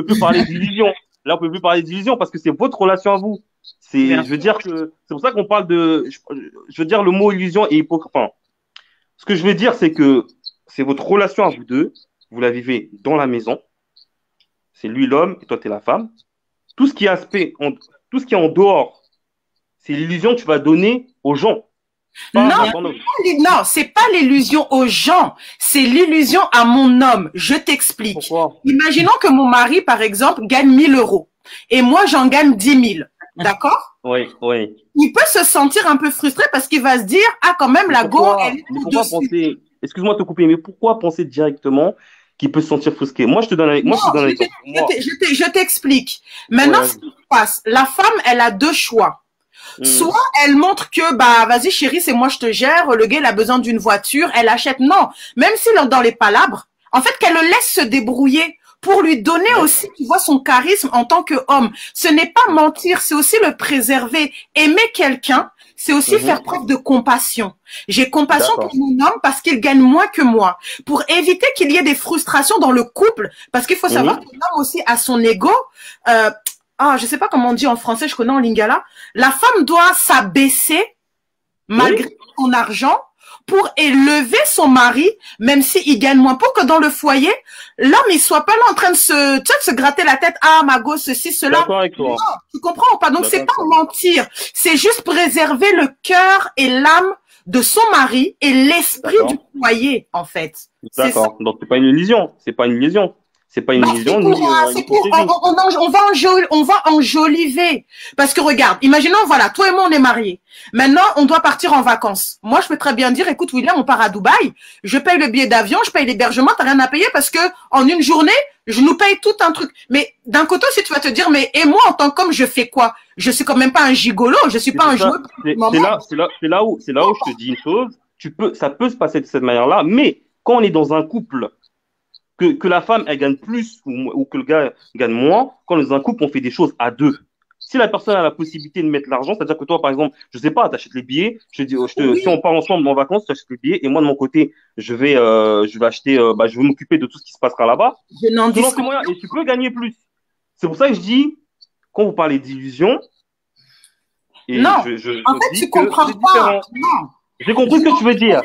S2: plus parler d'illusion. Là, on peut plus parler d'illusion parce que c'est votre relation à vous. Je veux dire que c'est pour ça qu'on parle de. Je veux dire le mot illusion et hypocrite. Enfin, ce que je veux dire, c'est que c'est votre relation à vous deux. Vous la vivez dans la maison. C'est lui l'homme et toi, tu es la femme. Tout ce qui est en dehors, C'est l'illusion que tu vas donner aux gens.
S6: Non, c'est pas l'illusion aux gens, c'est l'illusion à mon homme. Je t'explique. Imaginons que mon mari, par exemple, gagne 1 000 € et moi, j'en gagne 10 000. D'accord?
S2: Oui.
S6: Il peut se sentir un peu frustré parce qu'il va se dire, ah, quand même, la go, elle est
S2: pourquoi penser, excuse-moi de te couper, mais pourquoi penser directement qu'il peut se sentir frustré? Moi, je te donne
S6: je t'explique. Maintenant, ce qui se passe, la femme, elle a 2 choix. Soit elle montre que, bah, vas-y chérie, c'est moi je te gère, le gars il a besoin d'une voiture, elle achète. Non, même si dans les palabres, en fait qu'elle le laisse se débrouiller pour lui donner aussi, tu vois, son charisme en tant qu'homme. Ce n'est pas mentir, c'est aussi le préserver. Aimer quelqu'un, c'est aussi faire preuve de compassion. J'ai compassion pour mon homme parce qu'il gagne moins que moi. Pour éviter qu'il y ait des frustrations dans le couple, parce qu'il faut savoir que l'homme aussi a son ego. Je sais pas comment on dit en français, je connais en lingala. La femme doit s'abaisser malgré son argent pour élever son mari, même s'il gagne moins, pour que dans le foyer, l'homme, il soit pas là en train de se gratter la tête. Ah, ma gosse, ceci, cela.
S2: D'accord avec toi.
S6: Non, tu comprends ou pas? Donc, c'est pas mentir. C'est juste préserver le cœur et l'âme de son mari et l'esprit du foyer, en fait.
S2: D'accord. Donc, c'est pas une illusion. C'est pas une illusion. C'est pas une illusion.
S6: On va enjoliver. Parce que regarde, imaginons, voilà, toi et moi, on est mariés. Maintenant, on doit partir en vacances. Moi, je peux très bien dire, écoute, William, on part à Dubaï. Je paye le billet d'avion, je paye l'hébergement, t'as rien à payer parce que en une journée, je nous paye tout un truc. Mais d'un côté, si tu vas te dire, mais et moi, en tant qu'homme, je fais quoi? Je suis quand même pas un gigolo, je suis pas un joueur.
S2: C'est là où je te dis une chose. Ça peut se passer de cette manière-là, mais quand on est dans un couple, que la femme, elle gagne plus ou que le gars gagne moins, quand on est dans un couple, on fait des choses à 2. Si la personne a la possibilité de mettre l'argent, c'est-à-dire que toi, par exemple, je sais pas, tu achètes les billets, si on part ensemble en vacances, tu achètes les billets, et moi, de mon côté, je vais acheter, je vais m'occuper de tout ce qui se passera là-bas. Et tu peux gagner plus. C'est pour ça que je dis, quand vous parlez d'illusion,
S6: en fait, tu comprends pas. Non.
S2: J'ai compris ce que tu veux dire.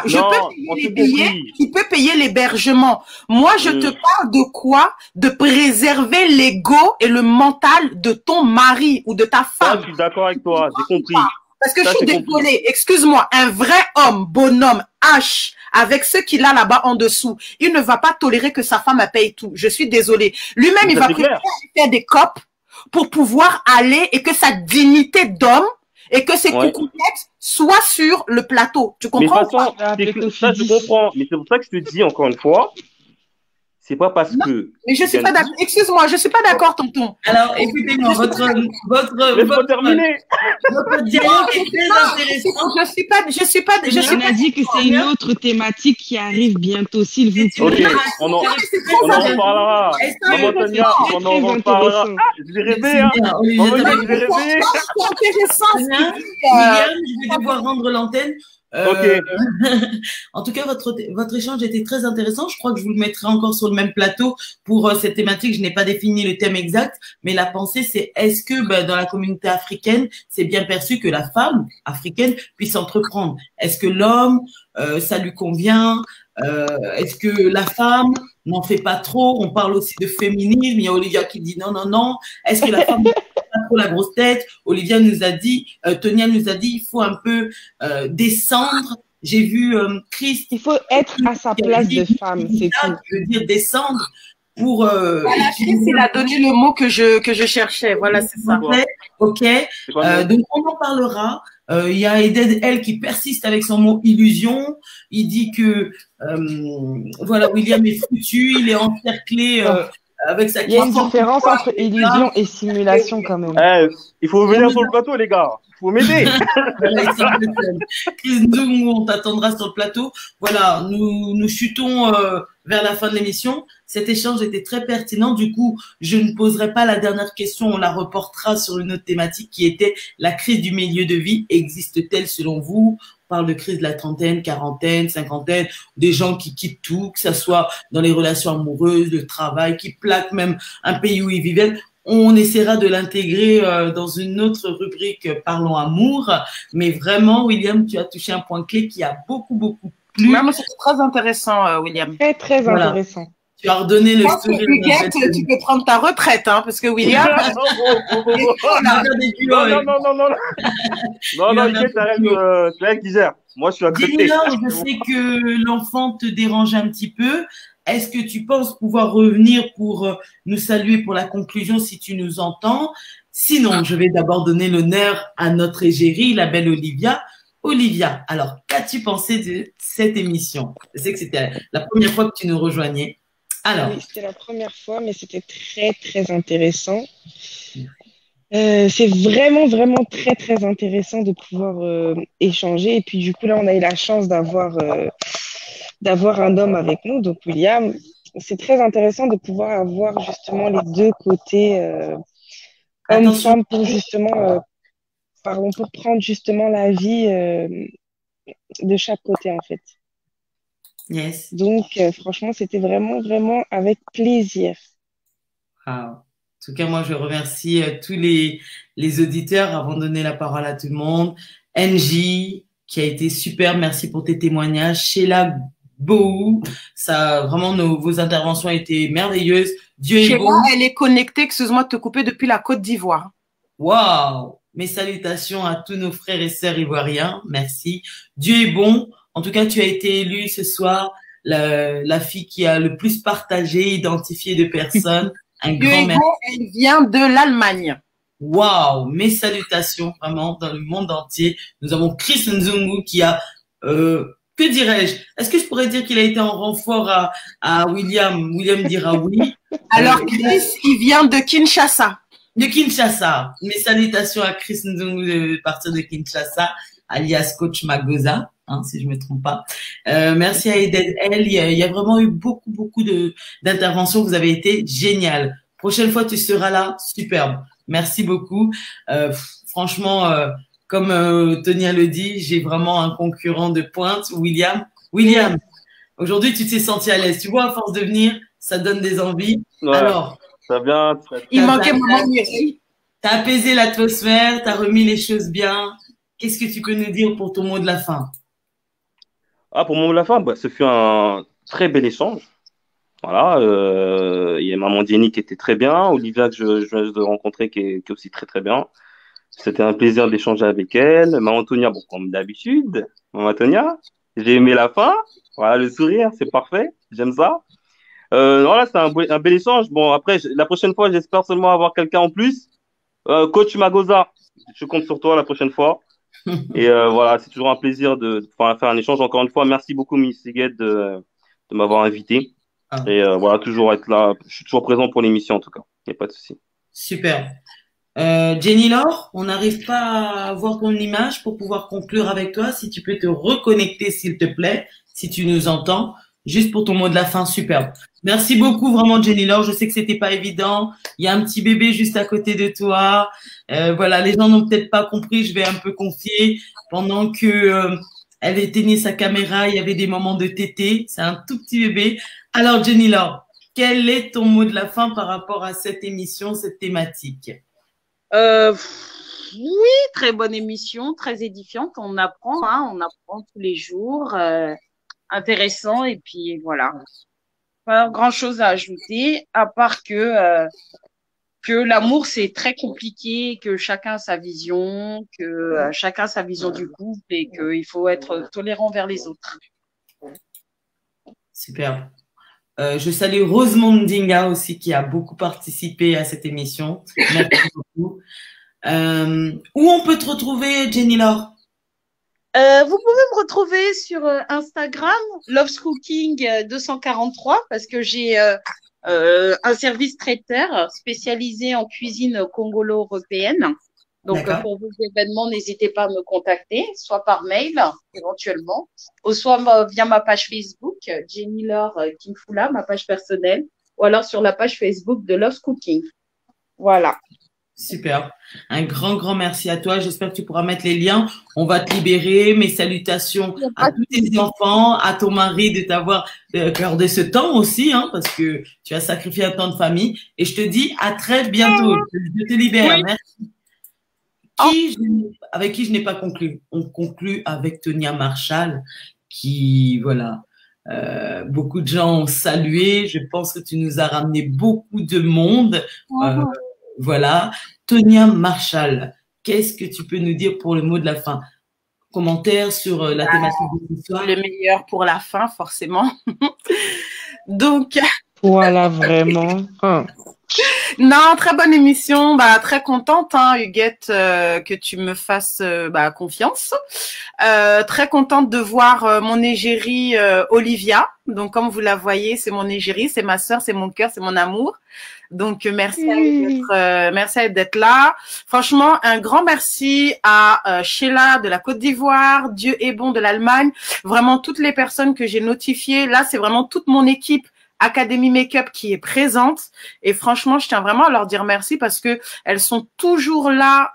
S6: Je peux payer les billets, tu peux payer l'hébergement. Moi, je te parle de quoi? De préserver l'ego et le mental de ton mari ou de ta femme.
S2: Je suis d'accord avec toi, j'ai compris.
S6: Parce que je suis désolée, excuse-moi, un vrai homme, bonhomme, H, avec ce qu'il a là-bas en dessous, il ne va pas tolérer que sa femme paye tout. Je suis désolée. Lui-même, il va préférer faire des copes pour pouvoir aller et que sa dignité d'homme et que ses coucounettes soient sur le plateau. Tu comprends?
S2: Ça, je comprends. Mais c'est pour ça que je te dis encore une fois, c'est pas parce que.
S6: Mais je suis pas d'accord. Excuse-moi, je suis pas d'accord, tonton.
S1: Alors, écoutez-moi, votre dialogue est très intéressant.
S6: Je suis pas.
S5: On a dit que c'est une autre thématique qui arrive bientôt, s'il vous plaît.
S2: Ok, on en parlera. Maman Tania, on en parlera. Je vais rêver, hein. Maman, je vais rêver.
S6: C'est intéressant.
S1: William, je vais devoir rendre l'antenne.
S2: Ok.
S1: En tout cas, votre échange était très intéressant. Je crois que je vous le mettrai encore sur le même plateau pour cette thématique. Je n'ai pas défini le thème exact, mais la pensée, c'est est-ce que dans la communauté africaine, c'est bien perçu que la femme africaine puisse entreprendre? Est-ce que l'homme, ça lui convient? Est-ce que la femme n'en fait pas trop? On parle aussi de féminisme. Il y a Olivia qui dit non, non, non. Est-ce que la femme n'a pas trop la grosse tête? Olivia nous a dit, Tonia nous a dit, il faut un peu descendre. J'ai vu Christ.
S5: Il faut être à sa place de femme, c'est tout.
S1: Je veux dire descendre pour.
S6: Voilà, Christ, il a donné le mot que je cherchais. Voilà, c'est ça.
S1: Ok. Donc on en parlera. Il y a Eden, elle, qui persiste avec son mot illusion. Il dit que voilà, William est foutu, il est encerclé avec sa.
S5: Il y a une différence entre illusion et simulation quand même.
S2: Il faut venir sur le plateau, les gars. Il faut m'aider.
S1: Chris Ndoum, on t'attendra sur le plateau. Voilà, nous chutons vers la fin de l'émission. Cet échange était très pertinent. Du coup, je ne poserai pas la dernière question. On la reportera sur une autre thématique qui était la crise du milieu de vie. Existe-t-elle selon vous? On parle de crise de la trentaine, quarantaine, cinquantaine, des gens qui quittent tout, que ça soit dans les relations amoureuses, le travail, qui plaquent même un pays où ils vivaient. On essaiera de l'intégrer dans une autre rubrique Parlons Amour. Mais vraiment, William, tu as touché un point clé qui a beaucoup plu.
S6: C'est très intéressant, William.
S5: Très intéressant.
S1: Tu as redonné le sourire.
S6: Huguette, tu peux prendre ta retraite, hein, parce que William.
S2: Non, Huguette, c'est elle qui gère. Moi, je suis à côté.
S1: Jennifer, je sais que l'enfant te dérange un petit peu. Est-ce que tu penses pouvoir revenir pour nous saluer pour la conclusion si tu nous entends? Sinon, je vais d'abord donner l'honneur à notre égérie, la belle Olivia. Olivia, alors, qu'as-tu pensé de cette émission? Je sais que c'était la première fois que tu nous rejoignais. Alors.
S5: Oui, c'était la première fois, mais c'était très, très intéressant. C'est vraiment très, très intéressant de pouvoir échanger. Et puis, du coup, là, on a eu la chance d'avoir un homme avec nous, donc William. C'est très intéressant de pouvoir avoir justement les deux côtés homme-femme pour justement, pour prendre justement la vie de chaque côté, en fait.
S1: Yes.
S5: Donc, franchement, c'était vraiment avec plaisir.
S1: Wow. En tout cas, moi, je remercie tous les auditeurs avant de donner la parole à tout le monde. NJ, qui a été super, merci pour tes témoignages. Sheila Boou, ça, vraiment, vos interventions étaient merveilleuses. Dieu est bon.
S6: Elle est connectée, excuse-moi de te couper, depuis la Côte d'Ivoire.
S1: Waouh! Mes salutations à tous nos frères et sœurs ivoiriens. Merci. Dieu est bon. En tout cas, tu as été élue ce soir la fille qui a le plus partagé, identifié de personnes. Un grand merci.
S6: Elle vient de l'Allemagne.
S1: Waouh! Mes salutations vraiment dans le monde entier. Nous avons Chris Nzungu qui a, que dirais-je? Est-ce que je pourrais dire qu'il a été en renfort à William? William dira oui.
S6: Alors Chris, il vient de Kinshasa.
S1: De Kinshasa. Mes salutations à Chris Nzungu de partir de Kinshasa, alias Coach Magoza, hein, si je me trompe pas. Merci à Eden L. Il y a vraiment eu beaucoup d'interventions. Vous avez été génial. Prochaine fois, tu seras là. Superbe. Merci beaucoup. Franchement, comme Tonia le dit, j'ai vraiment un concurrent de pointe, William. William, aujourd'hui, tu t'es senti à l'aise. Tu vois, à force de venir, ça donne des envies.
S2: Ouais.
S1: Alors,
S2: ça vient.
S6: Il manquait mon Mireille.
S1: T'as apaisé l'atmosphère, t'as remis les choses bien. Qu'est-ce que tu peux nous dire pour ton mot de la fin?
S2: Pour mon mot de la fin, ce fut un très bel échange. Voilà, il y a maman Jenny qui était très bien, Olivia que je viens de rencontrer qui est aussi très bien. C'était un plaisir d'échanger avec elle. Maman Tonia, bon, comme d'habitude, maman Tonia, j'ai aimé la fin. Voilà, le sourire, c'est parfait. J'aime ça. Voilà, c'est un bel échange. Bon, après, la prochaine fois, j'espère seulement avoir quelqu'un en plus. Coach Magoza, je compte sur toi la prochaine fois. Et voilà, c'est toujours un plaisir de faire un échange. Encore une fois, merci beaucoup, Miss Segued, de m'avoir invité. Et voilà, toujours être là. Je suis toujours présent pour l'émission, en tout cas. Il n'y a pas de souci.
S1: Super. Jenny Laure, on n'arrive pas à voir ton image pour pouvoir conclure avec toi. Si tu peux te reconnecter, s'il te plaît, si tu nous entends. Juste pour ton mot de la fin, superbe. Merci beaucoup, vraiment, Jenny Laure. Je sais que c'était pas évident. Il y a un petit bébé juste à côté de toi. Voilà, les gens n'ont peut-être pas compris. Je vais un peu confier. Pendant que elle éteignait sa caméra, il y avait des moments de tété. C'est un tout petit bébé. Alors, Jenny Laure, quel est ton mot de la fin par rapport à cette émission, cette thématique?
S4: Oui, très bonne émission, très édifiante. On apprend tous les jours. Intéressant, et puis voilà. Pas grand chose à ajouter, à part que l'amour, c'est très compliqué, que chacun a sa vision, chacun a sa vision du couple, et qu'il faut être tolérant vers les autres.
S1: Super. Je salue Rosemonde Dinga aussi, qui a beaucoup participé à cette émission. Merci beaucoup. Où on peut te retrouver, Jenny Laure?
S4: Vous pouvez me retrouver sur Instagram, Love's Cooking 243, parce que j'ai un service traiteur spécialisé en cuisine congolo-européenne. Donc, pour vos événements, n'hésitez pas à me contacter, soit par mail, éventuellement, ou soit via ma page Facebook, Jenny Laure Kingfula, ma page personnelle, ou alors sur la page Facebook de Love's Cooking. Voilà.
S1: Super. Un grand merci à toi. J'espère que tu pourras mettre les liens. On va te libérer. Mes salutations à tous tes enfants, à ton mari de t'avoir accordé ce temps aussi, hein, parce que tu as sacrifié un temps de famille. Et je te dis à très bientôt. Je te libère. Oui. Merci. Avec qui je n'ai pas conclu? On conclut avec Tonia Marshall, qui, voilà, Beaucoup de gens ont salué. Je pense que tu nous as ramené beaucoup de monde. Voilà. Tonia Marshall, qu'est-ce que tu peux nous dire pour le mot de la fin? Commentaire sur la thématique de ce soir?
S6: Le meilleur pour la fin, forcément. Donc.
S5: Voilà, vraiment.
S6: Non, très bonne émission. Bah, très contente, hein, Huguette, que tu me fasses confiance. Très contente de voir mon égérie Olivia. Donc, comme vous la voyez, c'est mon égérie, c'est ma sœur, c'est mon cœur, c'est mon amour. Donc, merci à elle d'être là. Franchement, un grand merci à Sheila de la Côte d'Ivoire, Dieu est bon de l'Allemagne. Vraiment, toutes les personnes que j'ai notifiées. Là, c'est vraiment toute mon équipe Académie Make-up qui est présente, et franchement je tiens vraiment à leur dire merci parce que elles sont toujours là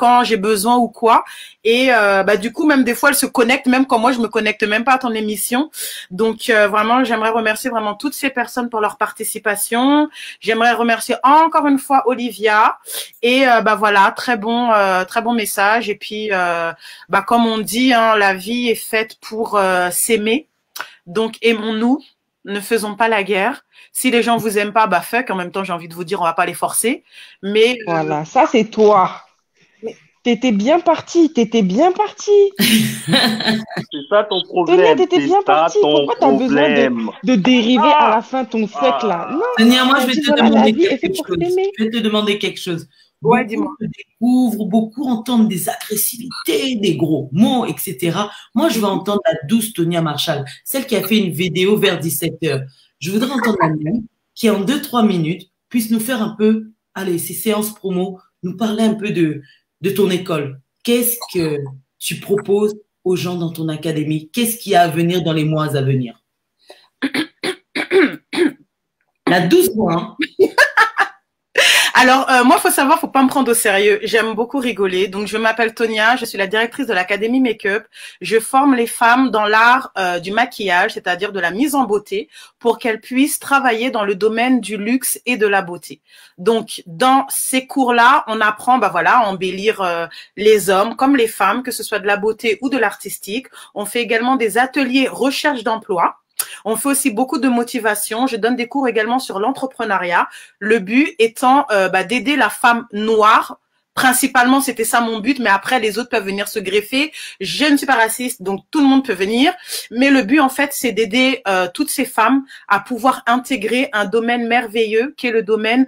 S6: quand j'ai besoin ou quoi, et du coup même des fois elles se connectent même quand moi je me connecte même pas à ton émission. Donc vraiment j'aimerais remercier vraiment toutes ces personnes pour leur participation. J'aimerais remercier encore une fois Olivia, et voilà, très bon message. Et puis comme on dit, hein, la vie est faite pour s'aimer, donc aimons-nous. Ne faisons pas la guerre. Si les gens vous aiment pas, fuck. En même temps, j'ai envie de vous dire, on va pas les forcer. Mais
S5: voilà, ça c'est toi. T'étais bien parti.
S2: C'est ça ton problème.
S5: Tonia, t'étais bien parti. Pourquoi t'as besoin de dériver à la fin ton fuck là? Non.
S1: Tonia, moi je vais te demander quelque chose. Je vais te demander quelque chose.
S6: Ouais, dis-moi.
S1: Beaucoup découvrent, beaucoup entendent des agressivités, des gros mots, etc. Moi, je veux entendre la douce Tonia Marshall, celle qui a fait une vidéo vers 17h. Je voudrais entendre la même, qui en 2-3 minutes puisse nous faire un peu, allez, ces séances promo, nous parler un peu de ton école. Qu'est-ce que tu proposes aux gens dans ton académie? Qu'est-ce qui a à venir dans les mois à venir? La douce voix, hein.
S6: Alors, moi, faut savoir, faut pas me prendre au sérieux. J'aime beaucoup rigoler. Donc, je m'appelle Tonia, je suis la directrice de l'Académie Make-up. Je forme les femmes dans l'art du maquillage, c'est-à-dire de la mise en beauté, pour qu'elles puissent travailler dans le domaine du luxe et de la beauté. Donc, dans ces cours-là, on apprend, à embellir les hommes comme les femmes, que ce soit de la beauté ou de l'artistique. On fait également des ateliers recherche d'emploi. On fait aussi beaucoup de motivation. Je donne des cours également sur l'entrepreneuriat. Le but étant d'aider la femme noire. Principalement, c'était ça mon but, mais après, les autres peuvent venir se greffer. Je ne suis pas raciste, donc tout le monde peut venir. Mais le but, en fait, c'est d'aider toutes ces femmes à pouvoir intégrer un domaine merveilleux qui est le domaine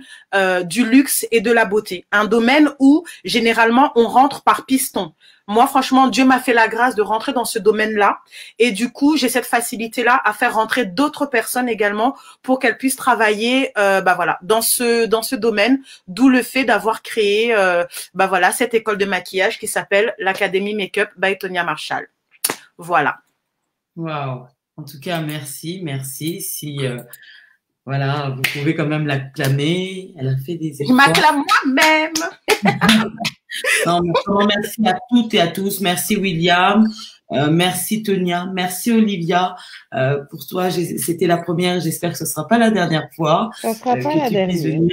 S6: du luxe et de la beauté. Un domaine où, généralement, on rentre par piston. Moi, franchement, Dieu m'a fait la grâce de rentrer dans ce domaine-là. Et du coup, j'ai cette facilité-là à faire rentrer d'autres personnes également pour qu'elles puissent travailler dans ce domaine. D'où le fait d'avoir créé cette école de maquillage qui s'appelle l'Académie Make-up by Tonia Marshall. Voilà.
S1: Waouh. En tout cas, merci. Si vous pouvez quand même l'acclamer. Elle a fait des efforts.
S6: Je m'acclame moi-même.
S1: Non, merci à toutes et à tous. Merci William, merci Tonia, merci Olivia. Pour toi, c'était la première. J'espère que ce sera pas la dernière fois.
S5: Ça sera pas la dernière.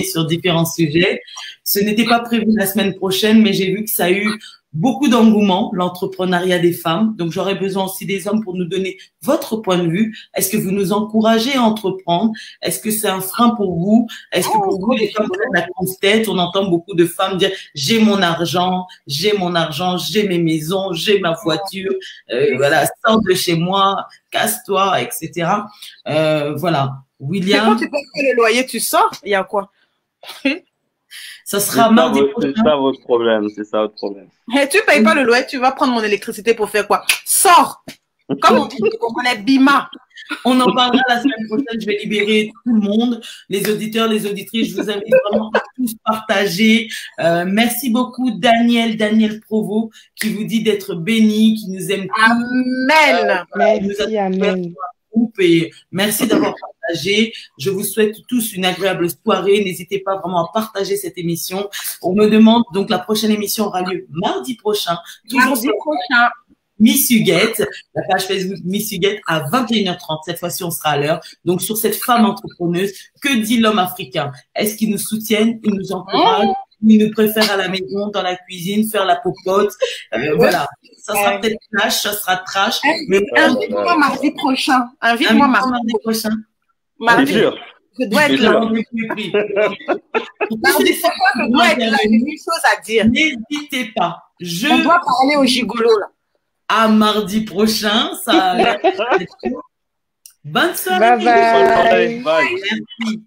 S1: Sur différents sujets. Ce n'était pas prévu la semaine prochaine, mais j'ai vu que ça a eu beaucoup d'engouement, l'entrepreneuriat des femmes. Donc, j'aurais besoin aussi des hommes pour nous donner votre point de vue. Est-ce que vous nous encouragez à entreprendre? Est-ce que c'est un frein pour vous? Est-ce que pour vous, les femmes, vous êtes la grosse tête? On entend beaucoup de femmes dire « j'ai mon argent, j'ai mes maisons, j'ai ma voiture, sors de chez moi, casse-toi, etc. » Voilà. William.
S6: Et quand tu payes le loyer, tu sors? Il y a quoi?
S1: Ça sera mardi prochain.
S2: C'est ça votre problème.
S6: Et tu payes pas le loyer, tu vas prendre mon électricité pour faire quoi? Sors! Comme on dit, on est Bima.
S1: On en parlera la semaine prochaine. Je vais libérer tout le monde, les auditeurs, les auditrices. Je vous invite vraiment à tous partager. Merci beaucoup, Daniel Provo, qui vous dit d'être béni, qui nous aime.
S6: Amen.
S5: Merci, amen.
S1: Et merci d'avoir partagé. Je vous souhaite tous une agréable soirée. N'hésitez pas vraiment à partager cette émission. On me demande, donc la prochaine émission aura lieu mardi prochain. Miss Huguette, la page Facebook Miss Huguette à 21h30. Cette fois-ci, on sera à l'heure. Donc, sur cette femme entrepreneuse, que dit l'homme africain? Est-ce qu'ils nous soutiennent? Ils nous encouragent? il nous préfère à la maison, dans la cuisine, faire la popote. Voilà. Ça sera peut-être trash, ça sera trash. Mais
S6: invite-moi mardi prochain. Invite-moi mardi prochain. Mardi. Je dois être là. Mardi prochain, je dois être là. J'ai une chose à dire.
S1: N'hésitez pas.
S6: On doit parler au gigolo, là.
S1: À mardi prochain. Ça a l'air. Bonne soirée.
S5: Bye bye.
S2: Bye.
S1: Merci.